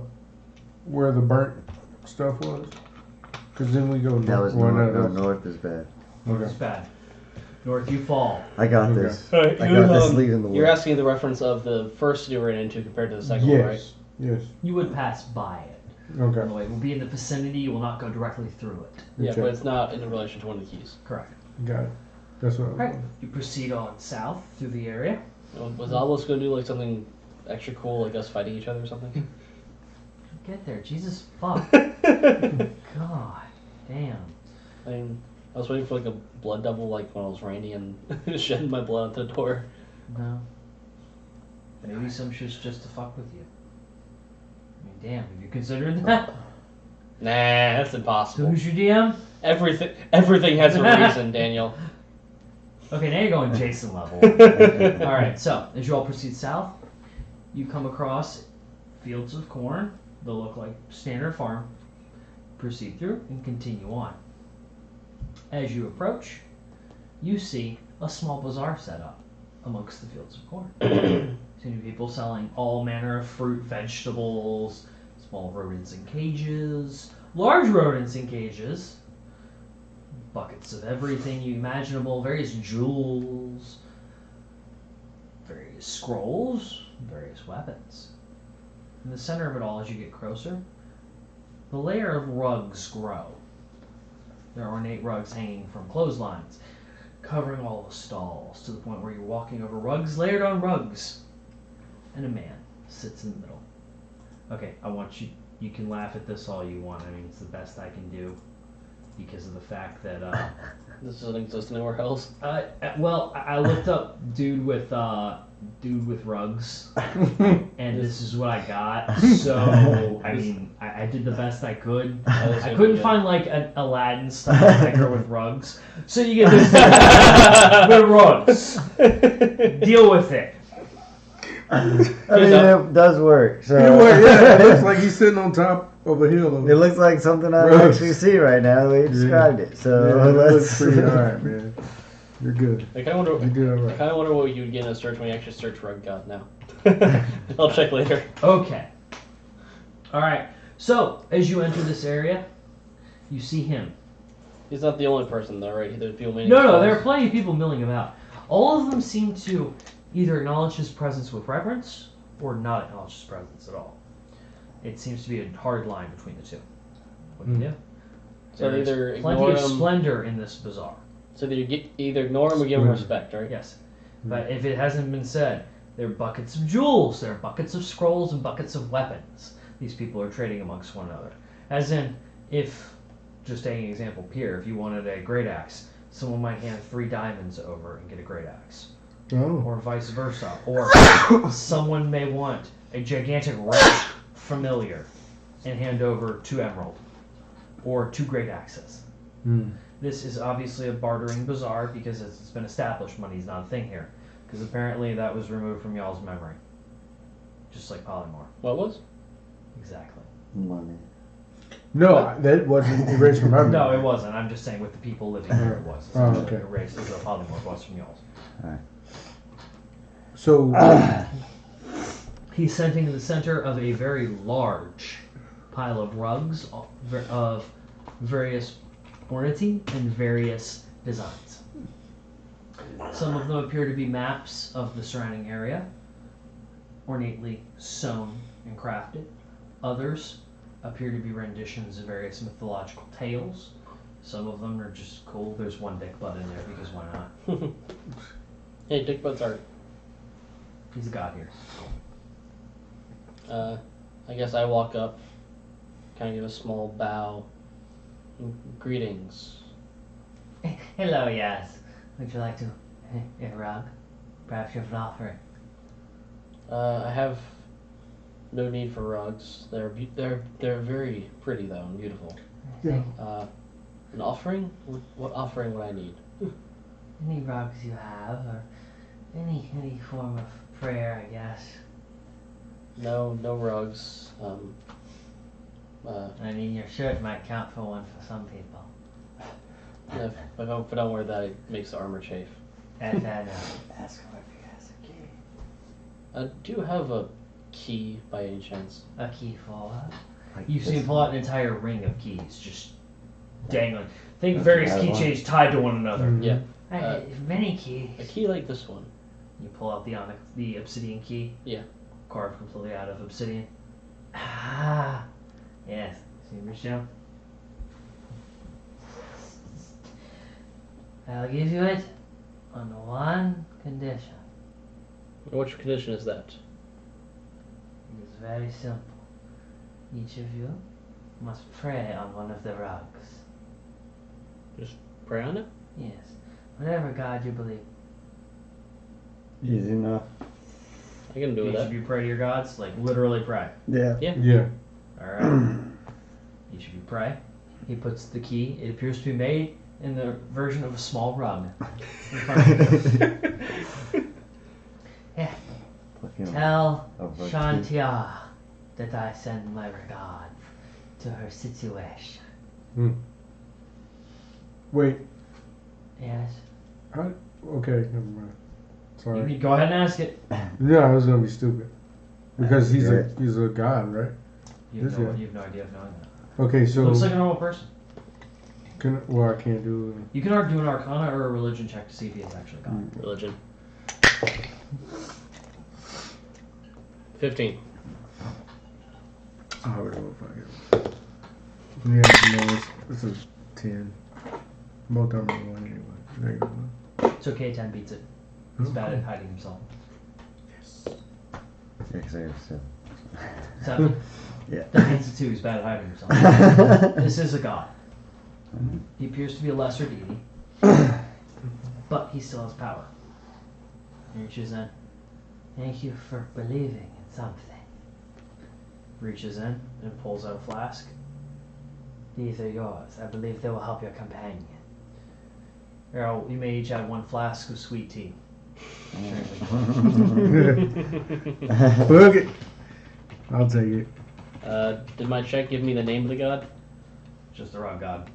where the burnt stuff was? Because then we go north. That was Well, north. No, that's- north is bad. North is Okay. bad. North you fall. I got Okay. this. Alright, I got this leading the way. You're asking the reference of the first city we ran into compared to the second one, right? Yes. Yes. You would pass by it. Okay. By the way, it will be in the vicinity. You will not go directly through it. Yeah, Okay. but it's not in relation to one of the keys. Correct. Got it. That's what I was Alright. wondering. You proceed on south through the area. Was Obelisk going to do like something extra cool, like us fighting each other or something? Get there. Jesus fuck. God damn. I mean, I was waiting for like a blood double, like when I was Randy and shedding my blood onto the door. No. Maybe some shit's just to fuck with you. I mean, damn, have you considered that? Nah, that's So impossible. who's your DM? Everything has a reason, Daniel. Okay, now you're going Jason level. Alright, so as you all proceed south, you come across fields of corn. They'll look like standard farm. Proceed through and continue on. As you approach, you see a small bazaar set up amongst the fields of corn. See people selling all manner of fruit, vegetables, small rodents in cages, large rodents in cages, buckets of everything you imaginable, various jewels, various scrolls, various weapons. In the center of it all, as you get closer, the layer of rugs grow. There are ornate rugs hanging from clotheslines, covering all the stalls, to the point where you're walking over rugs layered on rugs. And a man sits in the middle. Okay, I want you, you can laugh at this all you want. I mean, it's the best I can do because of the fact that, This doesn't exist anywhere else. well, I looked up dude with rugs, and this is what I got. So, I mean, I did the best I could. I couldn't find like an Aladdin style figure with rugs. So you get this with rugs. Deal with it. I mean, it does work. So Anyway, yeah, it looks like he's sitting on top of a hill. it looks like something I Rugs. actually see right now. The way you described it. So Yeah, it looks let's. pretty alright, man. You're good. I kind of wonder. You did I alright. kind of wonder what you would get in a search when you actually search Rug God now. I'll check later. Okay. All right. So as you enter this area, you see him. He's not the only person though, right? There's people making No, calls. there are plenty of people milling about. All of them seem to either acknowledge his presence with reverence or not acknowledge his presence at all. It seems to be a hard line between the two. What do you do? So There is either plenty ignore of him. splendor in this bazaar. So either ignore him or give him respect, right? Yes. But if it hasn't been said, there are buckets of jewels, there are buckets of scrolls, and buckets of weapons. These people are trading amongst one another. As in, if, just taking an example here, if you wanted a great axe, someone might hand 3 diamonds over and get a great axe. Oh. Or vice versa. Or someone may want a gigantic red familiar and hand over 2 emerald. Or 2 great axes. This is obviously a bartering bazaar because as it's been established, money's not a thing here. Because apparently that was removed from y'all's memory. Just like Polymorph. What was? Exactly. Money. No, that wasn't erased from my memory. No, it wasn't. I'm just saying with the people living here it was. It's Oh, really okay. erased as a Polymorph was from y'all's. So, He's sitting in the center of a very large pile of rugs of various ornamenting and various designs. Some of them appear to be maps of the surrounding area, ornately sewn and crafted. Others appear to be renditions of various mythological tales. Some of them are just cool. There's one Dick Butt in there because why not? Hey, Dick Butt's art. He's a god here. I guess I walk up, kind of give a small bow. Greetings. Hello, yes. Would you like to a rug? Perhaps you have an offering. I have no need for rugs. They're very pretty though and beautiful. Yeah. An offering? What offering would I need? Any rugs you have, or any form of prayer, I guess. No rugs. I mean, your shirt might count for one for some people. If I don't wear that, it makes the armor chafe. And then ask him if he has a key. Do you have a key by any chance? A key for what? Like You've seen this him pull out an entire ring of keys, just dangling. Think That's various a bad one. keychains tied to one another. Mm. Yeah. I have many keys. A key like this one. You pull out the obsidian key. Yeah. Carved completely out of obsidian. Ah, yes. So you reach down. I'll give you it on one condition. Which condition is that? It is very simple. Each of you must pray on one of the rugs. Pray on it? Yes. Whatever God you believe. Easy enough. I can do Each that. of you pray to your gods, like literally pray. Yeah. Yeah. Alright. Each of you pray. He puts the key. It appears to be made in the version of a small rug. In front of you. Yeah. Fucking Tell over Shantia that I send my regards to her situation. Wait. Yes. How? Okay, never mind. You Sorry. can go ahead and ask it. Yeah, I was gonna be stupid. Because That's he's a god, right? You have, Yes, no, yeah. you have no idea of knowing that. Okay, so Looks like a normal person. I can't do. You can do an arcana or a religion check to see if he is actually God. Religion. 15. I don't know if I can. Yeah, no, it's a 10. Both of them are 1 anyway. Negative 1. It's okay, 10 beats it. He's bad at hiding himself. Yeah, 'cause I have 7. 7? Yeah. That beats it too, he's bad at hiding himself. This is a god. He appears to be a lesser deity, but he still has power. He reaches in, Thank you for believing in something. reaches in, and pulls out a flask. These are yours. I believe they will help your companion. Errol, you may each have 1 flask of sweet tea. Look it. I'll take it. Did my check give me the name of the god? Just the wrong god.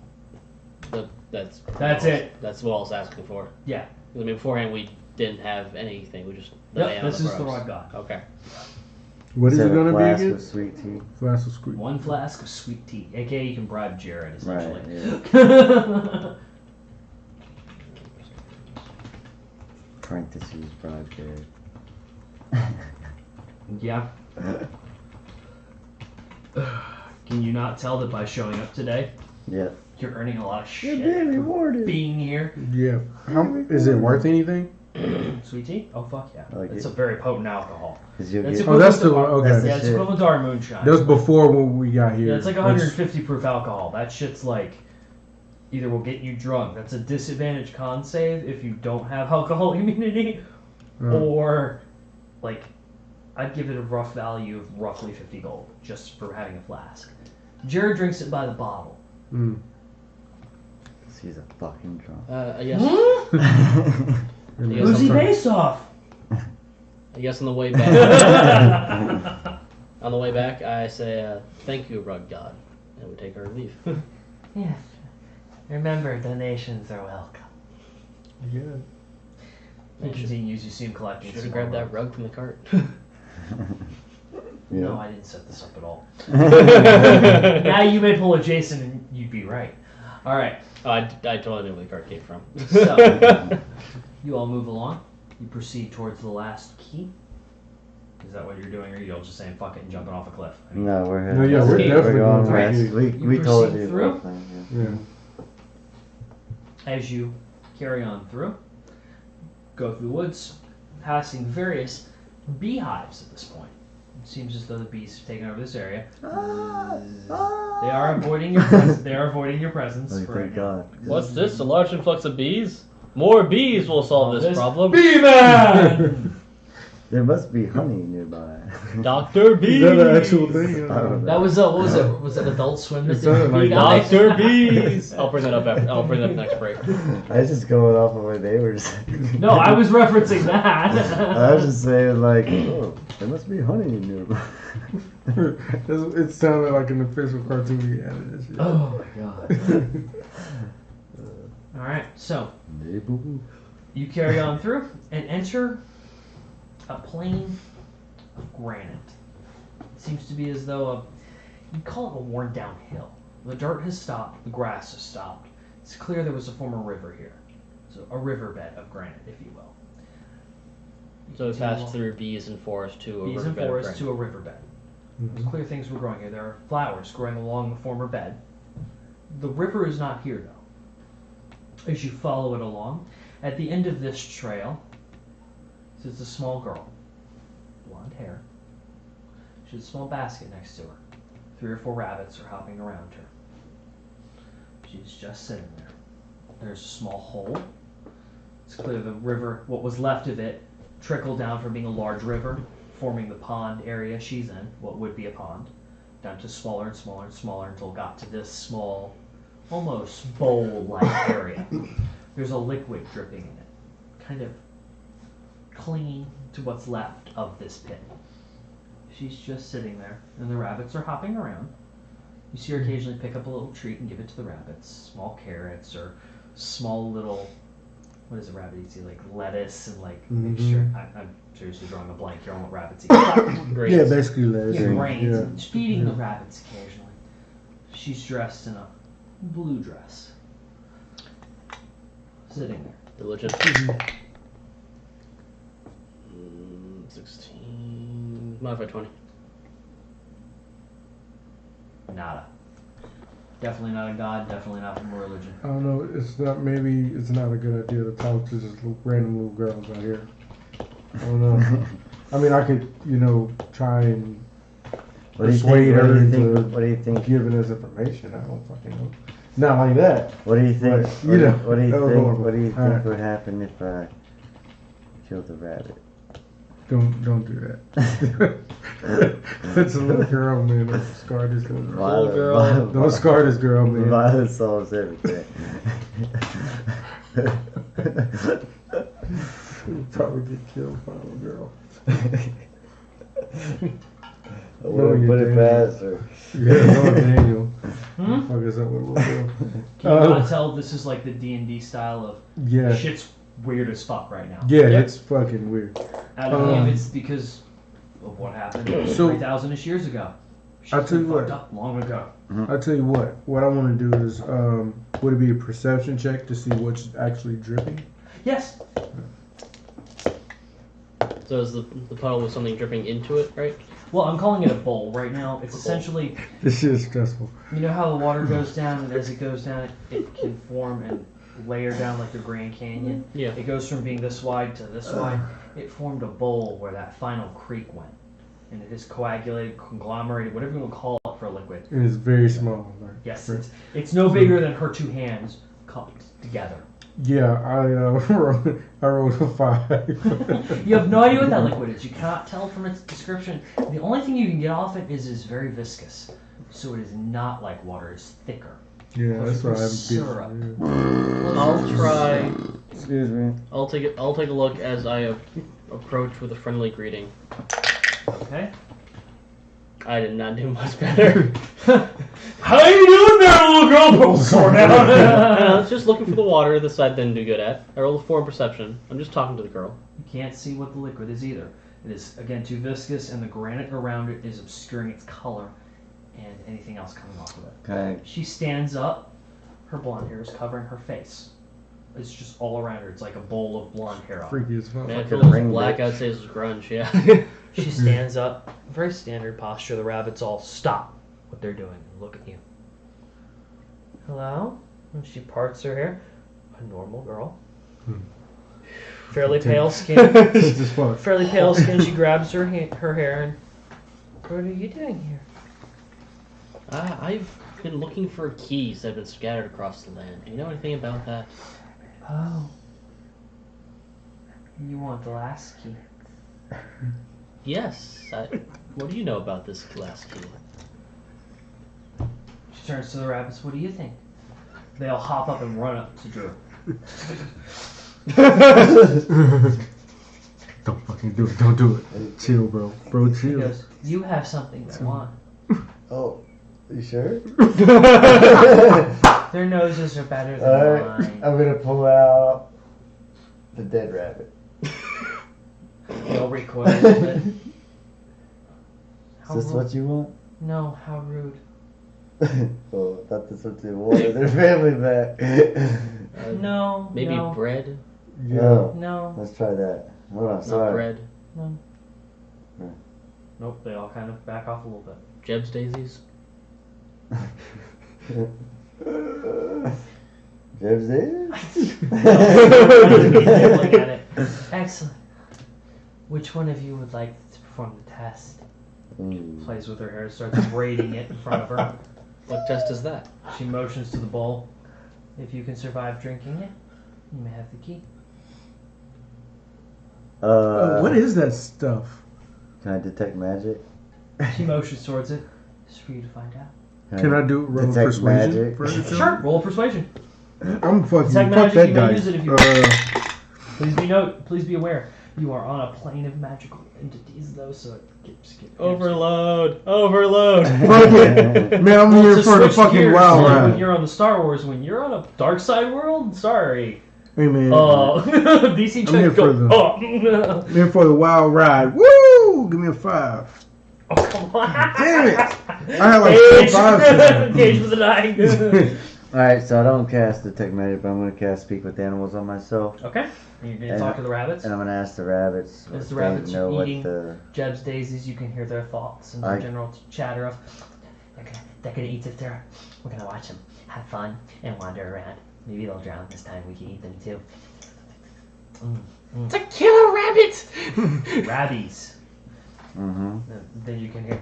That's it. That's what I was asking for. Yeah. I mean, beforehand we didn't have anything. We just the Yep, name of this is the rugs. wrong god. Okay. What is it gonna be flask again? of sweet tea. Flask of sweet. 1 flask of sweet tea, aka you can bribe Jared essentially. Right, Parentheses, bribe Jared. Yeah. Can you not tell that by showing up today, Yeah. you're earning a lot of shit You're being for rewarded. being here? Yeah. Is it worth anything? Sweet tea? Oh fuck yeah! I like It's it. a very potent alcohol. 'Cause you'll That's get, Oh, that's the equivalent to okay. That's the Yeah, it's shit. equivalent to our moonshine. That was before when we got here. Yeah, it's like That's- 150 proof alcohol. That shit's like either will get you drunk. That's a disadvantage con save if you don't have alcohol immunity, or like I'd give it a rough value of roughly 50 gold just for having a flask. Jared drinks it by the bottle. Mm. 'Cause he's a fucking drunk. I guess. And Yeah, Who's he sometimes- based off? I guess on the way back. On the way back, I say, "Thank you, rug god," and we take our leave. Yes. Remember, donations are welcome. Yeah. He continues. You see him collecting. Should some have grabbed more that rug from the cart. No, Yeah. I didn't set this up at all. Now you may pull a Jason and you'd be right. All right. Oh, I totally knew where the cart came from. So You all move along. You proceed towards the last key. Is that what you're doing, or are you all just saying fuck it and jumping off a cliff? I mean, No, we're No, yeah, we're Okay, definitely going going Alright. to west. the We told proceed you. through? last time, yeah. Yeah. as you carry on through, go through the woods, passing various beehives at this point. It seems as though the bees have taken over this area. They are avoiding your they are avoiding your presence Oh, for thank right now. God. What's this? A large influx of bees? More bees will solve this problem. Bee man! There must be honey nearby. Dr. Bees! Is that an actual thing? I don't know. That was what was it? Was it Adult Swim? That It sounded did like Bee Guy? Dr. Bees! I'll bring that up after. I'll bring that up next break. I was just going off of what they were saying. No, I was referencing that. I was just saying, like, oh, there must be honey nearby. It sounded like an official cartoon he added this shit. Oh my god. Alright, so Hey, boo-boo. you carry on through and enter a plain of granite. It seems to be as though you'd call it a worn down hill. The dirt has stopped, the grass has stopped. It's clear there was a former river here. So a riverbed of granite, if you will. So we passed through bees and forest to a Bees and riverbed of forest granite. to a riverbed. It's clear things were growing here. There are flowers growing along the former bed. The river is not here, though. As you follow it along, at the end of this trail sits a small girl. Blonde hair. She has a small basket next to her. 3 or 4 rabbits are hopping around her. She's just sitting there. There's a small hole. It's clear the river, what was left of it, trickled down from being a large river, forming the pond area she's in, what would be a pond, down to smaller and smaller and smaller until it got to this small, almost bowl-like area. There's a liquid dripping in it, kind of clinging to what's left of this pit. She's just sitting there, and the rabbits are hopping around. You see her occasionally pick up a little treat and give it to the rabbits, small carrots or small little, what does a rabbit eat? Like lettuce and like mixture. I'm seriously drawing a blank here on what rabbits eat. Great. Yeah, basically that. Yeah, grains. Yeah. And feeding the rabbits occasionally. She's dressed in a blue dress. Sitting there. Religion. 16. Modify 20. Nada. Definitely not a god, definitely not from a religion. I don't know. It's not. Maybe it's not a good idea to talk to just random little girls out here. I don't know. I mean, I could, try and What do you persuade think? What do her you think? into What do you think? giving us information. I don't fucking know. Not like that. What do you think? Right, you know, What do you that was think? horrible. What do you Alright. think would happen if I killed the rabbit? Don't do that. That's a little girl, man. Don't scar this girl. Little girl. Don't scar this girl, man. Violence solves everything. You'll probably get killed by a little girl. I wouldn't put it past her. Yeah, no, Daniel. Hmm? Fuck is that what we'll do? Can you not tell this is like the D&D style of Yeah. shit's weird as fuck right now? Yeah, Yep. it's fucking weird. I don't know if it's because of what happened So- 3,000-ish years ago. I'll Shit's tell you been what. fucked up long ago. I'll tell you what I want to do is, would it be a perception check to see what's actually dripping? Yes. So is the puddle with something dripping into it, right? Well, I'm calling it a bowl right now. It's essentially, This shit is stressful. you know how the water goes down, and as it goes down, it can form and layer down like the Grand Canyon. Yeah. It goes from being this wide to this wide. It formed a bowl where that final creek went, and it is coagulated, conglomerated, whatever you want to call it for a liquid. And it's very small. Like, Yes, it's no bigger than her 2 hands cupped together. Yeah, I rolled a 5. You have no idea what that liquid is. You cannot tell from its description. The only thing you can get off it is very viscous. So it is not like water. It's thicker. Yeah, that's why I'm Syrup. I'll try. Excuse me. I'll take it. I'll take a look as I approach with a friendly greeting. Okay. I did not do much better. How you doing there, little girl? Pull the sword down. I was just looking for the water. This I didn't do good at. I rolled a 4 in perception. I'm just talking to the girl. You can't see what the liquid is either. It is, again, too viscous, and the granite around it is obscuring its color and anything else coming off of it. Okay. She stands up. Her blonde hair is covering her face. It's just all around her. It's like a bowl of blonde hair on her. Freaky as fuck. Man, if it Fucking was ring black, bitch. I'd say this was grunge. Yeah. She stands up, very standard posture. The rabbits all stop what they're doing and look at you. Hello? And she parts her hair. A normal girl. Fairly pale skin. It's just fuck. Fairly pale skin. She grabs her hair and. What are you doing here? I've been looking for keys that have been scattered across the land. Do you know anything about that? Oh. You want the last key? Yes. What do you know about this last key? She turns to the rabbits. What do you think? They all hop up and run up to Drew. Don't fucking do it. Don't do it. Chill, bro. Bro, He chill. goes, you have something they want. Oh, you sure? Their noses are better than Alright, mine. I'm gonna pull out the dead rabbit. They all recoil a little bit. Is this what you want? No, how rude. Oh, I thought this was what they wanted. Their family back. No, Maybe no, bread? Yeah. Oh, no, let's try that. Hold on, Not sorry. bread. no. Nope, they all kind of back off a little bit. Jeb's daisies? Jeb's there? Look at it. Excellent. Which one of you would like to perform the test? Plays with her hair, starts braiding it in front of her. What test is that? She motions to the bowl. If you can survive drinking it, you may have the key. What is that stuff? Can I detect magic? She motions towards it. It's for you to find out. Can I do roll detect persuasion? magic? For it, John? Sure, roll persuasion. I'm fucking Detect fuck magic, that you may dice. use it if you Please be aware. You are on a plane of magical entities, though, so it skip. Overload! Overload! Fuck it. Man, I'm Well, here to for the switch fucking gears, wild When ride. you're on the Star Wars, when you're on a dark side world, sorry. Hey man, DC I'm here check go. for the- Oh. I'm here for the wild ride. Woo! Give me a 5. Oh, come on. Damn it! I had like 4 5s today. Engage with the dying. Alright, so I don't cast detect magic, but I'm gonna cast speak with animals on myself. Okay. And you're gonna And talk to the rabbits. And I'm gonna ask the rabbits As if the they rabbits know are what eating- the Jeb's daisies, you can hear their thoughts and I- the general chatter of, they're gonna eat if they're, we're gonna watch them have fun and wander around. Maybe they'll drown this time, we can eat them too. It's a killer rabbit! Rabbies. Mm-hmm. Then you can hear.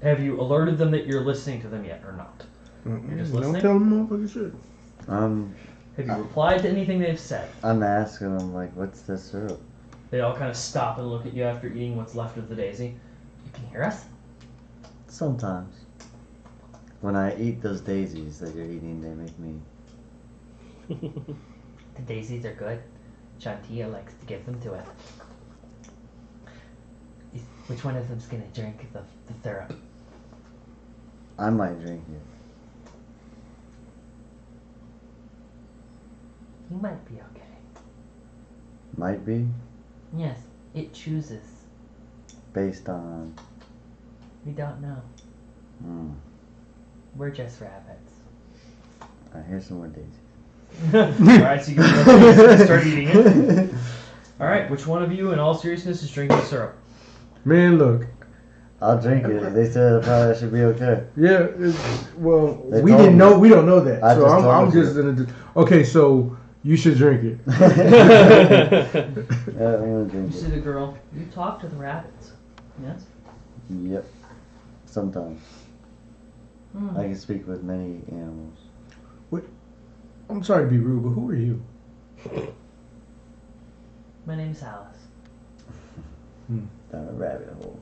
Have you alerted them that you're listening to them yet or not? You're just Don't listening? tell them motherfucking shit. Have you replied to anything they've said? I'm asking them like, what's this syrup? They all kind of stop and look at you after eating what's left of the daisy. You can hear us? Sometimes. When I eat those daisies that you're eating, they make me. The daisies are good. Shantia likes to give them to us. Which one of them's gonna drink the syrup? I might drink it. You might be okay. Might be Yes, it chooses. based on. We don't know. We're just rabbits. Here's some more daisies. Alright, so you can start eating it. Alright, which one of you, in all seriousness, is drinking the syrup? Man, look. I'll drink it. They said probably I should be okay. Yeah, well, They we told didn't me. know. We don't know that. I So just I'm told you. just gonna. Okay, so you should drink it. I'm gonna You drink see it. the girl. You talk to the rabbits. Yes? Yep. Sometimes. Hmm. I can speak with many animals. I'm sorry to be rude, but who are you? My name's Alice. Down a rabbit hole.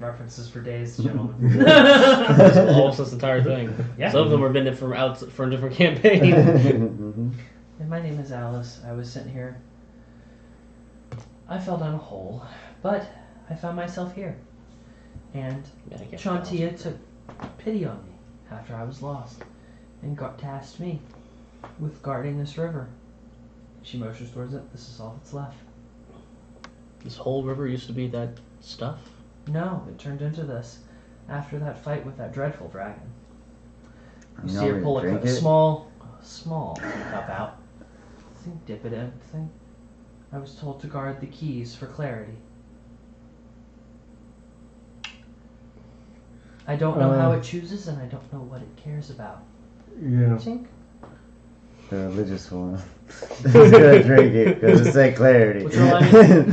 References for days, gentlemen. Almost this entire thing. Yeah. Some of them were been from a different campaign. Mhm. And my name is Alice. I was sent here. I fell down a hole, but I found myself here. And Man, I can't Shantia took pity on me after I was lost and tasked me with guarding this river. She motions towards it. This is all that's left. This whole river used to be that stuff? No, it turned into this after that fight with that dreadful dragon. You You see want her me to pull drink a it? small cup out. Think dip it in thing. I was told to guard the keys for clarity. I don't know how it chooses, and I don't know what it cares about. Yeah. Think? The religious one. He's gonna drink it because it's like clarity. What's your alignment?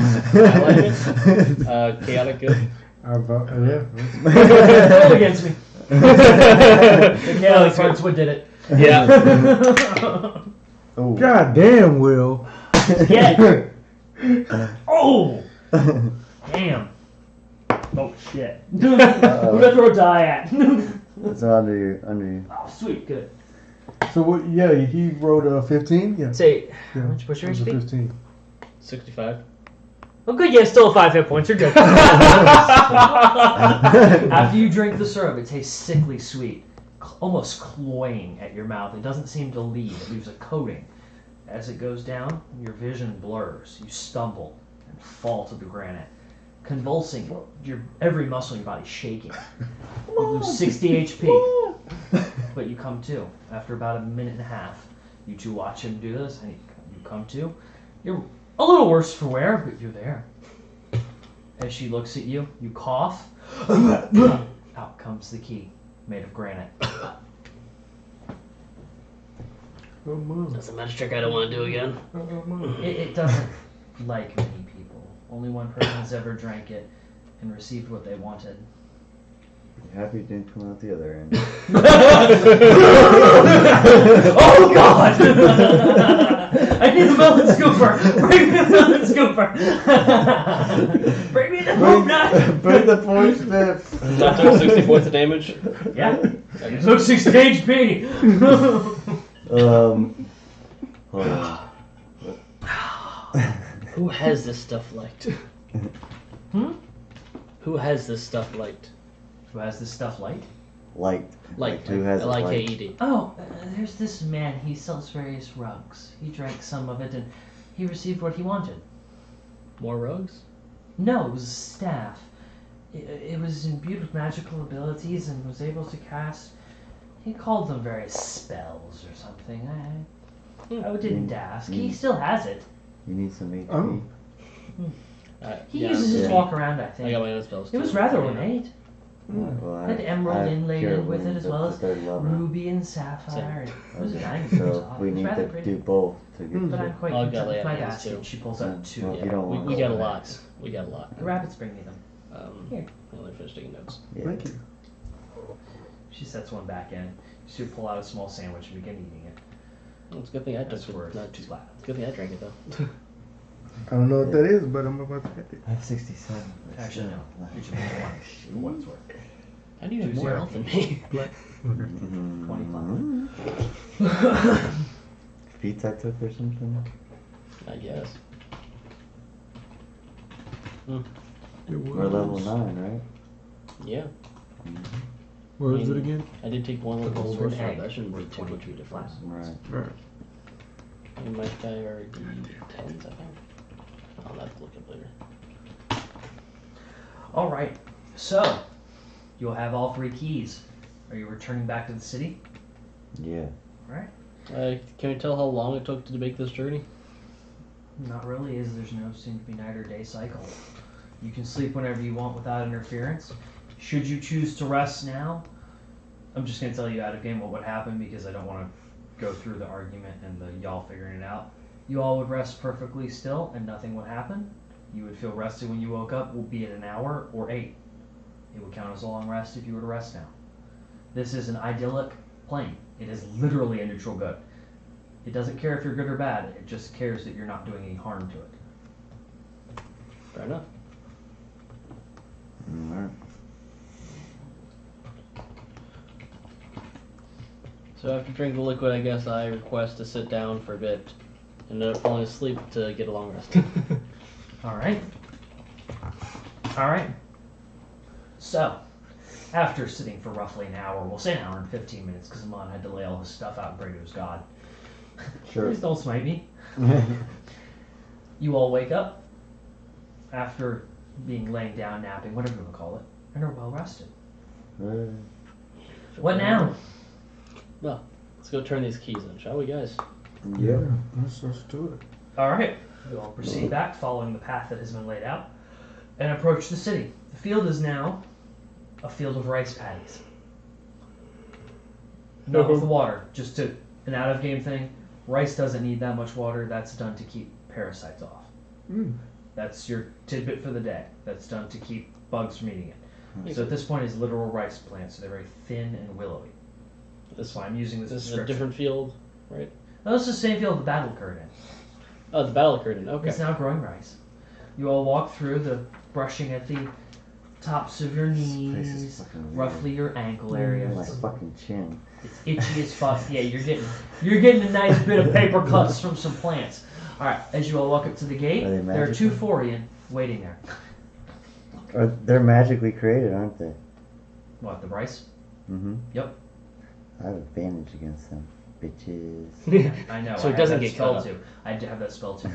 Chaotic good. I vote. Yeah. Roll against me. The chaotic part's what did it. Yeah. Ooh. God damn, Will. Yeah. Oh! Damn. Oh shit. Who did I throw a die at? It's under you. Oh, sweet, good. So what? Yeah, he wrote a 15. Yeah. Say, Yeah. how much was your It was a HP? 15. 65. Oh, good, yeah, still 5 hit points. You're good. After you drink the syrup, it tastes sickly sweet, almost cloying at your mouth. It doesn't seem to leave, it leaves a coating. As it goes down, your vision blurs. You stumble and fall to the granite, convulsing, every muscle in your body shaking. You lose 60 HP, but you come to after about a minute and a half. You two watch him do this, and you come to. You're a little worse for wear, but you're there. As she looks at you, you cough. Out comes the key, made of granite. Oh, Mom. That's a magic trick I don't want to do again. Oh, Mom. It doesn't like many people. Only one person has ever drank it and received what they wanted. Happy it didn't come out the other end. Oh God! I need the melon scooper. Bring me the melon scooper. Bring me the hoop knife. Bring the force whip. That took 60 points of damage. Yeah. It took 60 HP. Hold on. Who has this stuff liked? Hmm? Who has this stuff liked? Who has this stuff like? Light. Like, who has it like light? AED. Oh, there's this man. He sells various rugs. He drank some of it and he received what he wanted. More rogues? No, it was a staff. It was imbued with magical abilities and was able to cast. He called them various spells or something. I didn't ask. He still has it. You need some HP. Oh. He Yeah, uses it yeah. to walk around, I think. I got my own spells. It was too. rather Yeah. ornate. Well, Had emerald inlaid cure in with it wounds as well up as to third level. ruby and sapphire. It was Okay, nice. so we It was need rather to pretty. do both to get But to I'm quite I'll content get with my Leanne's basket. too. She pulls Yeah. out 2. Well, Yeah, you don't we want got a all lot. that. We got a lot. The rabbits bring me them. Here. Here. I only finished taking notes. Yeah. Thank you. She sets one back in. She would pull out a small sandwich and begin eating it. Well, it's a good thing I That's took worth it. Not too too loud. It's a good thing I drank it though. I don't know what that is, but I'm about to get it. I have 67. but Actually, still. no. You should make one. For what it's worth. How do you have Choose more your health than option. me? Okay. Mhm. 25. Beats I took or something? I guess. It was. We're level 9, right? Yeah. What is it again? I did take one The level golden sword, so egg that shouldn't be worth too much of a 22 difference. Right. Right. And my guy are D10s, I think. I'll have to look up later. All right. So, you'll have all 3 keys. Are you returning back to the city? Yeah. All right. Can we tell how long it took to make this journey? Not really, as there's no seem to be night or day cycle. You can sleep whenever you want without interference. Should you choose to rest now, I'm just going to tell you out of game what would happen because I don't want to go through the argument and the y'all figuring it out. You all would rest perfectly still and nothing would happen. You would feel rested when you woke up, will be at an hour or 8. It would count as a long rest if you were to rest now. This is an idyllic plane. It is literally a neutral good. It doesn't care if you're good or bad. It just cares that you're not doing any harm to it. Fair enough. Alright. So after drinking the liquid, I guess I request to sit down for a bit and not falling asleep to get a long rest. All right. All right. So, after sitting for roughly an hour, we'll say an hour and 15 minutes because Amon had to lay all his stuff out and pray to his God. Sure. Please don't smite me. You all wake up after being laying down, napping, whatever you want to call it, and are well rested. What now? Well, let's go turn these keys in, shall we, guys? Yeah, let's do it. Alright, you all proceed back, following the path that has been laid out, and approach the city. The field is now a field of rice paddies. Not with the water, just an out-of-game thing. Rice doesn't need that much water. That's done to keep parasites off. Mm. That's your tidbit for the day. That's done to keep bugs from eating it. Makes So at this point, it's literal rice plants. So they're very thin and willowy. This, That's why I'm using this this is a description. different field, right? No, it's the same field the battle occurred in. Oh, the battle occurred in. Okay. It's now growing rice. You all walk through the brushing at the tops of your This place is knees, fucking weird. roughly your ankle area. My fucking chin. It's itchy as fuck. Yeah, you're getting a nice bit of paper cuts from some plants. All right, as you all walk up to the gate, Are they there are two magical? Forian waiting there. They're magically created, aren't they? What, the rice? Mm-hmm. Yep. I have advantage against them, bitches. I know. So I it have doesn't that get spell cut up. too. I do have that spell too.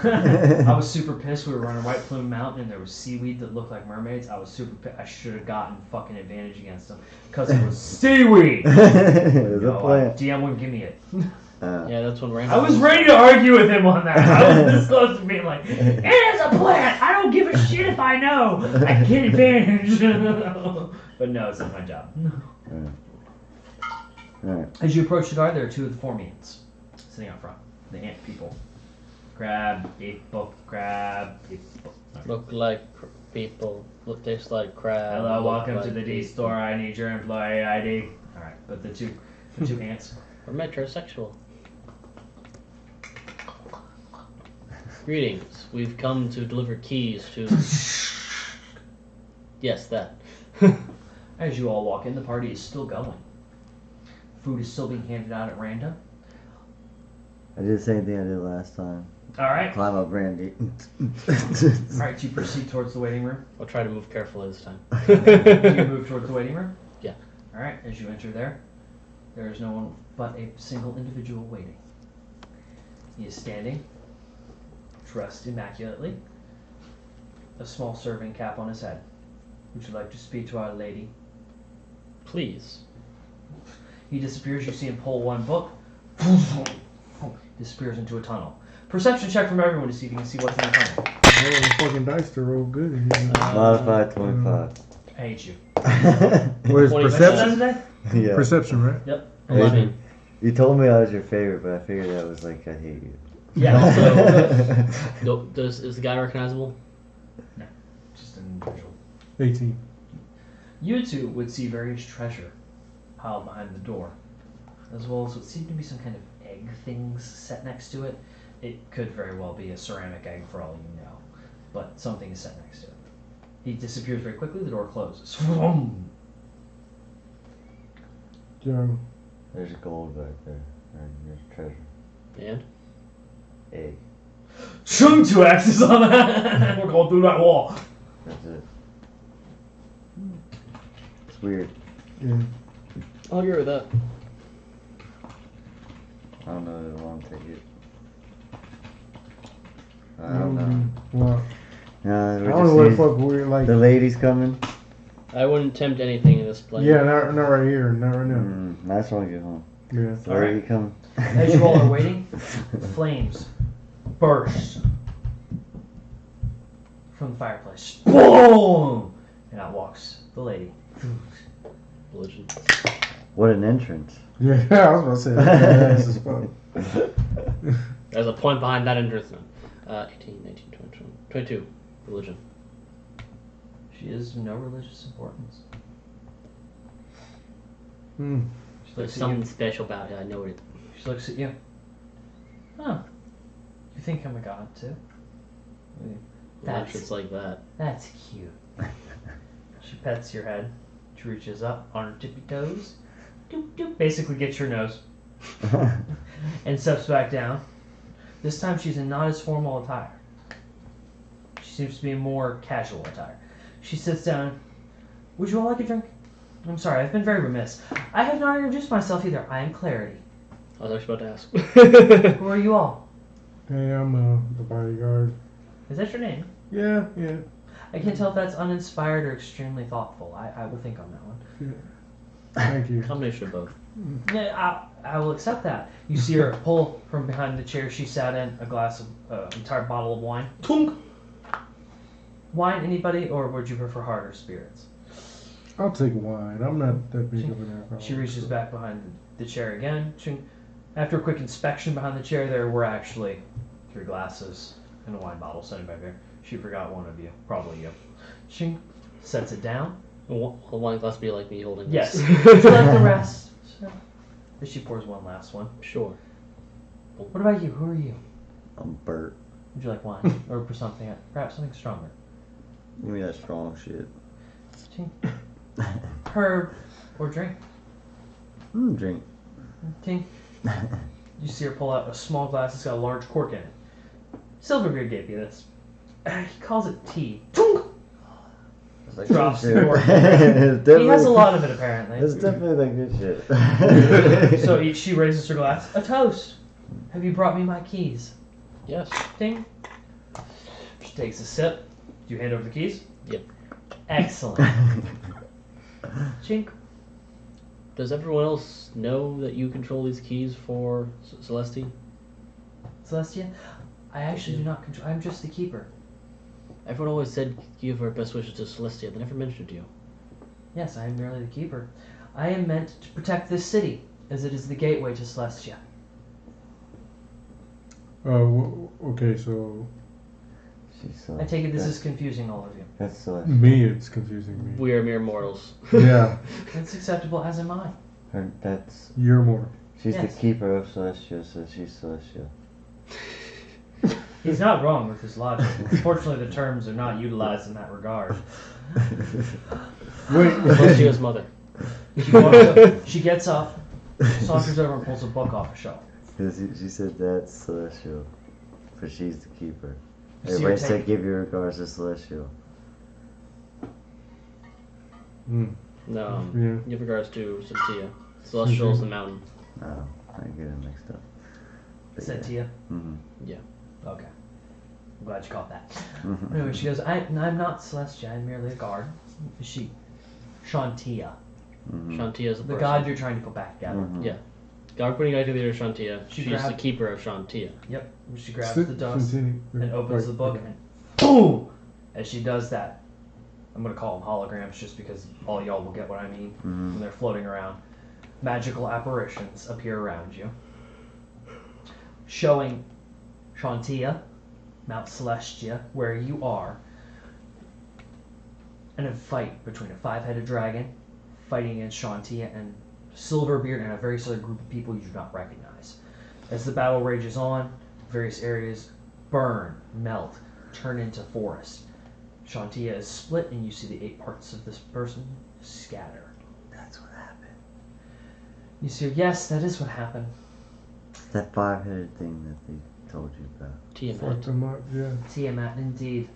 I was super pissed. We were running White Plume Mountain and there was seaweed that looked like mermaids. I was super pissed. I should have gotten fucking advantage against them because it was seaweed. There's a No, plant. DM wouldn't give me it. Yeah, that's when I was ready to argue with him on that. I was this close to being like, it is a plant. I don't give a shit if I know. I get advantage. But no, it's not my job. Alright. As you approach the guard, there are two of the Formians sitting out front. The ant people. Grab a book. Grab a book. Look like people. Look, taste like crab. Hello, look welcome like to the D people. store. I need your employee ID. All right, but the two ants. We're metrosexual. Greetings. We've come to deliver keys to. Yes, that. As you all walk in, the party is still going. Food is still being handed out at random. I did the same thing I did last time. All right. Climb up Randy. All right, you proceed towards the waiting room. I'll try to move carefully this time. Do you move towards the waiting room? Yeah. All right, as you enter there is no one but a single individual waiting. He is standing, dressed immaculately, a small serving cap on his head. Would you like to speak to our lady? Please. He disappears. You see him pull one book. Disappears into a tunnel. Perception check from everyone to see if you can see what's in the tunnel. I rolled the fucking dice to roll good. Modified 25. I hate you. What is 20 perception? Today? Yeah. Perception, right? Yep. 11. You told me I was your favorite, but I figured that was like, I hate you. Yeah. Also, is the guy recognizable? Just an individual. 18. You two would see various treasure piled behind the door, as well as what seemed to be some kind of egg things set next to it. It could very well be a ceramic egg for all you know, but something is set next to it. He disappears very quickly, the door closes. Joe. There's gold back there. There's treasure. And? Egg. Chung 2 axes on that! We're going through that wall. That's it. It's weird. Yeah. I'll agree with that. I don't know if I want to take it. I don't know. Well, No, I we don't know just what the need- fuck we're like. The lady's coming. I wouldn't tempt anything in this place. Yeah, not right here, not right now. Nice one, get home. Yeah. The lady coming. As you all are waiting, flames burst from the fireplace. Boom! And out walks the lady. Religion. What an entrance. Yeah, I was about to say that. That's as fuck. There's a point behind that entrance. 18, 19, 20, 22. Religion. She is of no religious importance. Hmm. She There's looks at something you. special about it. I know it. She looks at you. Huh. You think I'm a god too? Watch it's like that. That's cute. She pets your head. She reaches up on her tippy toes. Doop doop. Basically gets your nose. And steps back down. This time she's in not as formal attire. She seems to be in more casual attire. She sits down. Would you all like a drink? I'm sorry, I've been very remiss. I have not introduced myself either. I am Clarity. I was actually about to ask. Who are you all? Hey, I'm the bodyguard. Is that your name? Yeah. I can't tell if that's uninspired or extremely thoughtful. I will think on that one. Thank you. Combination of both. Yeah, I will accept that. You see her pull from behind the chair she sat in a glass of entire bottle of wine. Tunk. Wine, anybody, or would you prefer harder spirits? I'll take wine. I'm not that big of an alcoholic. She reaches back behind the chair again. After a quick inspection behind the chair, there were actually 3 glasses and a wine bottle sitting back there. She forgot one of you, probably you. She sets it down. Will a wine glass be like me holding Yes. this? Would you like the rest? Sure. She pours one last one. Sure. What about you? Who are you? I'm Bert. Would you like wine or something? Perhaps something stronger. Give me that strong shit. Herb or drink. Drink. Tink. You see her pull out a small glass that's got a large cork in it. Silverbeard gave you this. He calls it tea. Tunk! It's like Drops good the shit. cork. It's He has a definitely- lot of it apparently. It's definitely like good shit. So she raises her glass. A toast. Have you brought me my keys? Yes. Ding. She takes a sip. Do you hand over the keys? Yep. Excellent. Chink. Does everyone else know that you control these keys for Celestia? Celestia, I actually do not control. I'm just the keeper. Everyone always said give our best wishes to Celestia. They never mentioned you. Yes, I am merely the keeper. I am meant to protect this city, as it is the gateway to Celestia. Okay, so She's I take it this is confusing all of you. That's Celestia. me, it's confusing me. We are mere mortals. Yeah, It's acceptable, as am I. That's you're more. she's Yes. the keeper of Celestia, so she's Celestia. He's not wrong with his logic. Unfortunately, the terms are not utilized in that regard. Wait, Celestia's mother. She walks up, she gets up, saunters over and pulls a book off a shelf. Because she said that's Celestial, but she's the keeper. You see her Everybody said take- give your regards to Celestial. No. Yeah. Give regards to Sentia. Celestial's the mountain. No, I get it mixed up. But Said to you. Mm-hmm. Okay. I'm glad you caught that. Mhm. Anyway, she goes, I'm not Celestia, I'm merely a guard. She, Shantia, Mm-hmm. Shantia's the the person. god you're trying to put back together. Mhm. Yeah. God putting back together Shantia. She She's the grabbed- keeper of Shantia. Yep. She grabs the dust Continue. and opens Right, the book, okay. and boom! As she does that, I'm gonna call them holograms just because all y'all will get what I mean. Mhm. When they're floating around, magical apparitions appear around you, showing Shantia, Mount Celestia, where you are, and a fight between a 5-headed dragon fighting against Shantia and Silverbeard and a very select group of people you do not recognize. As the battle rages on, various areas burn, melt, turn into forest. Shantia is split, and you see the 8 parts of this person scatter. That's what happened. You see, yes, that is what happened. That 5-headed thing that they told you about. Fucked Tiamat. them up, yeah. Tiamat, indeed.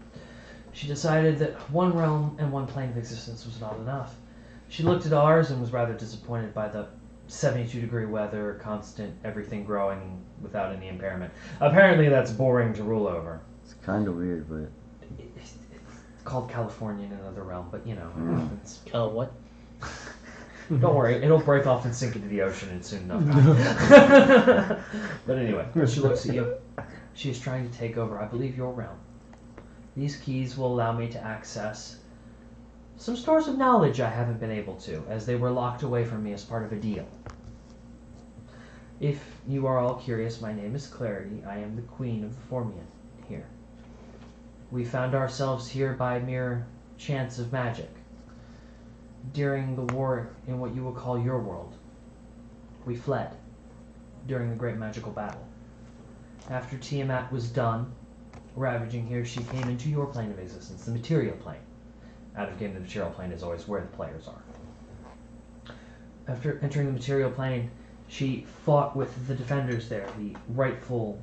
She decided that one realm and one plane of existence was not enough. She looked at ours and was rather disappointed by the 72-degree weather, constant everything growing without any impairment. Apparently that's boring to rule over. It's kind of weird, but It's called California in another realm, but you know, it Mm. happens. Oh, what? Don't worry, it'll break off and sink into the ocean in soon enough. But anyway, she looks at you. She is trying to take over, I believe, your realm. These keys will allow me to access some stores of knowledge I haven't been able to, as they were locked away from me as part of a deal. If you are all curious, my name is Clarity. I am the Queen of the Formian here. We found ourselves here by mere chance of magic. During the war in what you will call your world, we fled during the great magical battle. After Tiamat was done ravaging here, she came into your plane of existence, the material plane. Out of game, the material plane is always where the players are. After entering the material plane, she fought with the defenders there, the rightful,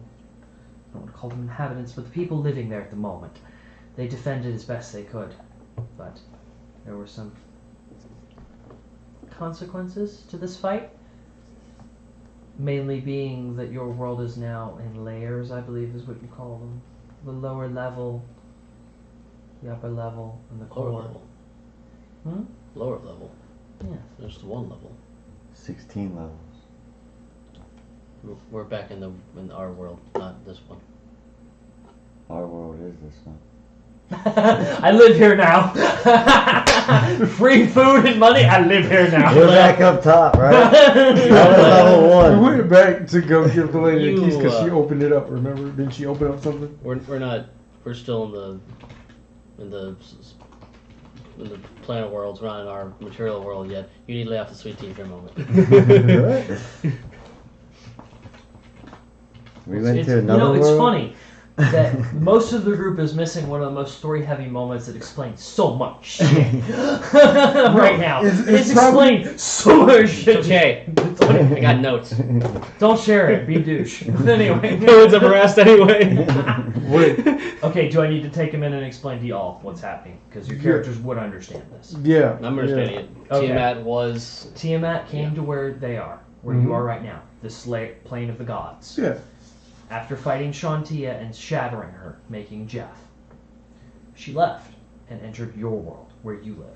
I don't want to call them inhabitants, but the people living there at the moment. They defended as best they could, but there were some consequences to this fight. Mainly being that your world is now in layers, I believe is what you call them. The lower level, the upper level, and the Lower core. level. Hmm? Lower level. There's the one level. 16 levels. We're back in our world, not this one. Our world is this one. I live here now. Free food and money. I live here now. We're back up top, right? That was level We 1. went back to go give the lady the keys because she You, opened it up. Remember? Didn't she open up something? We're not. We're still in the planet worlds. We're not in our material world yet. You need to lay off the sweet tea for a moment. We went It's- to another world. it's funny that most of the group is missing one of the most story-heavy moments that explains so much shit right now. it's It's explained so much shit. Okay, I got notes. Don't share it. Be douche. Anyway. No one's ever asked anyway. Wait. Okay, do I need to take a minute and explain to y'all what's happening? Because your characters would understand this. Yeah. I'm understanding it. Okay. Tiamat was. Tiamat came to where they are, where you are right now, the plane of the gods. Yeah. After fighting Shantia and shattering her, making Jeff, she left and entered your world, where you live,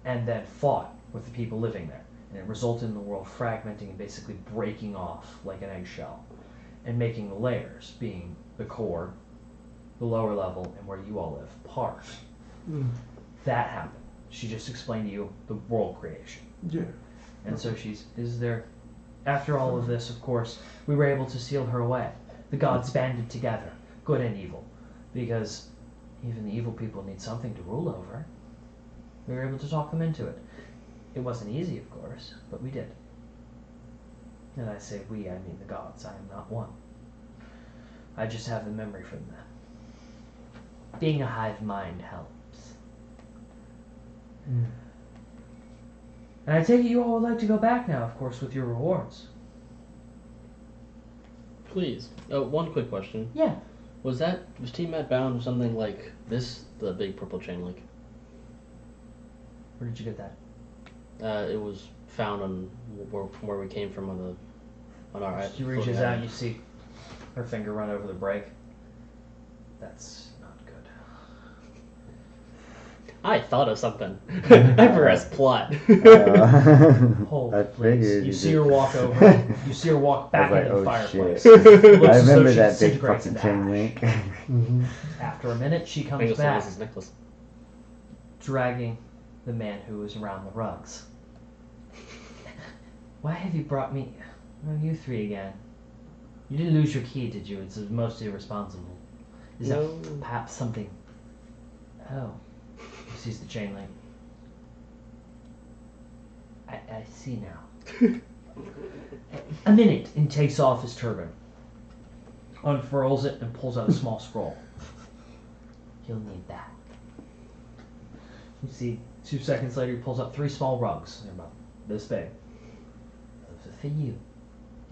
and then fought with the people living there. And it resulted in the world fragmenting and basically breaking off like an eggshell, and making the layers, being the core, the lower level, and where you all live, part. That happened. She just explained to you the world creation. Yeah. And so after all of this, of course, we were able to seal her away. The gods banded together, good and evil, because even the evil people need something to rule over. We were able to talk them into it. It wasn't easy, of course, but we did. And I say we, I mean the gods. I am not one. I just have the memory from them. Being a hive mind helps. And I take it you all would like to go back now, of course, with your rewards. Please. Oh, one quick question. Yeah. Was Tiamat bound with something like this? The big purple chain link. Where did you get that? It was found on where we came from on our. She reaches floating out island. and you see her finger run over the brake. That's not good. I thought of something. I pressed plot. Hold, I please. figured You you see did. her walk over. You see her walk back I into was the like, oh, fireplace. shit. It looks I as though remember she that big disintegrates fucking into chain ash. link. After a minute, she I comes think it's back, his necklace. dragging the man who was around the rugs. Why have you brought me? Oh, you three again. You didn't lose your key, did you? It's most irresponsible. Is No. that perhaps something? Oh, he sees the chain link. I see now. A minute, and takes off his turban, unfurls it, and pulls out a small scroll. You'll need that. You see, 2 seconds later, he pulls out 3 small rugs. They're about this big. Those are for you.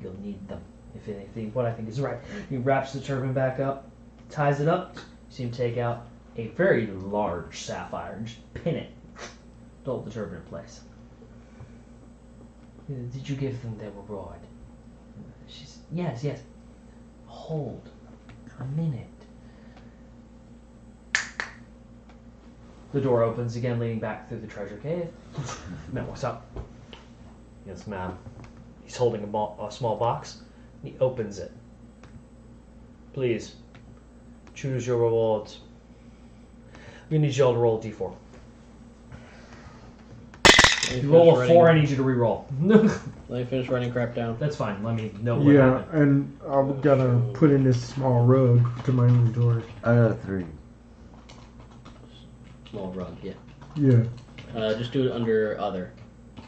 You'll need them, if anything, what I think is right. He wraps the turban back up, ties it up. You see him take out a very large sapphire and just pin it to hold the turban in place. Did you give them their reward? She's yes. Hold a minute. The door opens again, leading back through the treasure cave. Man walks up. Yes, ma'am. He's holding a small box. He opens it. Please, choose your rewards. We need you all to roll a d4. You roll a 4, I need you to re-roll. Let me finish writing crap down. That's fine. Let me know what Yeah, happened. and I'm gonna put in this small rug to my inventory. I got a 3. Small rug, yeah. Yeah, Just do it under other.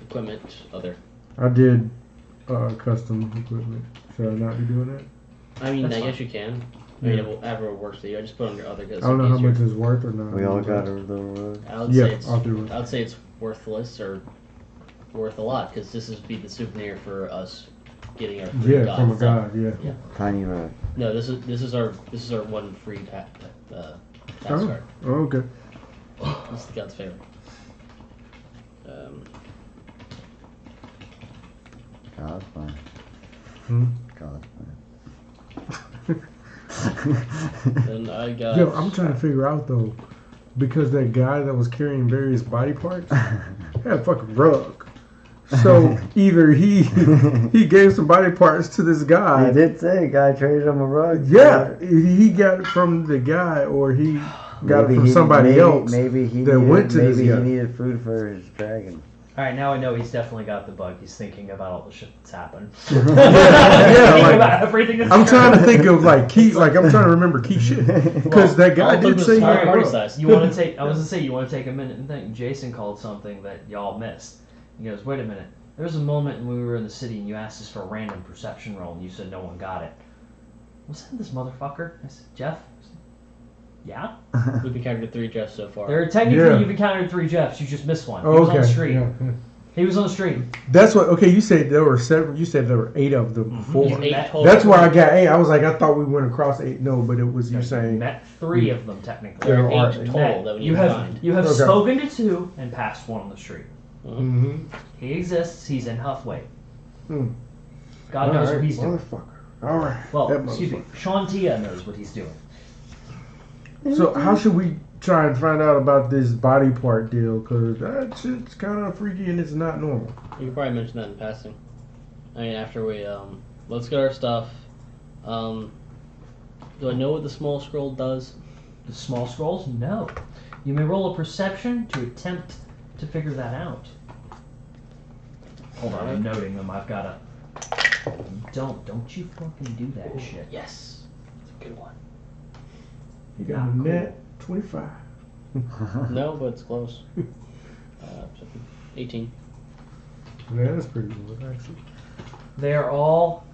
Equipment, other. I did custom equipment. Should I not be doing that? I mean, That's I fine. guess you can. I mean, whatever works for you. I just put it under other because I don't know how much it's worth or not. We all got a little rug. I would Yeah, say it's. I'll do it. I would say it's worthless or worth a lot because this is be the souvenir for us getting our free Yeah, god from a stuff. god. Yeah. Tiny rug. No, this is our one free tax Oh, card. oh, okay. This is the god's favorite. God's fine. Hmm? God's Then I got. Yo, I'm trying to figure out though, because that guy that was carrying various body parts, had a fucking rug. So either he gave some body parts to this guy. He did say a guy traded him a rug. Yeah, he got it from the guy, or he got it Maybe from he- somebody maybe- else. Maybe he that needed, went to this maybe he guy. needed food for his dragon. All right, now I know he's definitely got the bug. He's thinking about all the shit that's happened. Yeah, Thinking like, about everything that's I'm trying to happened. think of like key, like I'm trying to remember key shit because that guy all did was say he small had a party rug. size. You want to take? I was gonna say you want to take a minute and think. Jason called something that y'all missed. He goes, "Wait a minute. There was a moment when we were in the city and you asked us for a random perception roll and you said no one got it. Was that this motherfucker?" I said, "Jeff." I said, "Yeah." We've encountered 3 Jeffs so far. Technically, Yeah. you've encountered 3 Jeffs. You just missed one. He Oh, was on okay. the street. Yeah. He was on the street. That's what. Okay, you said there were 7. You said there were 8 of them before. There's 8 total. That's where I got 8. I was like, I thought we went across 8. No, but it was you saying. Met 3 of them technically. There are There are 8 eight. total that we need You to have find. you have Okay. spoken to 2 and passed 1 on the street. Mm-hmm. He exists. He's in Huffway. Hmm. God knows what he's doing. Motherfucker. All right. Well, That excuse me. Sean Tia knows what he's doing. So how should we try and find out about this body part deal? Because that shit's kind of freaky and it's not normal. You can probably mention that in passing. I mean, after we, let's get our stuff. Do I know what the small scroll does? The small scrolls? No. You may roll a perception to attempt to figure that out. Hold on, I'm noting them. I've got a. Don't you fucking do that shit. Yes. That's a good one. You got Not a cool. net 25. No, but it's close. 18. Yeah, that's pretty good actually. They're all.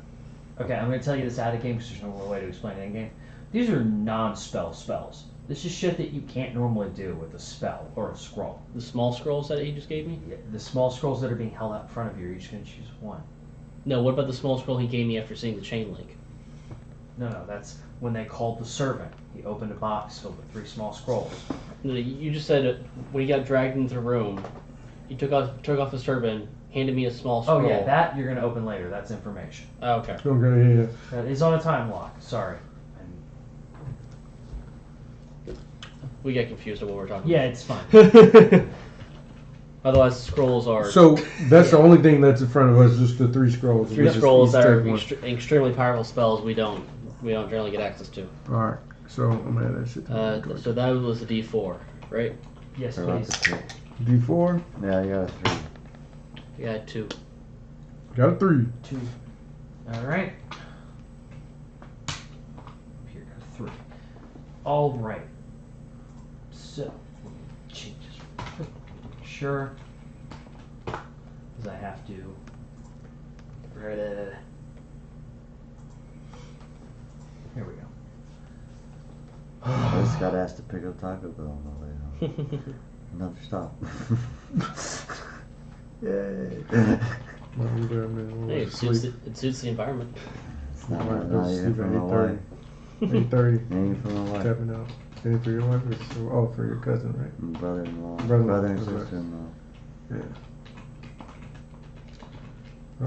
Okay, I'm going to tell you this out of game because there's no real way to explain it in game. These are non-spell spells. This is shit that you can't normally do with a spell or a scroll. The small scrolls that he just gave me? The small scrolls that are being held out in front of you, you're each going to choose one. No, what about the small scroll he gave me after seeing the chain link? No, that's when they called the servant. He opened a box filled with 3 small scrolls. No, you just said it, when he got dragged into the room, he took off his turban, handed me a small scroll. Oh yeah, that you're going to open later. That's information. Oh, okay. Okay, yeah. That is on a time lock. Sorry. We get confused on what we're talking Yeah, it's fine. about. Otherwise, scrolls are So that's the only thing that's in front of us, just the 3 scrolls. 3 We just scrolls each that are take one. extremely powerful spells we don't generally get access to. All right, so I'm gonna add that shit. To So that was a D4, right? Yes, Or not please. the D4, Yeah, you got a 3. Yeah, 2. got a 3. 2. All right. Here, got a 3. All right. So, let me change this real quick. Make sure. Because I have to. Here we go. I just got asked to pick up Taco Bell on the way home. Another stop. Yay. Hey, it suits the environment. It's not, Alright, not let's even sleep for at my wife. 8:30. Ain't for my wife. Tapping out. Any for your wife? Oh, for your cousin, right? My brother-in-law. Brother-in-law, Brother and that's right. sister-in-law. Yeah.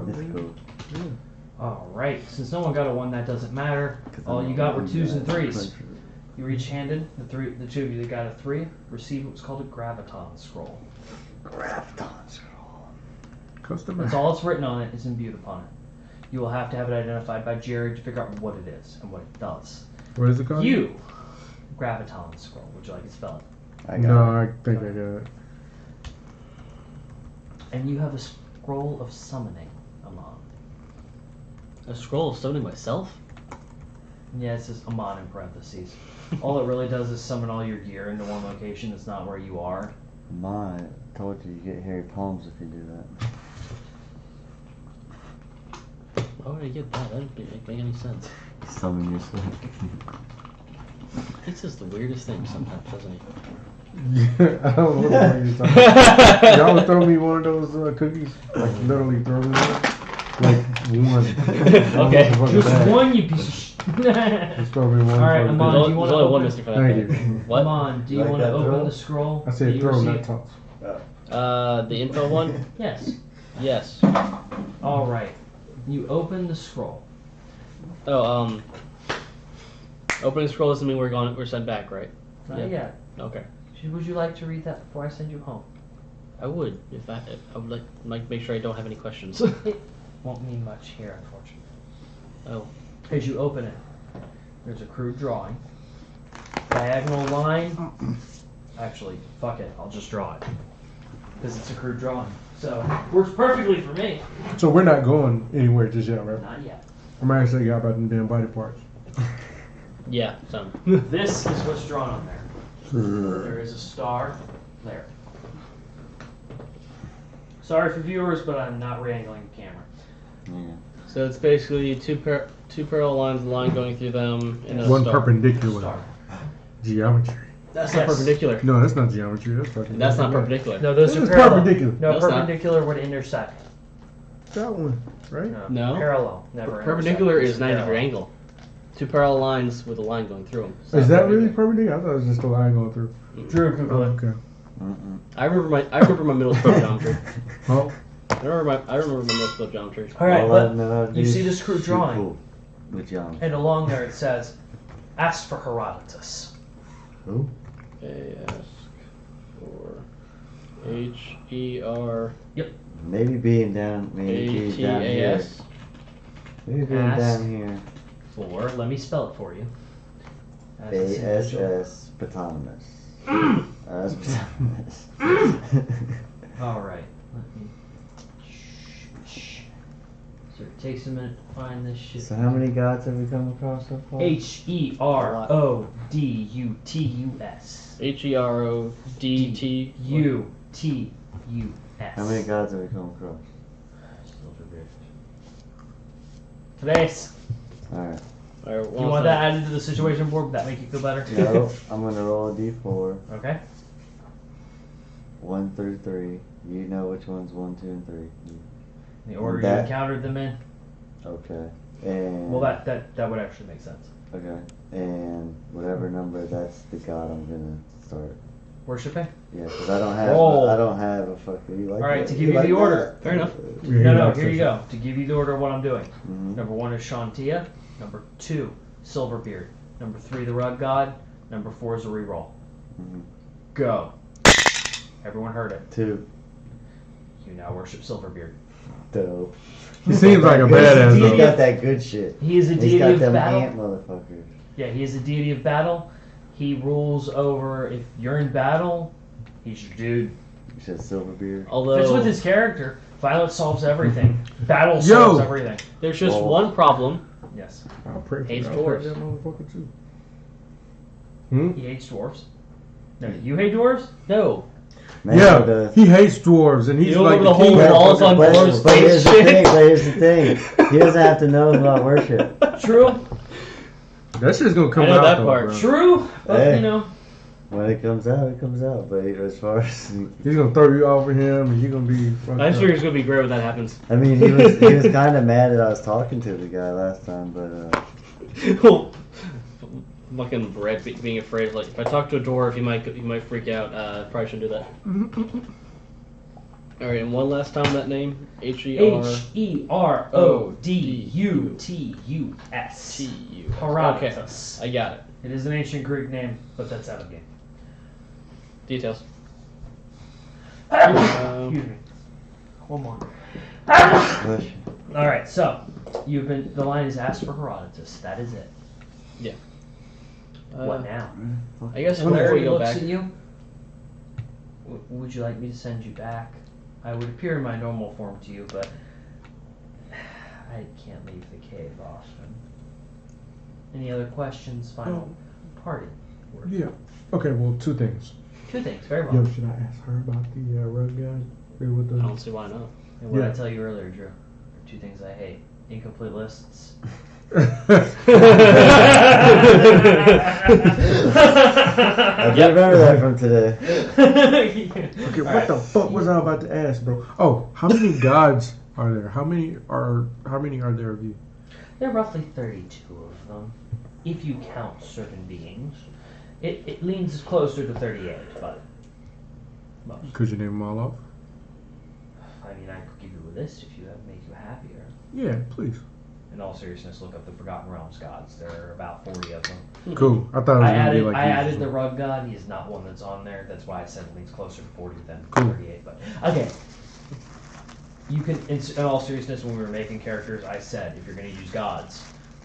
It's Okay. cool. Yeah. All right. Since no one got a 1, that doesn't matter. 'Cause All I'm you got were not 2s and that 3s. country. You were each handed, the 2 of you that got a 3, received what was called a graviton scroll. Graviton scroll. Customer. That's all that's written on it is imbued upon it. You will have to have it identified by Jerry to figure out what it is and what it does. What is it called? You, graviton scroll. Would you like it spelled? I got No, it. I think I got it. And you have a scroll of summoning, Amon. A scroll of summoning myself? Yeah, it says Amon in parentheses. All it really does is summon all your gear into one location that's not where you are. Ma, I told you you get hairy palms if you do that. Why would I get that? That doesn't make any sense. Summon yourself. It's just the weirdest thing sometimes, doesn't it? Yeah, I don't know what you're talking about. Y'all would throw me one of those cookies? Like, literally throw me one? Like, one. Okay. Just one, you piece of shit. Just throw me one. All right, fucking Amon, There's do you only, want there's to only one open? missing for that. Thank thing. you. What? Amon, do you Like want to that open throw? the scroll? I that said you throw, not received? toss. The info one? Yes. Yes. All right. You open the scroll. Oh, opening scroll doesn't mean we're sent back, right? Not Yeah. yet. Okay. Would you like to read that before I send you home? I would if I would like make sure I don't have any questions. Won't mean much here, unfortunately. Oh, As you open it, there's a crude drawing. Diagonal line. Actually, fuck it. I'll just draw it. Because it's a crude drawing. So, works perfectly for me. So we're not going anywhere just yet, right? Not yet. I'm actually got about them damn body parts. yeah, some. This is what's drawn on there. There is a star there. Sorry for viewers, but I'm not re-angling the camera. Yeah. So it's basically two parallel lines, a line going through them, and a One star. perpendicular. Star. Geometry. That's Yes. not perpendicular. No, that's not geometry. That's fucking. That's not perpendicular. No, those This are is parallel. perpendicular. No, No, it's not. perpendicular would intersect. That one, right? No. Parallel, never Perpendicular intersect. is 90-degree angle. Two parallel lines with a line going through them. Is that really perpendicular? I thought it was just a line going through. Drew, Oh, Google it. okay. Mm-mm. I remember my middle school geometry. Oh, I remember my middle school geometry. All right, All I but know how to do you is see this crude shoot drawing? pool with geometry. and along there it says, "Ask for Herodotus." Who? Ask for H-E-R Maybe being down. Maybe being down here. A-T-A-S. Maybe being Ask. down here. For, let me spell it for you. As this individual- A-S-S Ptolemys. As Ptolemys. All right. Let me. So it takes a minute to find this shit. So how many gods have we come across so far? Herodutus. H-E-R-O-D-T. U-T-U-S. How many gods have we come across? Tres. Alright. All right, You want that added to the situation board? Would that make you feel better? No, I'm gonna roll a d4. Okay. 1 through 3. You know which one's 1, 2, and 3. The order you That- encountered them in. Okay. And Well, that would actually make sense. okay. And whatever number, that's the god I'm gonna start. Worshiping? Yeah, because I don't have Roll. I don't have a fucking. You like All right, that? to give you the order. Fair enough. No, here you go. To give you the order of what I'm doing. Mhm. Number 1 is Shantia. Number 2, Silverbeard. Number 3, the Rug God. Number 4 is a reroll. Mhm. Go. Everyone heard it. 2. You now worship Silverbeard. Dope. he seems like a He's badass deity. got though. that good shit. He is a He's deity got of them battle. ant motherfuckers. Yeah, he is a deity of battle. He rules over, if you're in battle, he's your dude. You said Silverbeard. Although Fits with his character. Violence solves everything. Battle Yo. solves everything. there's just Well- one problem. Yes. I'll pray for Hates that. I'll pray for dwarves. that motherfucker too. Hmm? He hates dwarves. No, you hate dwarves? No. Man, Yeah, the- he hates dwarves, and he's You like over the whole king of walls fucking- on dwarves. but here's the Shit. thing. But here's the thing. He doesn't have to know about worship. True. That shit's gonna come I know out that though, part. bro. True. But, Hey. you know. When it comes out, it comes out. But as far as He's gonna throw you over him, and you're gonna be. fucked I'm up. sure he's gonna be great when that happens. I mean, he was kind of mad that I was talking to the guy last time, but Fucking Brett being afraid. Like if I talk to a dwarf, he might freak out. Probably shouldn't do that. All right, and one last time that name. Herodutus. Herodutus. Herodotus. I got it. It is an ancient Greek name, but that's out of game. Details. Excuse me. One more. push. All right, so the line is asked for Herodotus. That is it. What now? I guess And before Larry we go looks back. at you. Would you like me to send you back? I would appear in my normal form to you, but I can't leave the cave often. Any other questions? Final party. Word. Yeah. Okay. Well, two things. Two things. Very well. Yo, should I ask her about the rug guy? With I the... don't see why not. And what did Yeah. I tell you earlier, Drew? Two things I hate: incomplete lists. I do remember that from today. Okay, what the fuck was I about to ask, bro? Oh, how many gods are there? How many are there of you? There are roughly 32 of them, if you count certain beings. It leans closer to 38, but most. Could you name them all off? I mean, I could give you a list if you make you happier. Yeah, please. in all seriousness, look up the Forgotten Realms gods. There are about 40 of them. Cool. I thought it was I gonna be added, like I these. added the rug god. He is not one that's on there. That's why I said it leans closer to 40 than Cool. 38. But okay, you can. In all seriousness, when we were making characters, I said if you're going to use gods,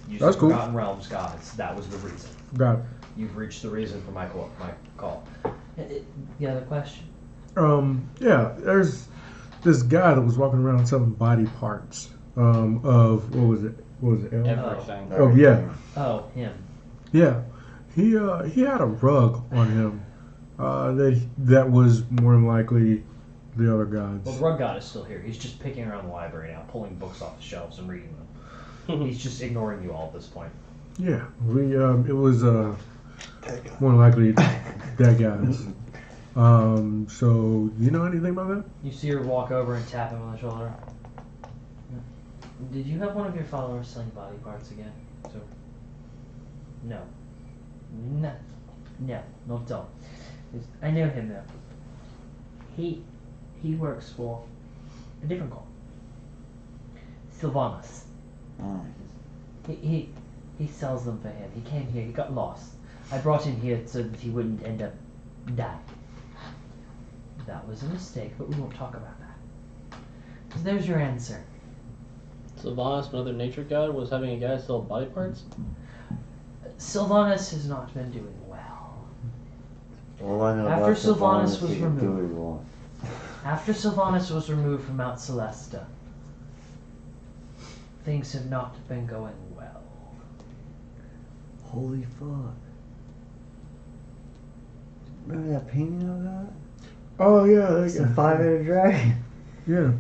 use That's the cool. Forgotten Realms gods. That was the reason. Got it. You've reached the reason for my call. The other question. Yeah, there's this guy that was walking around selling body parts of what was it? El? Everything. Oh yeah, Oh, him. yeah. He had a rug on him that was more than likely the other gods. Well, the rug god is still here. He's just picking around the library now, pulling books off the shelves and reading them. He's just ignoring you all at this point. Yeah, it was more than likely that guy's. So you know anything about that? You see her walk over and tap him on the shoulder. Did you have one of your followers selling body parts again? So, no, not at all. I know him though. He works for a different call. Sylvanas. Oh. He sells them for him. He came here. He got lost. I brought him here so that he wouldn't end up dying. That was a mistake, but we won't talk about that. So there's your answer. Sylvanas, another nature god, was having a guy sell body parts? Sylvanas has not been doing well. All I know After about Sylvanas was he can do removed. what he wants. After Sylvanas was removed from Mount Celesta, things have not been going well. Holy fuck. Remember that painting I got? Oh yeah, It's a 5-headed dragon. yeah.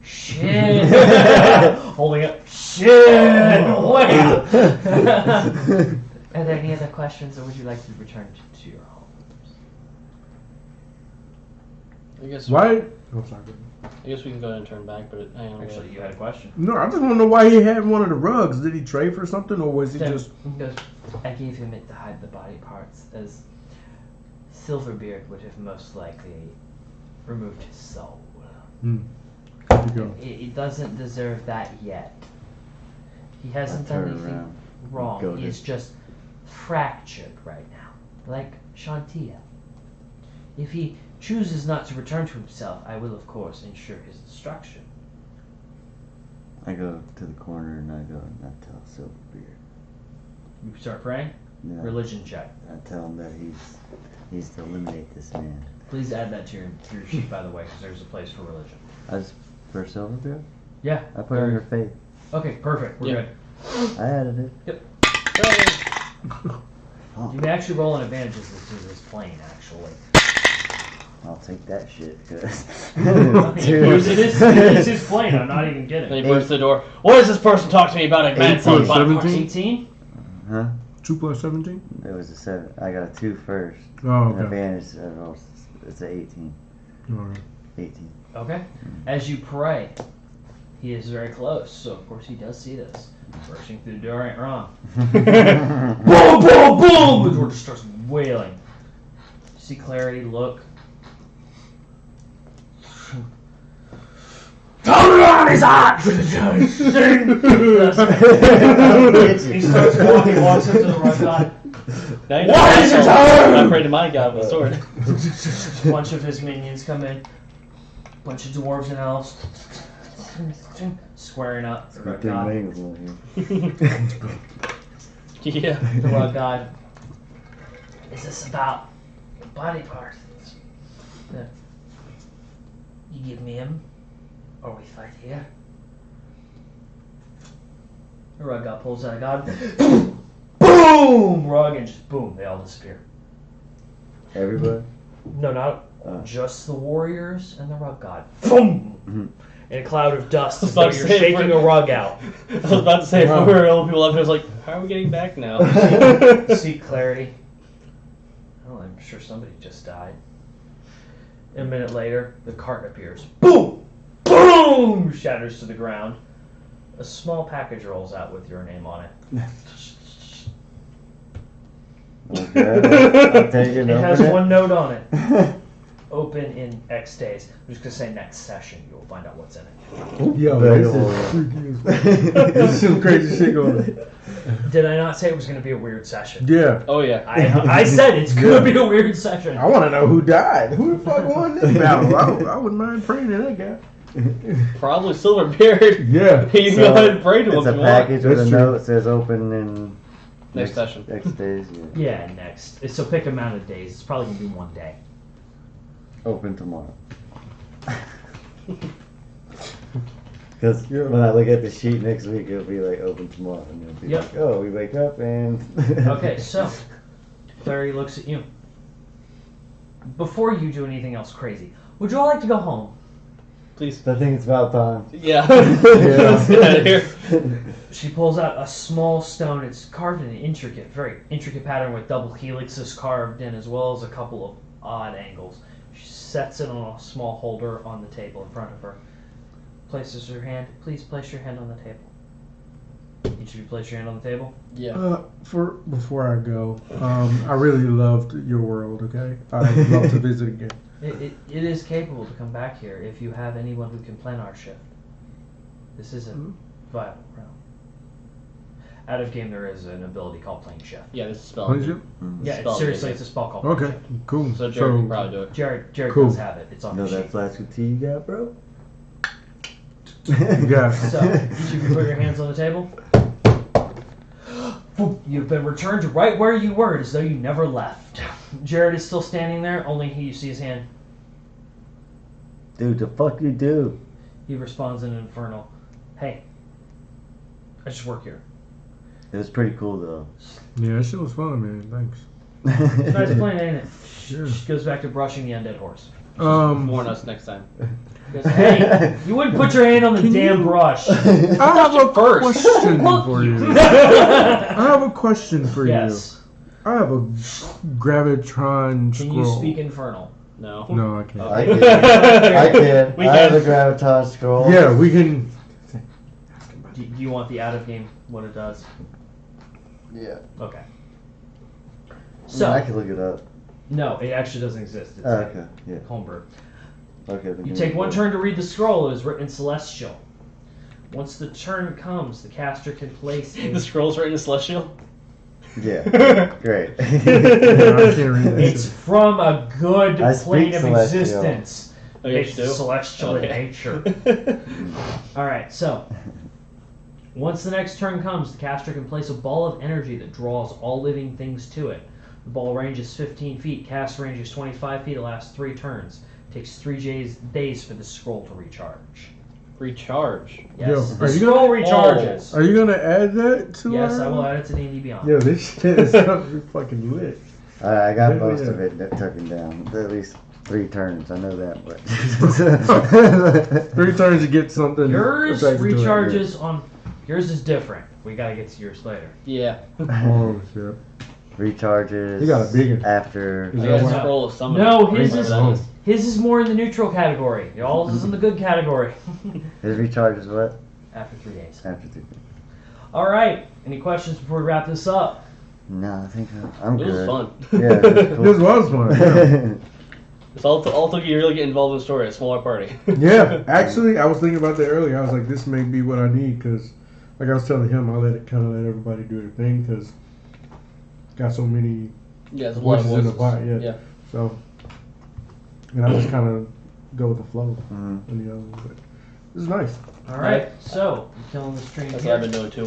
Shit! Holding up. Shit! Wait! Are there any other questions, or would you like to return to your homes? I guess. Why? Oh, sorry. I guess we can go ahead and turn back, but hang on. Actually, you had a question. No, I just want to know why he had one of the rugs. Did he trade for something, or was he So, just? he goes, I gave him it to hide the body parts, as Silverbeard would have most likely removed his soul. Good to go. He doesn't deserve that yet. He hasn't I done turn anything around. wrong. Go He to- is just fractured right now, like Shantia. If he chooses not to return to himself, I will, of course, ensure his destruction. I go to the corner and I go and I tell Silverbeard. You start praying? You know, Religion check. I tell him that he's to eliminate this man. Please add that to your sheet, by the way, because there's a place for religion. I just for Silverbeard? Yeah. I put it under faith. Okay, perfect. We're Yeah. good. I added it. You may actually roll an advantage as this plane, actually. I'll take that shit, cause It is his plane, I'm not even Then kidding. he bursts the door. What does this person talk to me about a man selling body parts? 18? Huh? 2 plus 17? It was a 7. I got a 2 first. Oh, An okay. advantage. It's an 18. All right. 18. Okay. As you pray, he is very close, so of course he does see this. Bursting through the door ain't wrong. Boom, boom, boom! The door just starts wailing. You see Clarity look. Turn around, he's hot! He starts walking, walks up to the right side. Now you What know is your I'm turn? afraid of my god with a sword. A bunch of his minions come in. Bunch of dwarves and elves. Squaring up. The Good rug thing god. Wayne was not here. Yeah. The rug god. Is this about body parts? Yeah. You give me him, or we fight here. The rug god pulls out a god. Boom! Rug and just boom, they all disappear. Everybody? No, not Oh. just the warriors and the rug god. Boom! Mhm. In a cloud of dust, as I though was you're about to say, shaking for- a rug out. I was about to say, if we were old people up here, I was like, how are we getting back now? See clarity. Oh, I'm sure somebody just died. A minute later, the cart appears. Boom! Boom! Shatters to the ground. A small package rolls out with your name on it. Okay, I'll take it. It has open one note on it. open in X days. I'm just gonna say next session. You will find out what's in it. Yo, Very this old. is freaky as fuck. There's some crazy shit going on. Did I not say it was gonna be a weird session? Yeah. Oh yeah. I said it's gonna be a weird session. I want to know who died. Who the fuck won this battle? I wouldn't mind praying to that guy. Probably Silverbeard. Yeah. You can go ahead and pray to him It's if a you want. package with a That's true. note that says open in Next session. Next days. Yeah. Yeah, next. So pick amount of days. It's probably gonna be one day. Open tomorrow. Because Yeah. when I look at the sheet next week, it'll be like open tomorrow, and it'll be Yep. like, oh, we wake up and. Okay, so Clary looks at you. Before you do anything else crazy, would you all like to go home? Please. I think it's about time. Yeah. Let's get out of here. She pulls out a small stone. It's carved in an very intricate pattern with double helixes carved in, as well as a couple of odd angles. She sets it on a small holder on the table in front of her. Places her hand. Please place your hand on the table. Each of you place your hand on the table. Yeah. Before I go, I really loved your world. Okay, I'd love to visit again. It is capable to come back here if you have anyone who can plan our shift. This is a viable realm. Out of game, there is an ability called Plane Shift. Yeah, this is spell. What is it? Yeah, Spell seriously, it. it's a spell called Plane Okay, Shift. cool. So Jared can probably do it. Jared Cool. does have it. It's on Know the that sheet. flask of tea you got, bro? Yeah. So, each of you put your hands on the table. You've been returned to right where you were, as though you never left. Jared is still standing there, only you see his hand. Dude, the fuck you do? He responds in Infernal. Hey, I just work here. It was pretty cool though. Yeah, that shit was fun, man. Thanks. It's nice playing, ain't it? Yeah. She goes back to brushing the undead horse. Warn us next time. He goes, hey, you wouldn't put your hand on the Can damn you- brush. I have a first. question Look, for you- you. I have a question for Yes. you. I have a gravitron Can scroll. you speak Infernal? No. No, I can't. I can. I can. We I have a can. graviton scroll. Yeah, we can. Do you want the out of game, what it does? Yeah. Okay. I So, can look it up. no, it actually doesn't exist. It's Oh, okay. Yeah. homebrew. Okay. then You give take me one that. turn to read the scroll. It is written in Celestial. Once the turn comes, the caster can place The a... scroll's written in Celestial? Yeah. Great. Yeah, I can't read that It's shit. from a good I plane speak of Celestial. existence. Oh, you It's do? celestial in Okay. nature. Alright, so... Once the next turn comes, the caster can place a ball of energy that draws all living things to it. The ball range is 15 feet, cast range is 25 feet, it lasts 3 turns. It takes 3 days for the scroll to recharge. Recharge. Yes, Yo, the are you scroll recharges. Are you gonna add that to Yes, our... I will add it to D&D Beyond. Yo, this shit is gonna be fucking lit. I got Yeah, most yeah. of it taken down. At least 3 turns. I know that, but. 3 turns to get something. Yours effective to it, recharges on... Yours is different. We gotta get to yours later. Yeah. yeah. Oh shit. Recharges. You got a big one. After. Is I that got a one? scroll of summon. No, his is- Whatever that is. His is more in the neutral category. Y'all's is in the good category. His recharges what? After 3 days. After 3. Alright, any questions before we wrap this up? No, I think I'm It good. was fun. Yeah, it was cool. This was fun. Yeah. It's all took you to really get involved in the story. A smaller party. Yeah, actually, I was thinking about that earlier. I was like, this may be what I need because, like I was telling him, I let everybody do their thing because got so many Yeah, it's a lot of voices in the voices. pot. Yeah. Yeah. So, and I just kind of go with the flow Mhm. in the other. But this is nice. Alright, so, I'm killing the stream That's here. what I've been doing too.